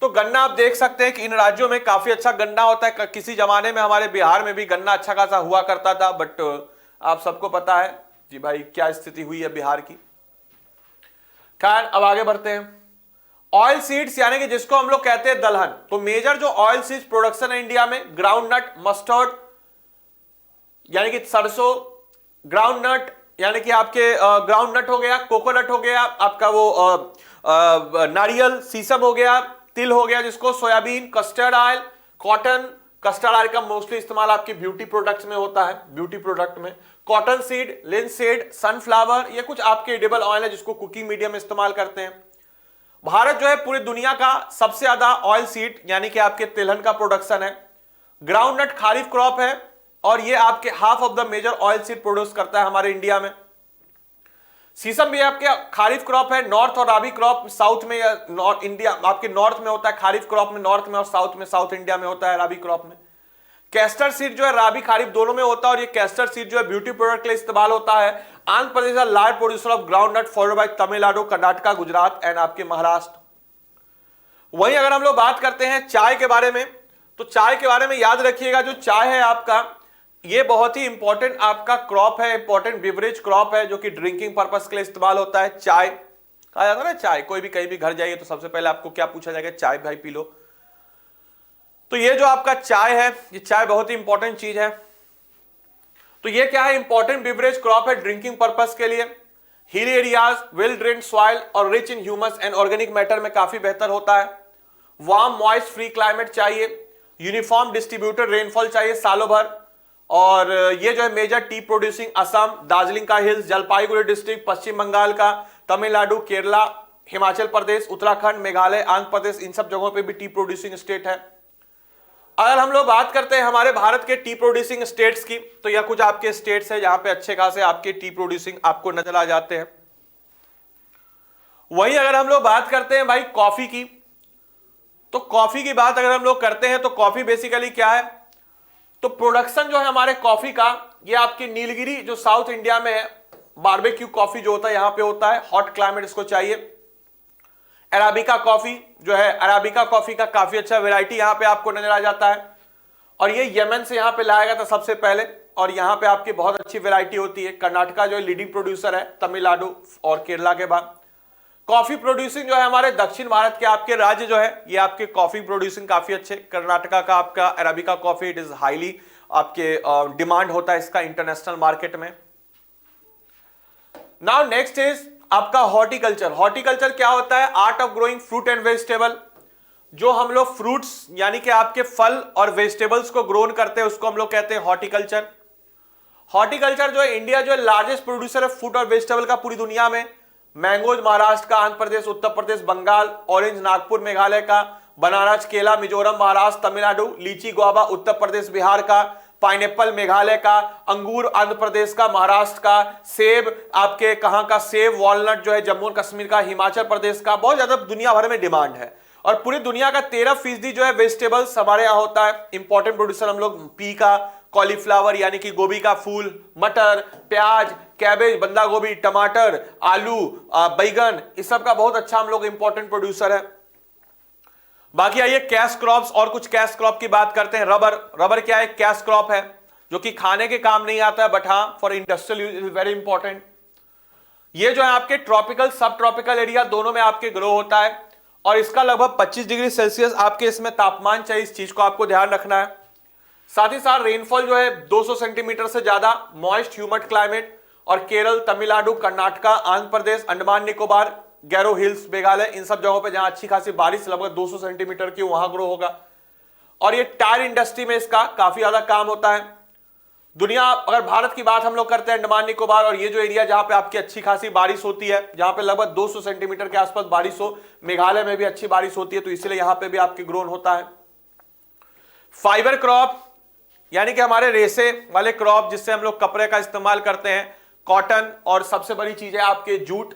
तो गन्ना आप देख सकते हैं कि इन राज्यों में काफी अच्छा गन्ना होता है। किसी जमाने में हमारे बिहार में भी गन्ना अच्छा खासा हुआ करता था, बट आप सबको पता है जी भाई क्या स्थिति हुई है बिहार की। खैर अब आगे बढ़ते हैं। ऑयल सीड्स यानी कि जिसको हम लोग कहते हैं दलहन। तो मेजर जो ऑयल सीड्स प्रोडक्शन है इंडिया में, ग्राउंड नट, मस्टर्ड यानी कि सरसों, ग्राउंड नट यानी कि आपके ग्राउंड नट हो गया, कोकोनट हो गया, आपका वो नारियल, सीसम हो गया, तिल हो गया जिसको, soybean, custard oil, cotton. Custard oil का मोस्टली इस्तेमाल आपके ब्यूटी प्रोडक्ट्स में होता है, ब्यूटी प्रोडक्ट में। कॉटन सीड, लिनसीड, सनफ्लावर, ये कुछ आपके एडिबल ऑयल है जिसको कुकिंग मीडियम में इस्तेमाल करते हैं। भारत जो है पूरी दुनिया का सबसे ज्यादा ऑयल सीड यानी कि आपके तिलहन का प्रोडक्शन है। ग्राउंड नट खारिफ क्रॉप है और ये आपके half of the major oil seed produce करता है हमारे इंडिया में। सीसम भी आपके खारिफ क्रॉप है। नॉर्थ और राबी क्रॉप साउथ में, या नॉर्थ इंडिया आपके नॉर्थ में होता है, खारिफ क्रॉप में नॉर्थ में, और साउथ में, साउथ इंडिया में होता है राबी क्रॉप में। कैस्टर सीड जो है राबी खारिफ दोनों में होता है, और ये कैस्टर सीड जो है ब्यूटी प्रोडक्ट के लिए इस्तेमाल होता है। आंध्र प्रदेश का large producer of groundnut, followed by Tamil Nadu, Karnataka, Gujarat and आपके महाराष्ट्र। वहीं अगर हम लोग बात करते हैं चाय के बारे में, तो चाय के बारे में याद रखिएगा, जो चाय है आपका, ये बहुत ही इंपॉर्टेंट आपका क्रॉप है, इंपॉर्टेंट बिवरेज क्रॉप है, जो कि ड्रिंकिंग पर्पस के लिए इस्तेमाल होता है। चाय कहा जाता है ना, चाय, कोई भी कहीं भी घर जाइए तो सबसे पहले आपको क्या पूछा जाएगा, चाय भाई पी लो। तो ये जो आपका चाय है, ये चाय बहुत ही इंपॉर्टेंट चीज है। तो ये क्या है, इंपॉर्टेंट बिवरेज क्रॉप है ड्रिंकिंग पर्पस के लिए। Hilly areas, well drained soil और rich in humus and organic matter में काफी बेहतर होता है। वार्म मॉइस्ट फ्री क्लाइमेट चाहिए, यूनिफॉर्म डिस्ट्रीब्यूटेड रेनफॉल चाहिए सालों भर। और ये जो है major tea producing Assam, Darjeeling का हिल्स, जलपाईगुड़ी डिस्ट्रिक्ट, पश्चिम बंगाल का, तमिलनाडु, केरला, हिमाचल प्रदेश, उत्तराखंड, मेघालय, आंध्र प्रदेश, इन सब जगहों पे भी टी प्रोड्यूसिंग स्टेट है। अगर हम लोग बात करते हैं हमारे भारत के टी प्रोड्यूसिंग स्टेट्स की, तो यह कुछ आपके स्टेट्स है जहां पे अच्छे खासे आपके टी प्रोड्यूसिंग आपको नजर आ जाते हैं। वहीं अगर हम लोग बात करते हैं भाई कॉफी की, तो कॉफी की बात अगर हम लोग करते हैं तो कॉफी बेसिकली क्या है, तो प्रोडक्शन जो है हमारे कॉफी का, ये आपके नीलगिरी जो साउथ इंडिया में है, बारबेक्यू कॉफी जो होता है यहां पे होता है, हॉट क्लाइमेट इसको चाहिए। अराबिका कॉफी जो है, अराबिका कॉफी का काफी अच्छा वैरायटी यहां पे आपको नजर आ जाता है, और ये यमन से यहां पे लाया गया था सबसे पहले, और यहां पे आपकी बहुत अच्छी वैरायटी होती है। कर्नाटका जो है लीडिंग प्रोड्यूसर है, तमिलनाडु और केरला के बाद। कॉफी प्रोड्यूसिंग जो है हमारे दक्षिण भारत के आपके राज्य जो है, ये आपके कॉफी प्रोड्यूसिंग काफी अच्छे। कर्नाटका का आपका arabica coffee, it is highly आपके डिमांड होता है इसका इंटरनेशनल मार्केट में। नाउ नेक्स्ट इज आपका हॉर्टिकल्चर। हॉर्टिकल्चर क्या होता है, art of growing fruit and vegetable. जो हम लोग फ्रूट्स यानी कि आपके फल और वेजिटेबल्स को ग्रोन करते हैं उसको हम लोग कहते हैं हॉर्टिकल्चर। हॉर्टिकल्चर जो है, इंडिया जो है लार्जेस्ट प्रोड्यूसर है फ्रूट और वेजिटेबल का पूरी दुनिया में। मैंगोज महाराष्ट्र का, आंध्र प्रदेश, उत्तर प्रदेश, बंगाल, ऑरेंज नागपुर मेघालय का, बनारस केला मिजोरम महाराष्ट्र तमिलनाडु, लीची गुआवा उत्तर प्रदेश बिहार का, पाइनएप्पल मेघालय का, अंगूर आंध्र प्रदेश का, महाराष्ट्र का, सेब आपके कहां का, सेब वॉलनट जो है जम्मू और कश्मीर का, हिमाचल प्रदेश का। बहुत ज्यादा दुनिया भर में डिमांड है, और पूरी दुनिया का 13% जो है वेजिटेबल्स हमारे यहाँ होता है। इंपॉर्टेंट प्रोड्यूसर हम लोग पी का, कॉलीफ्लावर यानी कि गोभी का फूल, मटर, प्याज, कैबेज, बंदा गोभी, टमाटर, आलू, बैगन, इस सब का बहुत अच्छा हम लोग इंपॉर्टेंट प्रोड्यूसर है। बाकी आइए कैश क्रॉप्स और कुछ कैश क्रॉप की बात करते हैं। रबर, रबर क्या है, कैश क्रॉप है जो कि खाने के काम नहीं आता है, बट हाँ for industrial use is very important. ये जो है आपके ट्रॉपिकल सब ट्रॉपिकल एरिया दोनों में आपके ग्रो होता है, और इसका लगभग 25 डिग्री सेल्सियस आपके इसमें तापमान चाहिए, इस चीज को आपको ध्यान रखना है। साथ ही साथ रेनफॉल जो है 200 सेंटीमीटर से ज्यादा, मॉइस्ट ह्यूमिड क्लाइमेट, और केरल, तमिलनाडु, कर्नाटका, आंध्र प्रदेश, अंडमान निकोबार, गैरो हिल्स, मेघालय, इन सब जगहों पे जहां अच्छी खासी बारिश लगभग 200 सेंटीमीटर की, वहां ग्रो होगा। और ये टायर इंडस्ट्री में इसका काफी ज्यादा काम होता है। दुनिया, अगर भारत की बात हम लोग करते हैं, अंडमान निकोबार और ये जो एरिया जहां पे आपकी अच्छी खासी बारिश होती है, जहां पे लगभग 200 सेंटीमीटर के आसपास बारिश हो, मेघालय में भी अच्छी बारिश होती है, तो इसलिए यहां पे भी आपकी ग्रोन होता है। फाइबर क्रॉप यानी कि हमारे रेशे वाले क्रॉप, जिससे हम लोग कपड़े का इस्तेमाल करते हैं, कॉटन, और सबसे बड़ी चीज है आपके जूट।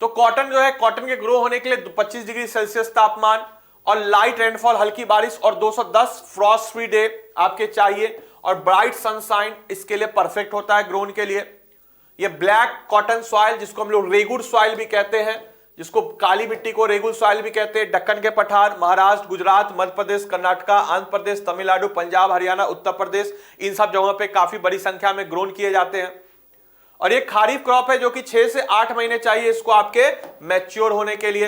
तो कॉटन जो है, कॉटन के ग्रो होने के लिए 25 डिग्री सेल्सियस तापमान और लाइट रेनफॉल, हल्की बारिश, और 210 फ्रॉस्ट फ्री डे आपके चाहिए, और ब्राइट सनशाइन इसके लिए परफेक्ट होता है ग्रोन के लिए। ये ब्लैक कॉटन सॉइल, जिसको हम लोग रेगुड़ सॉइल भी कहते हैं, जिसको काली मिट्टी को रेगुड़ सॉइल भी कहते हैं, दक्कन के पठार, महाराष्ट्र, गुजरात, मध्य प्रदेश, कर्नाटका, आंध्र प्रदेश, तमिलनाडु, पंजाब, हरियाणा, उत्तर प्रदेश, इन सब जगहों पे काफी बड़ी संख्या में ग्रोन किए जाते हैं। और ये खरीफ क्रॉप है जो कि 6 से 8 महीने चाहिए इसको आपके मैच्योर होने के लिए।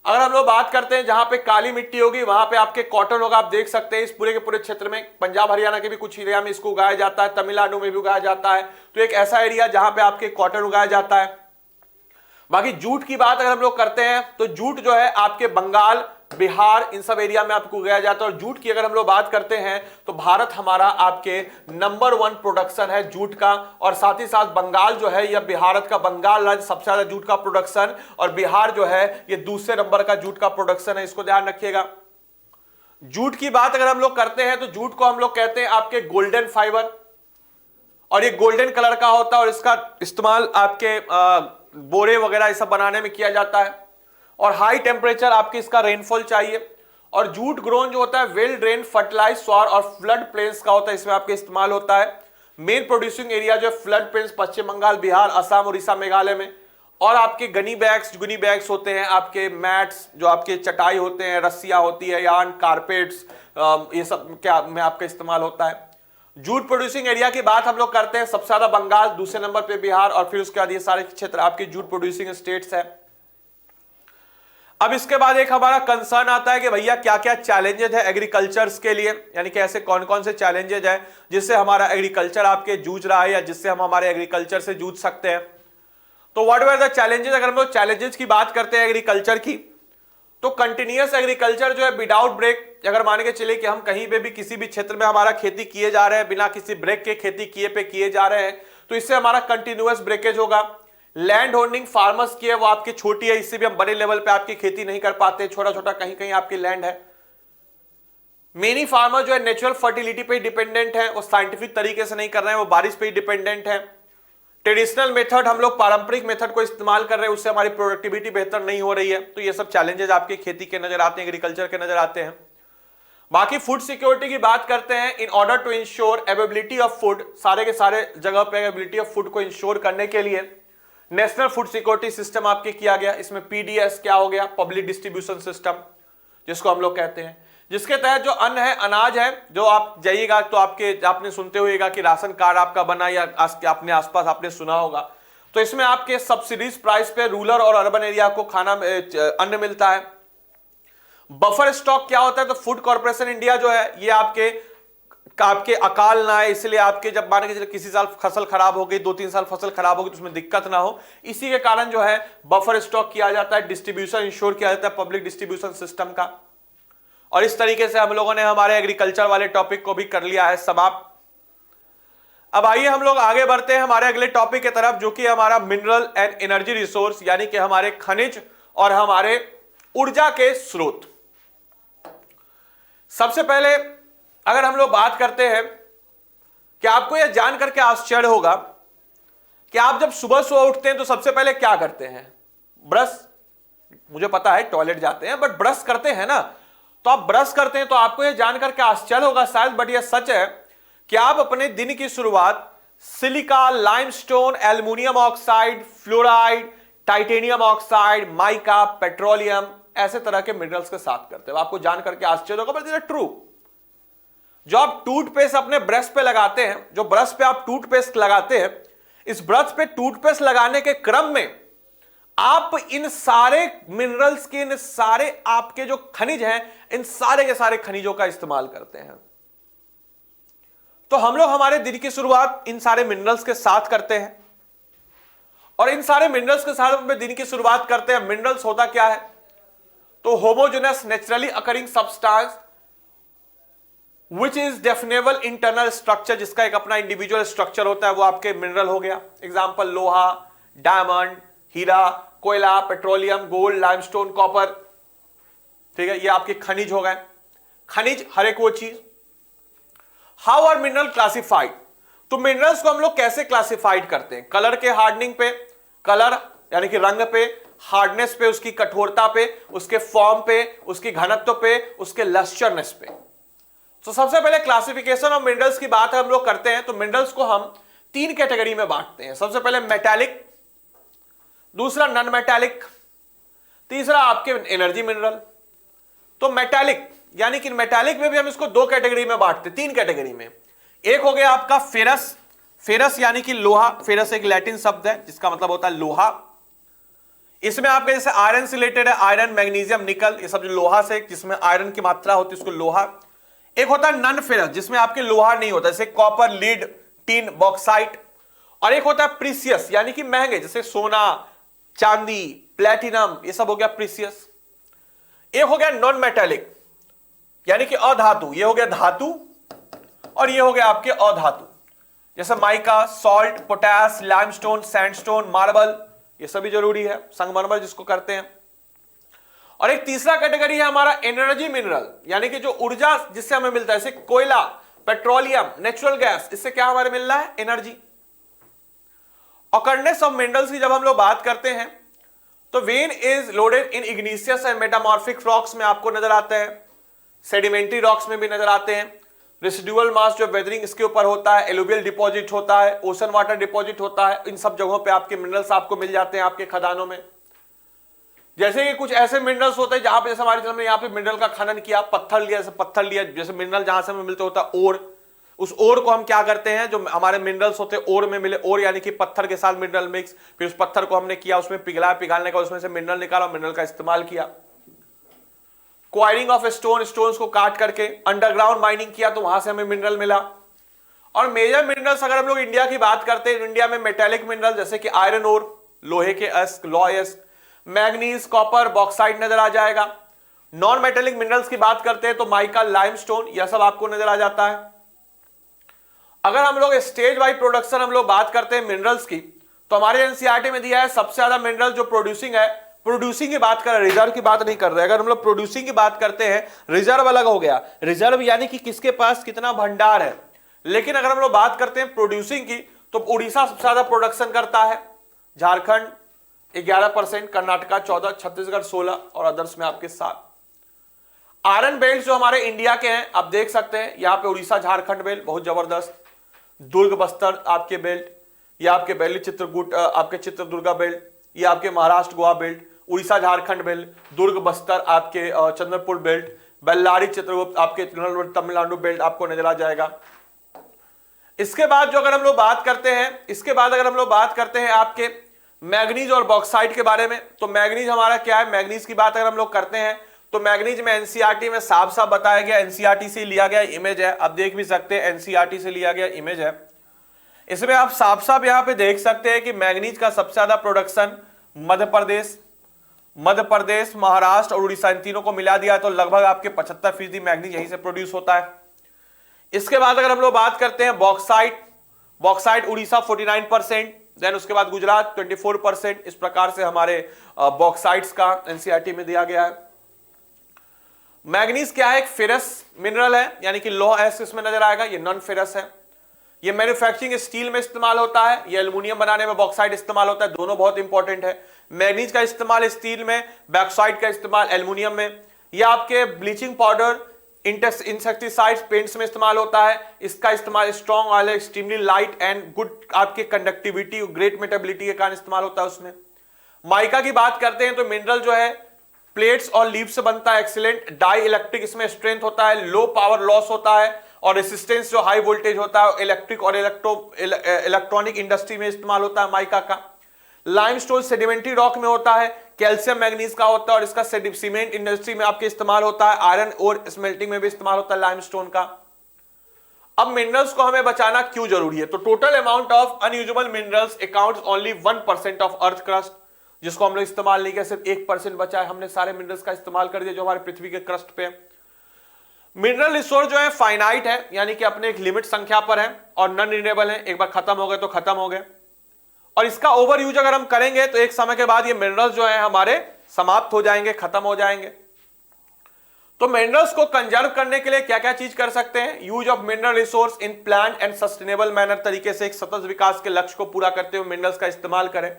अगर हम लोग बात करते हैं जहां पे काली मिट्टी होगी वहां पे आपके कॉटन होगा। आप देख सकते हैं इस पूरे के पूरे क्षेत्र में, पंजाब हरियाणा के भी कुछ एरिया में इसको उगाया जाता है, तमिलनाडु में भी उगाया जाता है। तो एक ऐसा एरिया जहां पे आपके कॉटन उगाया जाता है। बाकी जूट की बात अगर हम लोग करते हैं तो जूट जो है आपके बंगाल, बिहार, इन सब एरिया में आपको उगाया जाता है। और जूट की अगर हम लोग बात करते हैं तो भारत हमारा आपके नंबर 1 प्रोडक्शन है जूट का। और साथ ही साथ बंगाल जो है, यह भारत का बंगाल राज्य सबसे ज्यादा जूट का प्रोडक्शन, और बिहार जो है ये दूसरे नंबर का जूट का प्रोडक्शन है, इसको ध्यान रखिएगा। जूट की बात अगर हम लोग करते हैं तो जूट को हम लोग कहते हैं आपके गोल्डन फाइबर, और ये गोल्डन कलर का होता है, और इसका इस्तेमाल आपके बोरे वगैरह ये सब बनाने में किया जाता है। और हाई टेम्परेचर आपके इसका रेनफॉल चाहिए। और जूट ग्रोन जो होता है वेल ड्रेन फर्टिलाइज सॉर और फ्लड प्लेन्स का होता है, इसमें आपके इस्तेमाल होता है। मेन प्रोड्यूसिंग एरिया जो फ्लड प्लेन्स पश्चिम बंगाल, बिहार, असम, उड़ीसा, मेघालय में। और आपके गनी बैग्स होते हैं, आपके मैट्स जो आपके चटाई होते हैं, रस्सियां होती है, यार्न, कारपेट्स, ये सब क्या में आपका इस्तेमाल होता है। जूट प्रोड्यूसिंग एरिया की बात हम लोग करते हैं, सबसे ज्यादा बंगाल, दूसरे नंबर पे बिहार, और फिर उसके बाद ये सारे क्षेत्र आपके जूट प्रोड्यूसिंग स्टेट्स है। अब इसके बाद एक हमारा कंसर्न आता है कि भैया क्या क्या चैलेंजेस है एग्रीकल्चर्स के लिए, यानी कि ऐसे कौन कौन से चैलेंजेस है जिससे हमारा एग्रीकल्चर आपके जूझ रहा है या जिससे हम हमारे एग्रीकल्चर से जूझ सकते हैं। तो व्हाट वर द चैलेंजेस, अगर हम लोग चैलेंजेस की बात करते हैं एग्रीकल्चर की, तो कंटिन्यूअस एग्रीकल्चर जो है विदाउट ब्रेक, अगर मान के चले कि हम कहीं पे भी किसी भी क्षेत्र में हमारा खेती किए जा रहे हैं, बिना किसी ब्रेक के खेती किए जा रहे हैं, तो इससे हमारा कंटिन्यूअस ब्रेकेज होगा। लैंड होल्डिंग फार्मर्स की है वो आपकी छोटी है, इससे भी हम बड़े लेवल पे आपकी खेती नहीं कर पाते, छोटा छोटा कहीं कहीं आपकी लैंड है। मेनी फार्मर जो है नेचुरल फर्टिलिटी पे डिपेंडेंट है, वो साइंटिफिक तरीके से नहीं कर रहे हैं, वो बारिश पे ही डिपेंडेंट है। ट्रेडिशनल मेथड, हम लोग पारंपरिक मेथड को इस्तेमाल कर रहे हैं, उससे हमारी प्रोडक्टिविटी बेहतर नहीं हो रही है। तो ये सब चैलेंजेस आपके खेती के नजर आते हैं, एग्रीकल्चर के नजर आते हैं। बाकी फूड सिक्योरिटी की बात करते हैं, in order to ensure availability of food, सारे के सारे जगह पे अवेलेबिलिटी ऑफ फूड को इंश्योर करने के लिए नेशनल फूड सिक्योरिटी सिस्टम आपके किया गया। इसमें पीडीएस क्या हो गया, पब्लिक डिस्ट्रीब्यूशन सिस्टम जिसको हम लोग कहते हैं, जिसके तहत जो अन्न है, अनाज है, जो आप जाइएगा तो आपने सुनते होइएगा कि राशन कार्ड आपका बना, या अपने आसपास आपने सुना होगा, तो इसमें आपके सब्सिडीज प्राइस पे रूरल और अर्बन एरिया को खाना अन्न मिलता है। बफर स्टॉक क्या होता है, तो फूड कॉर्पोरेशन इंडिया जो है ये आपके अकाल ना आए, इसलिए आपके जब मान के चलिए किसी साल फसल खराब हो गई, 2-3 साल फसल खराब होगी तो उसमें दिक्कत ना हो, इसी के कारण जो है बफर स्टॉक किया जाता है, डिस्ट्रीब्यूशन इंश्योर किया जाता है पब्लिक डिस्ट्रीब्यूशन सिस्टम का। और इस तरीके से हम लोगों ने हमारे एग्रीकल्चर वाले टॉपिक को भी कर लिया है समाप्त। अब आइए हम लोग आगे बढ़ते हैं हमारे अगले टॉपिक की तरफ, जो कि हमारा मिनरल एंड एनर्जी रिसोर्स, यानी कि हमारे खनिज और हमारे ऊर्जा के स्रोत। सबसे पहले अगर हम लोग बात करते हैं कि आपको यह जान करके आश्चर्य होगा कि आप जब सुबह सुबह उठते हैं तो सबसे पहले क्या करते हैं, ब्रश, मुझे पता है टॉयलेट जाते हैं, बट ब्रश करते हैं ना, तो आप ब्रश करते हैं तो आपको यह जानकर के आश्चर्य होगा शायद, बट यह सच है कि आप अपने दिन की शुरुआत silica, limestone, aluminium oxide, fluoride, titanium oxide, mica, petroleum, ऐसे तरह के मिनरल्स के साथ करते हो। आपको जानकर के आश्चर्य होगा, बट इट इज ट्रू। जो आप टूथपेस्ट अपने ब्रश पे लगाते हैं, जो ब्रश पे आप टूथपेस्ट लगाते हैं, इस ब्रश पे टूथपेस्ट लगाने के क्रम में आप इन सारे मिनरल्स के, इन सारे आपके जो खनिज हैं, इन सारे के सारे खनिजों का इस्तेमाल करते हैं। तो हम लोग हमारे दिन की शुरुआत इन सारे मिनरल्स के साथ करते हैं, और इन सारे मिनरल्स के साथ अपने दिन की शुरुआत करते हैं। मिनरल्स होता क्या है, तो homogeneous naturally occurring substance which is definable internal structure, जिसका एक अपना इंडिविजुअल स्ट्रक्चर होता है, वो आपके मिनरल हो गया। एग्जांपल लोहा, डायमंड, हीरा, कोयला, पेट्रोलियम, गोल्ड, लाइमस्टोन, कॉपर, ठीक है, ये आपके खनिज हो गए। खनिज हर एक वो चीज। हाउ आर मिनरल क्लासिफाइड, तो मिनरल्स को हम लोग कैसे क्लासिफाइड करते हैं, कलर के हार्डनिंग पे, कलर यानी कि रंग पे, हार्डनेस पे, उसकी कठोरता पे, उसके फॉर्म पे, उसकी घनत्व पे, उसके लस्चरनेस पे। तो सबसे पहले क्लासिफिकेशन ऑफ मिनरल्स की बात हम लोग करते हैं, तो मिनरल्स को हम 3 कैटेगरी में बांटते हैं। सबसे पहले मेटालिक, दूसरा नॉन मेटालिक, तीसरा आपके एनर्जी मिनरल। तो मेटालिक यानी कि मेटालिक में भी हम इसको 2 कैटेगरी में बांटते हैं, 3 कैटेगरी में। एक हो गया आपका फेरस, फेरस यानी कि लोहा, फेरस एक लैटिन शब्द है जिसका मतलब होता है लोहा। इसमें आपके जैसे आयरन से रिलेटेड है, आयरन, मैग्नीशियम, निकल, ये सब जो लोहा से जिसमें आयरन की मात्रा होती है उसको लोहा। एक होता है नॉन फेरस जिसमें आपके लोहा नहीं होता, जैसे कॉपर, लीड, टिन, बॉक्साइट। और एक होता है प्रीसियस यानी कि महंगे, जैसे सोना, चांदी, प्लेटिनम, ये सब हो गया प्रीसियस। एक हो गया नॉन मेटालिक यानी कि अधातु, ये हो गया धातु, और ये हो गया आपके अधातु, जैसे mica, salt, potash, limestone, sandstone, marble, ये सभी जरूरी है, संगमरमर जिसको करते हैं। और एक तीसरा कैटेगरी है हमारा एनर्जी मिनरल यानी कि जो ऊर्जा जिससे हमें मिलता है, जैसे कोयला, पेट्रोलियम, नेचुरल गैस, इससे क्या हमारे मिल रहा है, एनर्जी। ऑकर्नेस ऑफ मिनरल्स की जब हम लोग बात करते हैं तो when is loaded in igneous and metamorphic rocks में आपको नजर आते हैं, सेडिमेंट्री रॉक्स में भी नजर आते हैं, रेसिडुअल मास जो वेदरिंग इसके ऊपर होता है, एलुवियल डिपॉजिट होता है, ओशन वाटर डिपॉजिट होता है, इन सब जगहों पे आपके मिनरल्स आपको मिल जाते हैं आपके खदानों में। जैसे कि कुछ ऐसे मिनरल्स होते हैं जहां पे, जैसे हमारे हमने यहाँ पे मिनरल का खनन किया, पत्थर लिया, जैसे पत्थर लिया, जैसे मिनरल जहां से हमें मिलते होता है ओर, उस ओर को हम क्या करते हैं, जो हमारे मिनरल्स होते हैं ओर में मिले, ओर यानी कि पत्थर के साथ मिनरल मिक्स, फिर उस पत्थर को हमने किया, उसमें पिघला, पिघालने का उसमें से मिनरल निकाला, मिनरल का इस्तेमाल किया। क्वायरिंग ऑफ स्टोन, स्टोन्स को काट करके अंडरग्राउंड माइनिंग किया तो वहां से हमें मिनरल मिला। और मेजर मिनरल्स अगर हम लोग इंडिया की बात करते हैं, इंडिया में मेटेलिक मिनरल जैसे कि आयरन ओर, लोहे के अस्क, लॉयस्क, मैग्नीज, कॉपर, बॉक्साइट नजर आ जाएगा। नॉन मेटेलिक मिनरल्स की बात करते हैं तो माइका, लाइमस्टोन, यह सब आपको नजर आ जाता है। अगर हम लोग स्टेज वाइज प्रोडक्शन हम लोग बात करते हैं मिनरल्स की, तो हमारे एनसीईआरटी में दिया है सबसे ज्यादा मिनरल जो प्रोड्यूसिंग है, प्रोड्यूसिंग की बात कर रहे हैं, रिजर्व की बात नहीं कर रहे। अगर हम लोग प्रोड्यूसिंग की बात करते हैं, रिजर्व अलग हो गया, रिजर्व यानी कि किसके पास कितना भंडार है, लेकिन अगर हम लोग बात करते हैं प्रोड्यूसिंग की, तो उड़ीसा सबसे ज्यादा प्रोडक्शन करता है, झारखंड 11%, कर्नाटका 14, छत्तीसगढ़ 16 और अदर्स में आपके 7। आयरन बेल्ट जो हमारे इंडिया के हैं, आप देख सकते हैं यहां पे उड़ीसा झारखंड बेल्ट बहुत जबरदस्त, दुर्ग बस्तर आपके बेल्ट, ये आपके बेल्ली चित्रकूट, आपके चित्रदुर्गा बेल्ट, ये आपके महाराष्ट्र गोवा बेल्ट, उड़ीसा झारखंड बेल्ट, दुर्ग बस्तर आपके चंद्रपुर बेल्ट, बेल्लारी चित्रगुप्त आपके तमिलनाडु बेल्ट आपको नजर आ जाएगा। इसके बाद जो अगर हम लोग बात करते हैं, इसके बाद अगर हम लोग बात करते हैं आपके मैग्नीज और बॉक्साइट के बारे में, तो मैग्नीज हमारा क्या है, मैग्नीज की बात अगर हम लोग करते हैं तो मैग्नीज में एनसीईआरटी में साफ साफ बताया गया, एनसीईआरटी से लिया गया इमेज है, आप देख भी सकते हैं एनसीईआरटी से लिया गया इमेज है। इसमें आप साफ साफ यहां पे देख सकते हैं कि मैग्नीज का सबसे ज्यादा प्रोडक्शन मध्य प्रदेश, महाराष्ट्र और उड़ीसा, इन तीनों को मिला दिया तो लगभग आपके 75% मैग्नीज यहीं से प्रोड्यूस होता है। इसके बाद अगर हम लोग बात करते हैं बॉक्साइट उड़ीसा 49%, देन उसके बाद गुजरात 24%, इस प्रकार से हमारे बॉक्साइट्स का एनसीईआरटी में दिया गया है। मैग्नीज क्या है, एक फेरस मिनरल है, यानी कि लौह एस इसमें नजर आएगा, ये नॉन फेरस है। ये मैन्युफैक्चरिंग स्टील में इस्तेमाल होता है, ये एल्युमिनियम बनाने में बॉक्साइट इस्तेमाल होता है, दोनों बहुत इंपॉर्टेंट है। मैग्नीज का इस्तेमाल स्टील में, बॉक्साइट का इस्तेमाल एल्युमिनियम में। ये आपके ब्लीचिंग पाउडर, इंसेक्टिसाइड्स, पेंट्स में इस्तेमाल होता है। इसका इस्तेमाल strong oil, extremely light and good आपके कंडक्टिविटी, ग्रेट मेटेबिलिटी के कारण इस्तेमाल होता है उसमें। माइका की बात करते हैं तो मिनरल जो है प्लेट्स और लीव से बनता है, एक्सीलेंट डाई इलेक्ट्रिक इसमें स्ट्रेंथ होता है, लो पावर लॉस होता है और रेसिस्टेंस जो हाई वोल्टेज होता है इलेक्ट्रिक और इलेक्ट्रॉनिक इंडस्ट्री में इस्तेमाल होता है माइका का। लाइमस्टोन सेडिमेंट्री रॉक में होता है, कैल्शियम मैग्नीज का होता है और इसका सीमेंट इंडस्ट्री में आपके इस्तेमाल होता है, आयरन और स्मेल्टिंग में भी इस्तेमाल होता है लाइमस्टोन का। अब मिनरल्स को हमें बचाना क्यों जरूरी है, तो total amount of unusable minerals accounts only 1% of earth crust, जिसको हम लोग इस्तेमाल नहीं किया, सिर्फ 1% बचा है। हमने सारे मिनरल्स का इस्तेमाल कर दिया जो हमारे पृथ्वी के क्रस्ट पे। मिनरल रिसोर्स जो है फाइनाइट है, यानी कि अपने एक लिमिट संख्या पर है और नॉन रिन्यूएबल है, एक बार खत्म हो गए तो खत्म हो गए। और इसका ओवर यूज अगर हम करेंगे तो एक समय के बाद ये मिनरल्स जो है हमारे समाप्त हो जाएंगे, खत्म हो जाएंगे। तो मिनरल्स को कंजर्व करने के लिए क्या क्या चीज कर सकते हैं, use of mineral resource in plan and sustainable manner, तरीके से एक सतत विकास के लक्ष्य को पूरा करते हुए मिनरल्स का इस्तेमाल करें।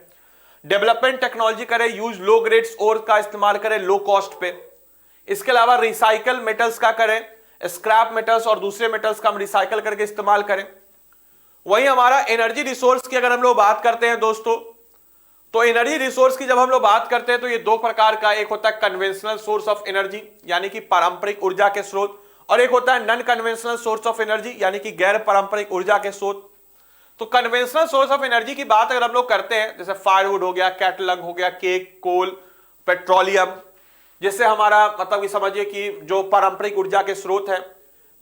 डेवलपमेंट टेक्नोलॉजी करें, यूज लो ग्रेड्स ओर का इस्तेमाल करें लो कॉस्ट पे। इसके अलावा रिसाइकल मेटल्स का करें, स्क्रैप मेटल्स और दूसरे मेटल्स का हम रिसाइकल करके इस्तेमाल करें। वहीं हमारा एनर्जी रिसोर्स की अगर हम लोग बात करते हैं दोस्तों, तो एनर्जी रिसोर्स की जब हम लोग बात करते हैं तो ये दो प्रकार का, एक होता है कन्वेंशनल सोर्स ऑफ एनर्जी यानी कि पारंपरिक ऊर्जा के स्रोत, और एक होता है non conventional source of energy यानी कि गैर पारंपरिक ऊर्जा के स्रोत। तो कन्वेंशनल सोर्स ऑफ एनर्जी की बात अगर हम लोग करते हैं, जैसे फायरवुड हो गया, कैटलग हो गया, केक, कोल, पेट्रोलियम, जिससे हमारा मतलब कि समझिए कि जो पारंपरिक ऊर्जा के स्रोत है,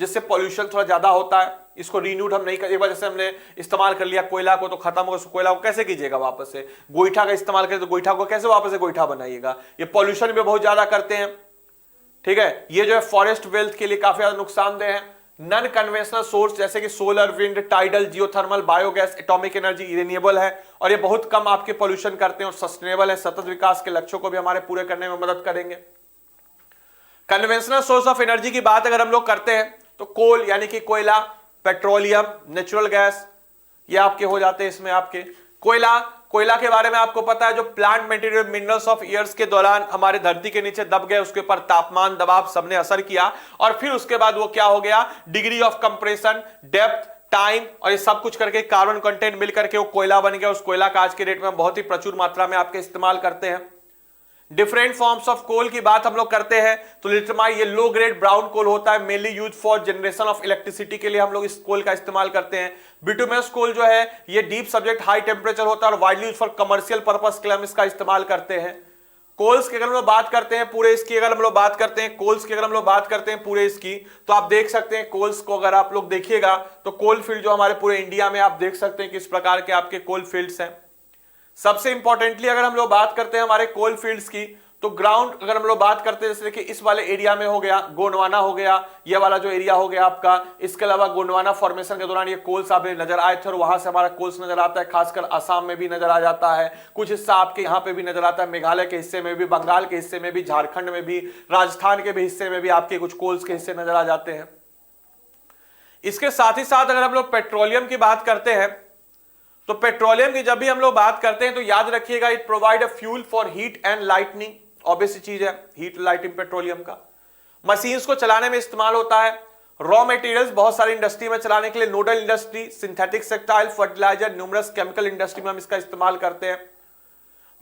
जिससे पॉल्यूशन थोड़ा ज्यादा होता है, इसको रिन्यूड हम नहीं कर, एक बार जैसे हमने इस्तेमाल कर लिया कोयला को तो खत्म हो गया, कोयला को कैसे कीजिएगा वापस से, गोईठा का इस्तेमाल करें तो गोईठा को कैसे वापस से गोईठा बनाइएगा, ये पॉल्यूशन भी बहुत ज्यादा करते हैं। ठीक है, ये जो है फॉरेस्ट वेल्थ के लिए काफी ज्यादा नुकसानदेह है। नॉन कन्वेंशनल सोर्स जैसे कि solar, wind, tidal, geothermal, biogas, atomic energy renewable है और ये बहुत कम आपके पॉल्यूशन करते हैं और सस्टेनेबल है, सतत विकास के लक्ष्यों को भी हमारे पूरे करने में मदद करेंगे। कन्वेंशनल सोर्स ऑफ एनर्जी की बात अगर हम लोग करते हैं तो कोल यानी कि कोयला, पेट्रोलियम, नेचुरल गैस, ये आपके हो जाते हैं इसमें आपके। कोयला के बारे में आपको पता है, जो plant material minerals of years के दौरान हमारे धरती के नीचे दब गए, उसके ऊपर तापमान, दबाव सबने असर किया और फिर उसके बाद वो क्या हो गया, degree of compression, depth, time और ये सब कुछ करके कार्बन कंटेंट मिलकर के वो कोयला बन गया। उस कोयला का आज के डेट में बहुत ही प्रचुर मात्रा में आपके इस्तेमाल करते हैं। डिफरेंट फॉर्म्स ऑफ कोल की बात हम लोग करते हैं तो लिथमाइट ये लो ग्रेड ब्राउन कोल होता है, mainly use for generation of electricity के लिए हम लोग इस कोल का इस्तेमाल करते हैं। बिटुमिनस कोल जो है ये डीप सब्जेक्ट हाई टेम्परेचर होता है और widely use for commercial purpose के लिए हम इसका इस्तेमाल करते हैं। कोल्स की अगर हम लोग बात करते हैं पूरे इसकी, अगर हम लोग बात करते हैं कोल्स की, अगर हम लोग बात करते हैं पूरे इसकी, तो आप देख सकते हैं कोल्स को अगर आप लोग देखिएगा तो कोल फील्ड जो हमारे पूरे इंडिया में आप देख सकते हैं किस प्रकार के आपके कोल फील्ड्स हैं। सबसे इंपॉर्टेंटली अगर हम लोग बात करते हैं हमारे कोल फील्ड्स की, तो ग्राउंड अगर हम लोग बात करते हैं जैसे कि इस वाले एरिया में हो गया गोंडवाना हो गया, ये वाला जो एरिया हो गया आपका, इसके अलावा गोंडवाना फॉर्मेशन के दौरान ये कोल्स आप नजर आए थे और वहां से हमारा कोल्स नजर आता है, खासकर असम में भी नजर आ जाता है, कुछ हिस्सा आपके यहाँ पे भी नजर आता है, मेघालय के हिस्से में भी, बंगाल के हिस्से में भी, झारखंड में भी, राजस्थान के भी हिस्से में भी आपके कुछ कोल्स के हिस्से नजर आ जाते हैं। इसके साथ ही साथ अगर हम लोग पेट्रोलियम की बात करते हैं तो पेट्रोलियम की जब भी हम लोग बात करते हैं तो याद रखिएगा it provide a fuel for heat and lightning, obvious चीज है हीट लाइटिंग पेट्रोलियम का। मशीन्स को चलाने में इस्तेमाल होता है। रॉ मटेरियल्स बहुत सारी इंडस्ट्री में चलाने के लिए, nodal industry, synthetic textile, fertiliser, numerous chemical industry में हम इसका इस्तेमाल करते हैं।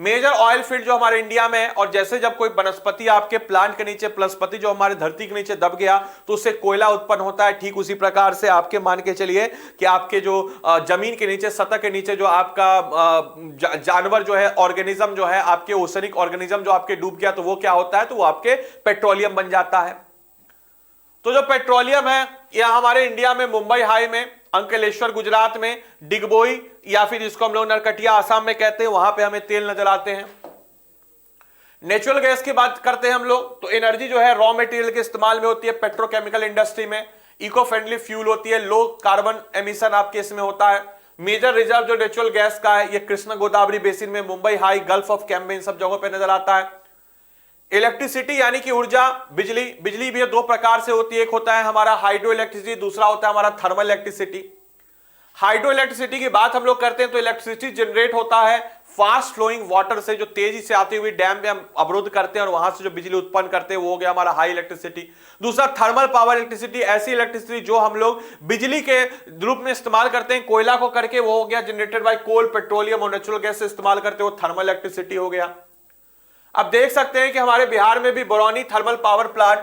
मेजर ऑयल फील्ड जो हमारे इंडिया में है, और जैसे जब कोई वनस्पति आपके प्लांट के नीचे, वनस्पति जो हमारे धरती के नीचे दब गया तो उससे कोयला उत्पन्न होता है। ठीक उसी प्रकार से आपके मान के चलिए कि आपके जो जमीन के नीचे, सतह के नीचे जो आपका जानवर जो है, ऑर्गेनिज्म जो है, आपके ओशनिक ऑर्गेनिज्म जो आपके डूब गया तो वो क्या होता है, तो वो आपके पेट्रोलियम बन जाता है। तो जो पेट्रोलियम है यह हमारे इंडिया में मुंबई हाई में, अंकलेश्वर गुजरात में, डिगबोई या फिर जिसको हम लोग नरकटिया आसाम में कहते हैं, वहां पे हमें तेल नजर आते हैं। नेचुरल गैस की बात करते हैं हम लोग तो एनर्जी जो है रॉ मटेरियल के इस्तेमाल में होती है पेट्रोकेमिकल इंडस्ट्री में, इको फ्रेंडली फ्यूल होती है, लो कार्बन एमिशन आपके इसमें होता है। मेजर रिजर्व जो नेचुरल गैस का है ये कृष्ण गोदावरी बेसिन में, Mumbai high, gulf of Cambay, इन सब जगहों पर नजर आता है। इलेक्ट्रिसिटी यानी कि ऊर्जा, बिजली, बिजली भी दो प्रकार से होती है, एक होता है हमारा हाइड्रो इलेक्ट्रिसिटी, दूसरा होता है हमारा थर्मल इलेक्ट्रिसिटी। हाइड्रो इलेक्ट्रिसिटी की बात हम लोग करते हैं तो इलेक्ट्रिसिटी जनरेट होता है फास्ट फ्लोइंग वाटर से, जो तेजी से आती हुई डैम पे हम अवरोध करते हैं और वहां से जो बिजली उत्पन्न करते हैं वो हो गया हमारा हाई इलेक्ट्रिसिटी। दूसरा थर्मल पावर इलेक्ट्रिसिटी, ऐसी इलेक्ट्रिसिटी जो हम लोग बिजली के रूप में इस्तेमाल करते हैं कोयला को करके, वो हो गया जनरेटेड बाय कोल, पेट्रोलियम और नेचुरल गैस से इस्तेमाल करते हो, थर्मल इलेक्ट्रिसिटी हो गया। अब देख सकते हैं कि हमारे बिहार में भी बरौनी थर्मल पावर प्लांट,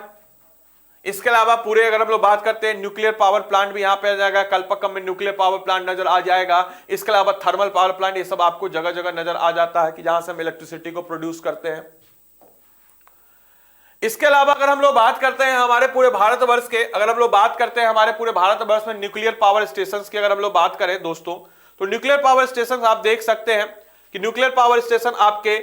इसके अलावा पूरे अगर हम लोग बात करते हैं न्यूक्लियर पावर प्लांट भी यहां पे आ जाएगा, कल्पक्कम में न्यूक्लियर पावर प्लांट नजर आ जाएगा। इसके अलावा थर्मल पावर प्लांट, ये सब आपको जगह जगह नजर आ जाता है कि जहां से हम इलेक्ट्रिसिटी को प्रोड्यूस करते हैं। इसके अलावा अगर हम लोग बात करते हैं हमारे पूरे भारतवर्ष के, अगर हम लोग बात करते हैं हमारे पूरे भारतवर्ष में न्यूक्लियर पावर स्टेशन की अगर हम लोग बात करें दोस्तों, तो न्यूक्लियर पावर स्टेशन आप देख सकते हैं कि न्यूक्लियर पावर स्टेशन आपके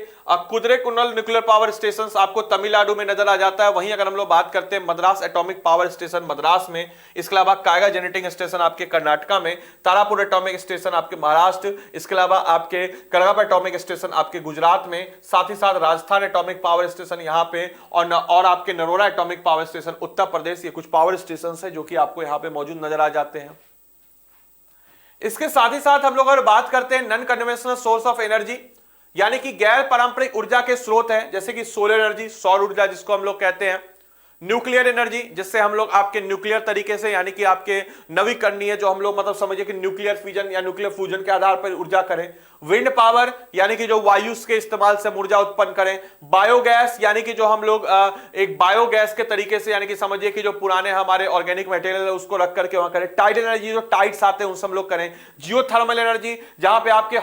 कुद्रेमुल न्यूक्लियर पावर स्टेशन आपको तमिलनाडु में नजर आ जाता है। वहीं अगर हम लोग बात करते हैं Madras atomic power station Madras में, इसके अलावा कायगा जनरेटिंग स्टेशन आपके कर्नाटका में, तारापुर एटॉमिक स्टेशन आपके महाराष्ट्र, इसके अलावा आपके करगप एटॉमिक स्टेशन आपके गुजरात में, साथ ही साथ राजस्थान एटॉमिक पावर स्टेशन यहाँ पे, और आपके Narora atomic power station Uttar Pradesh, ये कुछ पावर स्टेशन है जो कि आपको यहाँ पे मौजूद नजर आ जाते हैं। इसके साथ ही साथ हम लोग अगर बात करते हैं non conventional source of energy, यानी कि गैर पारंपरिक ऊर्जा के स्रोत हैं, जैसे कि सोलर एनर्जी, सौर ऊर्जा जिसको हम लोग कहते हैं, न्यूक्लियर एनर्जी जिससे हम लोग आपके न्यूक्लियर तरीके से, यानी कि आपके नवीकरणीय जो हम लोग मतलब समझिए कि न्यूक्लियर फ्यूजन या न्यूक्लियर फ्यूजन के आधार पर ऊर्जा करें। विंड पावर यानी कि जो वायु के इस्तेमाल से ऊर्जा उत्पन्न करें। बायोगैस यानी कि जो हम लोग एक बायोगैस के तरीके से, यानी कि समझिए कि जो पुराने हमारे ऑर्गेनिक मटेरियल है उसको रख करके वहां करें। टाइड एनर्जी जो टाइड्स आते हैं उनसे हम लोग करें। जियोथर्मल एनर्जी जहां पे आपके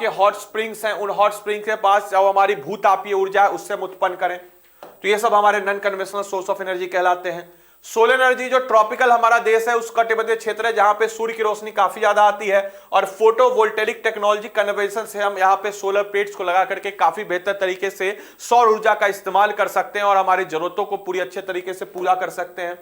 हॉट स्प्रिंग्स हैं, उन हॉट स्प्रिंग के पास जो हमारी भूतापीय ऊर्जा है उससे हम उत्पन्न करें। तो ये सब हमारे non conventional source of energy कहलाते हैं। सोलर एनर्जी जो ट्रॉपिकल हमारा देश है उस कटिबंधीय क्षेत्र है जहां पे सूर्य की रोशनी काफी ज्यादा आती है, और फोटोवोल्टेइक टेक्नोलॉजी कन्वर्जन से हम यहां पे सोलर प्लेट्स को लगा करके काफी बेहतर तरीके से सौर ऊर्जा का इस्तेमाल कर सकते हैं और हमारी जरूरतों को पूरी अच्छे तरीके से पूरा कर सकते हैं।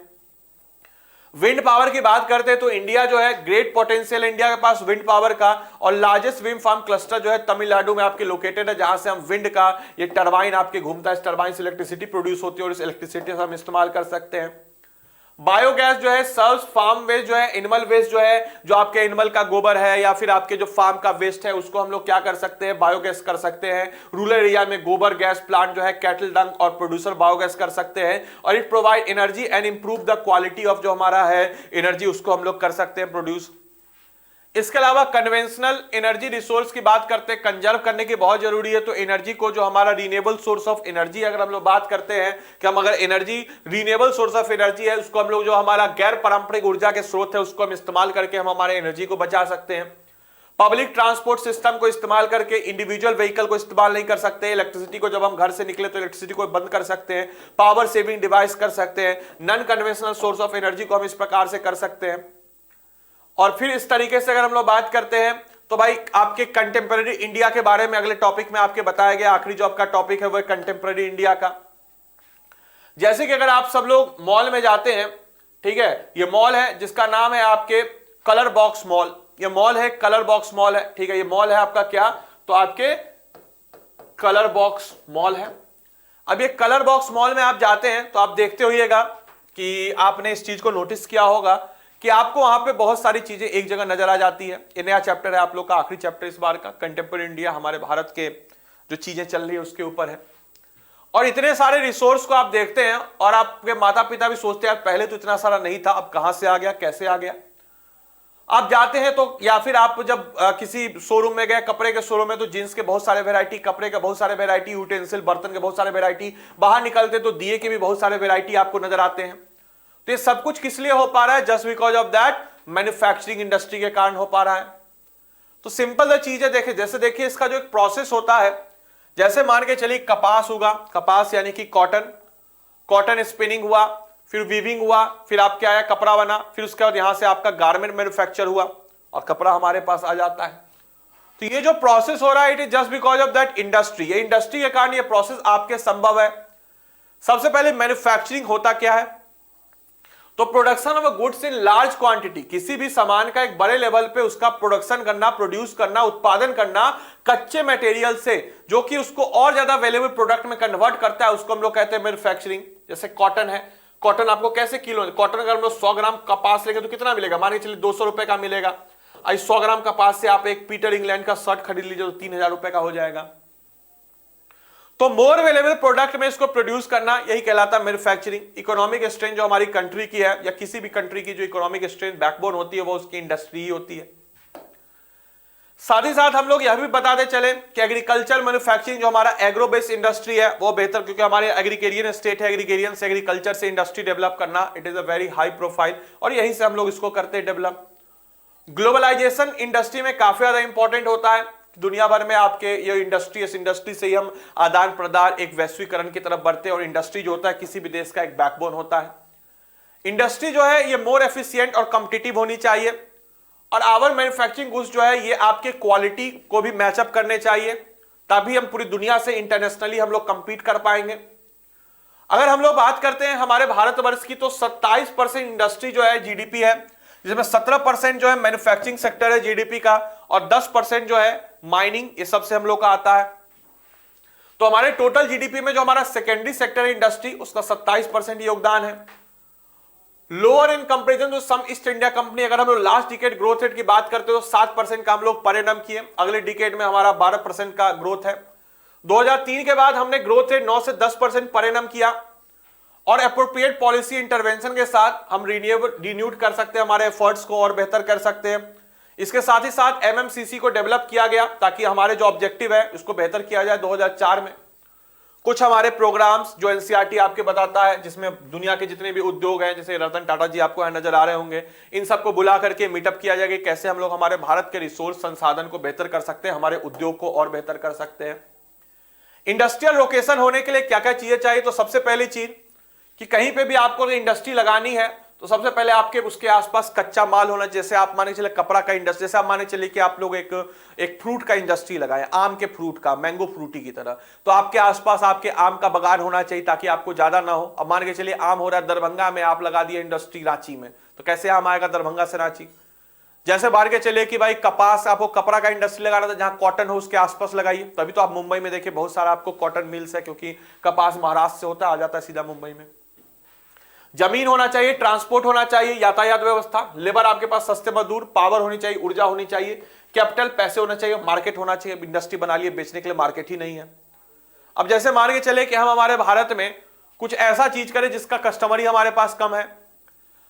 विंड पावर की बात करते हैं तो इंडिया जो है ग्रेट पोटेंशियल इंडिया के पास विंड पावर का, और लार्जेस्ट विंड फार्म क्लस्टर जो है तमिलनाडु में आपके लोकेटेड है, जहां से हम विंड का ये टरबाइन आपके घूमता है, इस टरबाइन से इलेक्ट्रिसिटी प्रोड्यूस होती है और इस इलेक्ट्रिसिटी से हम इस्तेमाल कर सकते हैं। बायोगैस जो है सर्व्स फार्म वेस्ट जो है, एनिमल वेस्ट जो है, जो आपके एनिमल का गोबर है या फिर आपके जो फार्म का वेस्ट है, उसको हम लोग क्या कर सकते हैं, बायोगैस कर सकते हैं। रूरल एरिया में गोबर गैस प्लांट जो है, कैटल डंग और प्रोड्यूसर बायोगैस कर सकते हैं। और it provide energy and improve the quality of जो हमारा है एनर्जी, उसको हम लोग कर सकते हैं प्रोड्यूस। इसके अलावा कन्वेंशनल एनर्जी रिसोर्स की बात करते हैं, कंजर्व करने की बहुत जरूरी है। तो एनर्जी को जो हमारा रीनेबल सोर्स ऑफ एनर्जी, अगर हम लोग बात करते हैं कि हम अगर energy renewable source of energy है, उसको हम लोग जो हमारा गैर पारंपरिक ऊर्जा के स्रोत है उसको हम इस्तेमाल करके हम हमारे एनर्जी को बचा सकते हैं। पब्लिक ट्रांसपोर्ट सिस्टम को इस्तेमाल करके इंडिविजुअल व्हीकल को इस्तेमाल नहीं कर सकते। इलेक्ट्रिसिटी को जब हम घर से निकले तो इलेक्ट्रिसिटी को बंद कर सकते हैं। पावर सेविंग डिवाइस कर सकते हैं। Non conventional source of energy को हम इस प्रकार से कर सकते हैं। और फिर इस तरीके से अगर हम लोग बात करते हैं तो भाई आपके कंटेम्पररी इंडिया के बारे में अगले टॉपिक में आपके बताया गया। आखिरी जो आपका टॉपिक है वो कंटेम्पररी इंडिया का। जैसे कि अगर आप सब लोग मॉल में जाते हैं, ठीक है, ये मॉल है जिसका नाम है आपके कलर बॉक्स मॉल। ये मॉल है कलर बॉक्स मॉल है, ठीक है। ये मॉल है आपका क्या, तो आपके कलर बॉक्स मॉल है। अब ये कलर बॉक्स मॉल में आप जाते हैं तो आप देखते होइएगा कि आपने इस चीज को नोटिस किया होगा कि आपको वहां पे बहुत सारी चीजें एक जगह नजर आ जाती है। ये नया चैप्टर है आप लोग का, आखिरी चैप्टर इस बार का, कंटेम्पररी इंडिया, हमारे भारत के जो चीजें चल रही है उसके ऊपर है। और इतने सारे रिसोर्स को आप देखते हैं और आपके माता पिता भी सोचते हैं पहले तो इतना सारा नहीं था, अब कहां से आ गया, कैसे आ गया। आप जाते हैं तो या फिर आप जब किसी शोरूम में गए, कपड़े के शोरूम में, तो जींस के बहुत सारे वेराइटी, कपड़े के बहुत सारे वेराइटी, यूटेंसिल बर्तन के बहुत सारे वेराइटी, बाहर निकलते तो दिए के भी बहुत सारे वेराइटी आपको नजर आते हैं। तो ये सब कुछ किस लिए हो पा रहा है, just because of that manufacturing industry के कारण हो पा रहा है। तो सिंपल सा चीज है, देखिए जैसे देखिए इसका जो एक प्रोसेस होता है, जैसे मान के चलिए कपास होगा, कपास यानी कि कॉटन, कॉटन स्पिनिंग हुआ, फिर वीविंग हुआ, फिर आपके आया कपड़ा बना, फिर उसके बाद यहां से आपका गारमेंट मैन्युफैक्चर हुआ और कपड़ा हमारे पास आ जाता है। तो ये जो प्रोसेस हो रहा है it is just because of that industry. ये इंडस्ट्री के कारण ये प्रोसेस आपके संभव है। सबसे पहले मैन्युफैक्चरिंग होता क्या है, तो production of a goods in large quantity, किसी भी सामान का एक बड़े लेवल पे उसका प्रोडक्शन करना, प्रोड्यूस करना, उत्पादन करना कच्चे मटेरियल से, जो कि उसको और ज्यादा वैल्यूएबल प्रोडक्ट में कन्वर्ट करता है, उसको हम लोग कहते हैं मैन्युफैक्चरिंग। जैसे कॉटन है, कॉटन आपको कैसे किलो, कॉटन अगर हम लोग 100 ग्राम कपास लेंगे तो कितना मिलेगा, मान के चलिए 200 रुपए का मिलेगा। आज 100 ग्राम कपास से आप एक पीटर इंग्लैंड का शर्ट खरीद लीजिए तो 3000 रुपए का हो जाएगा। तो मोर अवेलेबल प्रोडक्ट में इसको प्रोड्यूस करना, यही कहलाता है मैन्युफैक्चरिंग। इकोनॉमिक स्ट्रेंथ जो हमारी कंट्री की है या किसी भी कंट्री की जो इकोनॉमिक स्ट्रेंथ बैकबोन होती है वो उसकी इंडस्ट्री ही होती है। साथ ही साथ हम लोग यह भी बताते चले कि एग्रीकल्चर मैन्युफैक्चरिंग जो हमारा एग्रो बेस्ड इंडस्ट्री है वो बेहतर, क्योंकि हमारे एग्रीकेरियन स्टेट है, एग्रीकेरियन से एग्रीकल्चर से इंडस्ट्री डेवलप करना, it is a very high profile और यहीं से हम लोग इसको करते हैं डेवलप। ग्लोबलाइजेशन इंडस्ट्री में काफी ज्यादा इंपॉर्टेंट होता है। दुनिया भर में आपके ये इंडस्ट्री, इस इंडस्ट्री से ही हम आदान प्रदान एक वैश्वीकरण की तरफ बढ़ते हैं और इंडस्ट्री जो होता है किसी भी देश का एक बैकबोन होता है। इंडस्ट्री जो है ये मोर एफिशिएंट और कॉम्पिटिटिव होनी चाहिए और आवर मैन्युफैक्चरिंग गुड्स जो है ये आपके क्वालिटी को भी मैचअप करने चाहिए, तभी हम पूरी दुनिया से इंटरनेशनली हम लोग कंपीट कर पाएंगे। अगर हम लोग बात करते हैं हमारे भारतवर्ष की तो 27% इंडस्ट्री जो है जीडीपी है, जिसमें 17% जो है मैन्युफैक्चरिंग सेक्टर है जीडीपी का और 10% जो है माइनिंग, ये सबसे हम लोग का आता है। तो हमारे टोटल जीडीपी में जो हमारा सेकेंडरी सेक्टर है इंडस्ट्री, उसका 27% योगदान है। Lower in comparison to some east India company, अगर हम लोग लास्ट डिकेड ग्रोथ रेट की बात करते हो तो 7% का हम लोग पर एनम किए, अगले डिकेड में हमारा 12% का ग्रोथ है। 2003 के बाद हमने ग्रोथ रेट 9 से 10% पर एनम किया और एप्रोप्रिएट पॉलिसी इंटरवेंशन के साथ हम रिन्यूड कर सकते हैं, हमारे एफर्ट्स को और बेहतर कर सकते हैं। इसके साथ ही साथ एमएमसीसी को डेवलप किया गया ताकि हमारे जो ऑब्जेक्टिव है उसको बेहतर किया जाए। 2004 में कुछ हमारे प्रोग्राम्स जो एनसीईआरटी आपके बताता है, जिसमें दुनिया के जितने भी उद्योग हैं, जैसे रतन टाटा जी आपको यहां नजर आ रहे होंगे, इन सबको बुला करके मीटअप किया जाएगा कैसे हम लोग हमारे भारत के रिसोर्स संसाधन को बेहतर कर सकते हैं, हमारे उद्योग को और बेहतर कर सकते हैं। इंडस्ट्रियल लोकेशन होने के लिए क्या क्या चीजें चाहिए, तो सबसे पहली चीज कि कहीं पे भी आपको इंडस्ट्री लगानी है तो सबसे पहले आपके उसके आसपास कच्चा माल होना। जैसे आप माने चले कपड़ा का इंडस्ट्री, जैसे आप माने चलिए कि आप लोग एक फ्रूट का इंडस्ट्री लगाए, आम के फ्रूट का, मैंगो फ्रूटी की तरह, तो आपके आसपास आपके आम का बागान होना चाहिए ताकि आपको ज्यादा ना हो। अब मान के चलिए आम हो रहा है दरभंगा में, आप लगा दिए इंडस्ट्री रांची में, तो कैसे आम आएगा दरभंगा से रांची। जैसे बाहर के चलिए कि भाई कपास, आपको कपड़ा का इंडस्ट्री लगाना था, जहां कॉटन हो उसके आसपास लगाइए, तभी तो आप मुंबई में देखिए बहुत सारा आपको कॉटन मिल्स है, क्योंकि कपास महाराष्ट्र से होता है, आ जाता है सीधा मुंबई में। जमीन होना चाहिए, ट्रांसपोर्ट होना चाहिए, यातायात व्यवस्था, लेबर आपके पास, सस्ते मजदूर, पावर होनी चाहिए, ऊर्जा होनी चाहिए, कैपिटल पैसे होना चाहिए, मार्केट होना चाहिए। इंडस्ट्री बना लिए, बेचने के लिए मार्केट ही नहीं है। अब जैसे मान के चले कि हम हमारे भारत में कुछ ऐसा चीज करें जिसका कस्टमर ही हमारे पास कम है।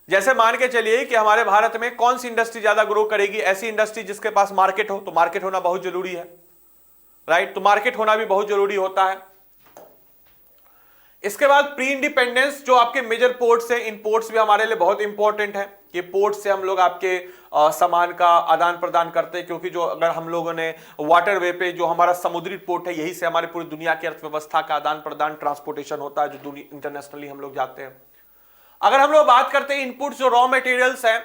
जैसे मान के चलिए कि हमारे भारत में कौन सी इंडस्ट्री ज्यादा ग्रो करेगी, ऐसी इंडस्ट्री जिसके पास मार्केट हो। तो मार्केट होना बहुत जरूरी है, राइट। तो मार्केट होना भी बहुत जरूरी होता है। इसके बाद प्री इंडिपेंडेंस, जो आपके मेजर पोर्ट्स हैं, इन पोर्ट्स भी हमारे लिए बहुत इंपॉर्टेंट है। ये पोर्ट से हम लोग आपके सामान का आदान प्रदान करते हैं, क्योंकि जो अगर हम लोगों ने वाटर वे पे जो हमारा समुद्री पोर्ट है, यही से हमारी पूरी दुनिया की अर्थव्यवस्था का आदान प्रदान, ट्रांसपोर्टेशन होता है, जो इंटरनेशनली हम लोग जाते हैं। अगर हम लोग बात करते हैं इनपुट्स, जो रॉ मटेरियल्स हैं,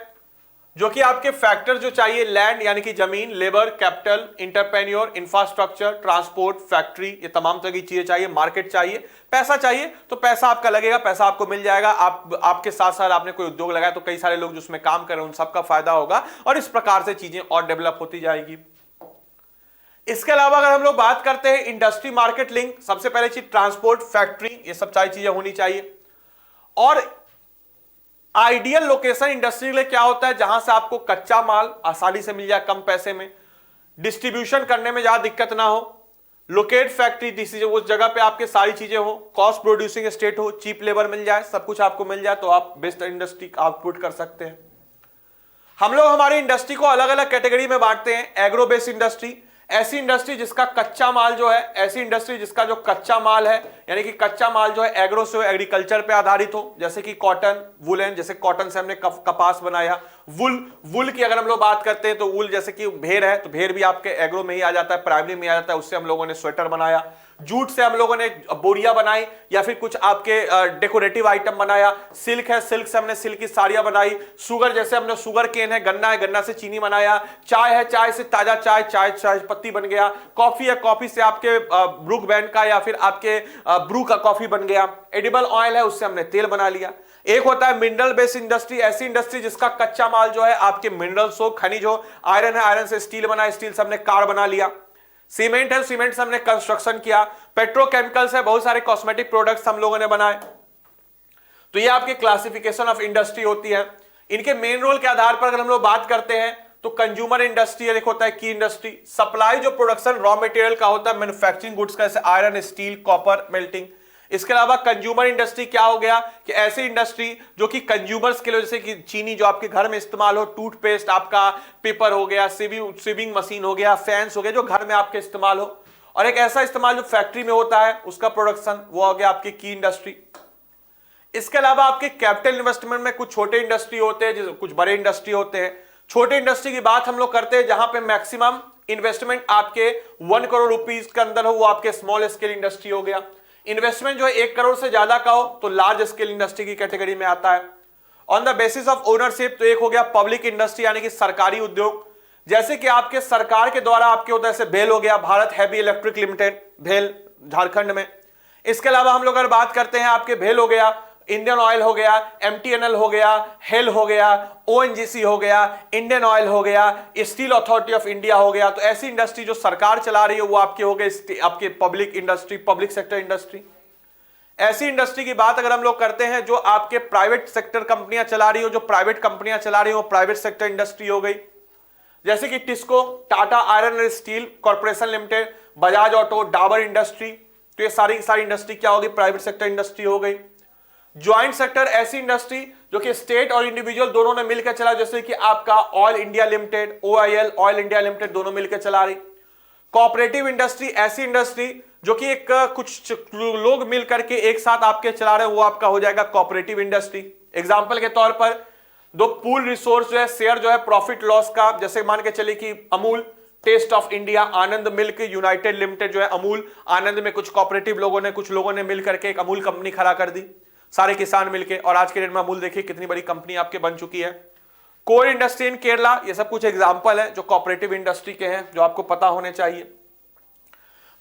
जो कि आपके फैक्टर जो चाहिए, लैंड यानी कि जमीन, labour, capital, entrepreneur, infrastructure, transport, factory, ये तमाम तरह की चीजें चाहिए, मार्केट चाहिए, पैसा चाहिए। तो पैसा आपका लगेगा, पैसा आपको मिल जाएगा। आपके साथ साथ आपने कोई उद्योग लगाया तो कई सारे लोग जो उसमें काम कर रहे हैं उन सबका फायदा होगा, और इस प्रकार से चीजें और डेवलप होती जाएगी। इसके अलावा अगर हम लोग बात करते हैं इंडस्ट्री मार्केट लिंक, सबसे पहले चीज ट्रांसपोर्ट, फैक्ट्री, ये सब सारी चीजें होनी चाहिए। और आइडियल लोकेशन इंडस्ट्री के लिए क्या होता है, जहां से आपको कच्चा माल आसानी से मिल जाए, कम पैसे में, डिस्ट्रीब्यूशन करने में ज्यादा दिक्कत ना हो, लोकेट फैक्ट्री उस जगह पे आपके सारी चीजें हो, कॉस्ट प्रोड्यूसिंग स्टेट हो, चीप लेबर मिल जाए, सब कुछ आपको मिल जाए, तो आप बेस्ट इंडस्ट्री आउटपुट कर सकते हैं। हम लोग हमारी इंडस्ट्री को अलग अलग कैटेगरी में बांटते हैं। एग्रो बेस्ड इंडस्ट्री, ऐसी इंडस्ट्री जिसका कच्चा माल जो है, ऐसी इंडस्ट्री जिसका जो कच्चा माल है, यानी कि कच्चा माल जो है एग्रो से एग्रीकल्चर पे आधारित हो, जैसे कि कॉटन, वुलन, जैसे कॉटन से हमने कपास बनाया। वुल की अगर हम लोग बात करते हैं तो वुल, जैसे कि भेड़ है, तो भेड़ भी आपके एग्रो में ही आ जाता है, प्राइमरी में आ जाता है, उससे हम लोगों ने स्वेटर बनाया। जूट से हम लोगों ने बोरिया बनाई, या फिर कुछ आपके डेकोरेटिव आइटम बनाया। सिल्क है, सिल्क से हमने सिल्क की साड़ियां बनाई। शुगर, जैसे हमने शुगर केन है, गन्ना है, गन्ना से चीनी बनाया। चाय है, चाय से ताजा चाय पत्ती बन गया। कॉफी है, कॉफी से आपके ब्रूक बैंड का या फिर आपके ब्रू का कॉफी बन गया। एडिबल ऑयल है, उससे हमने तेल बना लिया। एक होता है मिनरल बेस्ड इंडस्ट्री, ऐसी इंडस्ट्री जिसका कच्चा माल जो है आपके मिनरल्स हो, खनिज हो। आयरन है, आयरन से स्टील बना, स्टील से हमने कार बना लिया। सीमेंट है, सीमेंट से हमने कंस्ट्रक्शन किया। पेट्रोकेमिकल्स है, बहुत सारे कॉस्मेटिक प्रोडक्ट्स हम लोगों ने बनाए। तो ये आपके क्लासिफिकेशन ऑफ इंडस्ट्री होती है। इनके मेन रोल के आधार पर अगर हम लोग बात करते हैं तो कंज्यूमर इंडस्ट्री एक होता है, की इंडस्ट्री। सप्लाई, जो प्रोडक्शन रॉ मटेरियल का होता है, मैन्युफैक्चरिंग गुड्स का, जैसे आयरन, स्टील, कॉपर, मेल्टिंग। इसके अलावा कंज्यूमर इंडस्ट्री क्या हो गया कि ऐसी इंडस्ट्री जो कि कंज्यूमर्स के लिए, जैसे कि चीनी जो आपके घर में इस्तेमाल हो, टूथपेस्ट आपका, पेपर हो गया, स्वीपिंग मशीन हो गया, फैंस हो गया, जो घर में आपके इस्तेमाल हो। और एक ऐसा इस्तेमाल जो फैक्ट्री में होता है, उसका प्रोडक्शन, वो हो गया आपकी की इंडस्ट्री। इसके अलावा आपके कैपिटल इन्वेस्टमेंट में कुछ छोटे इंडस्ट्री होते हैं, कुछ बड़े इंडस्ट्री होते हैं। छोटे इंडस्ट्री की बात हम लोग करते हैं जहां पे मैक्सिमम इन्वेस्टमेंट आपके 1 करोड़ रुपीस के अंदर हो, वो आपके स्मॉल स्केल इंडस्ट्री हो गया। इन्वेस्टमेंट जो है 1 करोड़ से ज्यादा का हो तो लार्ज स्केल इंडस्ट्री की कैटेगरी में आता है। On the basis of ownership, तो एक हो गया पब्लिक इंडस्ट्री यानी कि सरकारी उद्योग, जैसे कि आपके सरकार के द्वारा आपके होता है, जैसे भेल हो गया, भारत हैवी इलेक्ट्रिक लिमिटेड, भेल झारखंड में। इसके अलावा हम लोग अगर बात करते हैं, आपके भेल हो गया, इंडियन ऑयल हो गया, एमटीएनएल हो गया, हेल हो गया, ओएनजीसी हो गया, इंडियन ऑयल हो गया, स्टील अथॉरिटी ऑफ इंडिया हो गया। तो ऐसी इंडस्ट्री जो सरकार चला रही है वो आपके हो गए आपके public industry, public sector industry. ऐसी इंडस्ट्री की बात अगर हम लोग करते हैं जो आपके प्राइवेट सेक्टर कंपनियां चला रही हो, जो प्राइवेट कंपनियां चला रही हो, प्राइवेट सेक्टर इंडस्ट्री हो गई, जैसे कि TISCO, Tata iron and steel corporation limited, Bajaj auto, Dabur industry. तो ये सारी इंडस्ट्री क्या होगी, प्राइवेट सेक्टर इंडस्ट्री हो गई। ज्वाइंट सेक्टर, ऐसी इंडस्ट्री जो कि स्टेट और इंडिविजुअल दोनों ने मिलकर चला, जैसे कि आपका oil India limited, OIL, oil India limited, दोनों मिलकर चला रही। कोऑपरेटिव इंडस्ट्री, ऐसी इंडस्ट्री जो कि एक कुछ लोग मिलकर के एक साथ आपके चला रहे, वो आपका हो जाएगा कोऑपरेटिव इंडस्ट्री। एग्जांपल के तौर पर दो पूल रिसोर्स जो है, शेयर जो है प्रॉफिट लॉस का, जैसे मान के चलिए कि Amul, taste of India, Anand milk united limited जो है अमूल, आनंद में कुछ कोऑपरेटिव लोगों ने, कुछ लोगों ने मिलकर के एक अमूल कंपनी खड़ा कर दी, सारे किसान मिलके। और आज के डेट में अमूल देखिए कितनी बड़ी कंपनी आपके बन चुकी है। कोर इंडस्ट्री इन केरला, ये सब कुछ एग्जांपल है जो कोऑपरेटिव इंडस्ट्री के हैं, जो आपको पता होने चाहिए।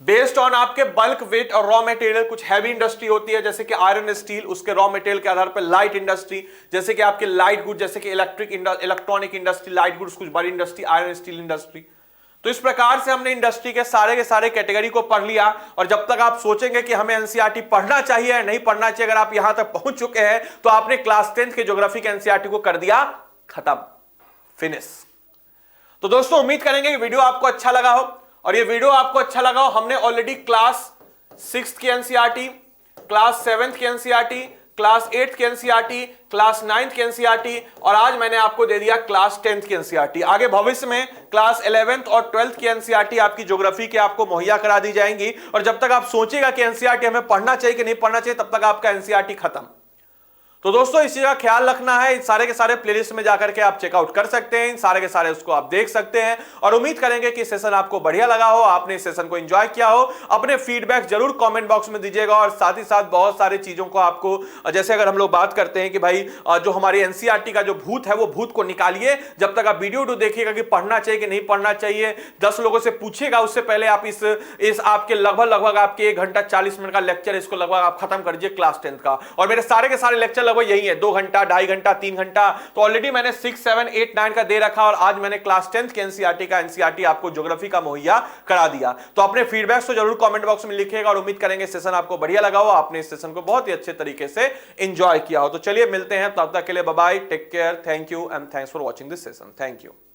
बेस्ड ऑन आपके बल्क वेट और रॉ मटेरियल, कुछ हैवी इंडस्ट्री होती है जैसे कि आयरन स्टील, उसके रॉ मटेरियल के आधार पर लाइट इंडस्ट्री, जैसे कि आपके लाइट गुड, जैसे कि इलेक्ट्रॉनिक इंडस्ट्री, लाइट गुड्स, कुछ बड़ी इंडस्ट्री आयरन स्टील इंडस्ट्री। तो इस प्रकार से हमने इंडस्ट्री के सारे कैटेगरी को पढ़ लिया। और जब तक आप सोचेंगे कि हमें एनसीईआरटी पढ़ना चाहिए या नहीं पढ़ना चाहिए, अगर आप यहां तक पहुंच चुके हैं तो आपने क्लास 10th के ज्योग्राफी के एनसीईआरटी को कर दिया खत्म, फिनिश। तो दोस्तों उम्मीद करेंगे कि वीडियो आपको अच्छा लगा हो, और ये वीडियो आपको अच्छा लगा हो। हमने ऑलरेडी क्लास 6th की एनसीईआरटी, क्लास 7th की एनसीईआरटी, क्लास 8th की एनसीईआरटी, क्लास 9th की एनसीईआरटी, और आज मैंने आपको दे दिया क्लास 10th की एनसीईआरटी। आगे भविष्य में क्लास 11th और 12th की एनसीईआरटी आपकी ज्योग्राफी के आपको मुहैया करा दी जाएंगी। और जब तक आप सोचेगा कि एनसीईआरटी हमें पढ़ना चाहिए कि नहीं पढ़ना चाहिए, तब तक आपका एनसीईआरटी खत्म। तो दोस्तों इस चीज का ख्याल रखना है। इन सारे के सारे प्लेलिस्ट में जाकर के आप चेकआउट कर सकते हैं, इन सारे के सारे उसको आप देख सकते हैं। और उम्मीद करेंगे कि सेशन आपको बढ़िया लगा हो, आपने इस सेशन को एंजॉय किया हो। अपने फीडबैक जरूर कमेंट बॉक्स में दीजिएगा। और साथ ही साथ बहुत सारी चीजों को आपको, जैसे अगर हम लोग बात करते हैं कि भाई जो हमारी एनसीईआरटी का जो भूत है वो भूत को निकालिए। जब तक आप वीडियो देखिएगा कि पढ़ना चाहिए कि नहीं पढ़ना चाहिए, 10 लोगों से पूछिएगा, उससे पहले आप इस आपके लगभग आपके 1 घंटा 40 मिनट का लेक्चर, इसको लगभग आप खत्म कर दीजिए क्लास 10th का। और मेरे सारे के सारे लेक्चर लगभग यही है, 2 घंटा, 2.5 घंटा, 3 घंटा। तो ऑलरेडी मैंने 6, 7, 8, 9 का दे रखा, और आज मैंने क्लास 10th के एनसीईआरटी का एनसीईआरटी आपको ज्योग्राफी का मुहैया करा दिया। तो अपने फीडबैक्स को जरूर कमेंट बॉक्स में लिखिएगा, और उम्मीद करेंगे सेशन आपको बढ़िया लगा हो, आपने इस सेशन को बहुत ही अच्छे तरीके से एंजॉय किया हो। तो चलिए मिलते हैं, तब तक के लिए bye bye, take care, thank you and thanks for watching this session. Thank you.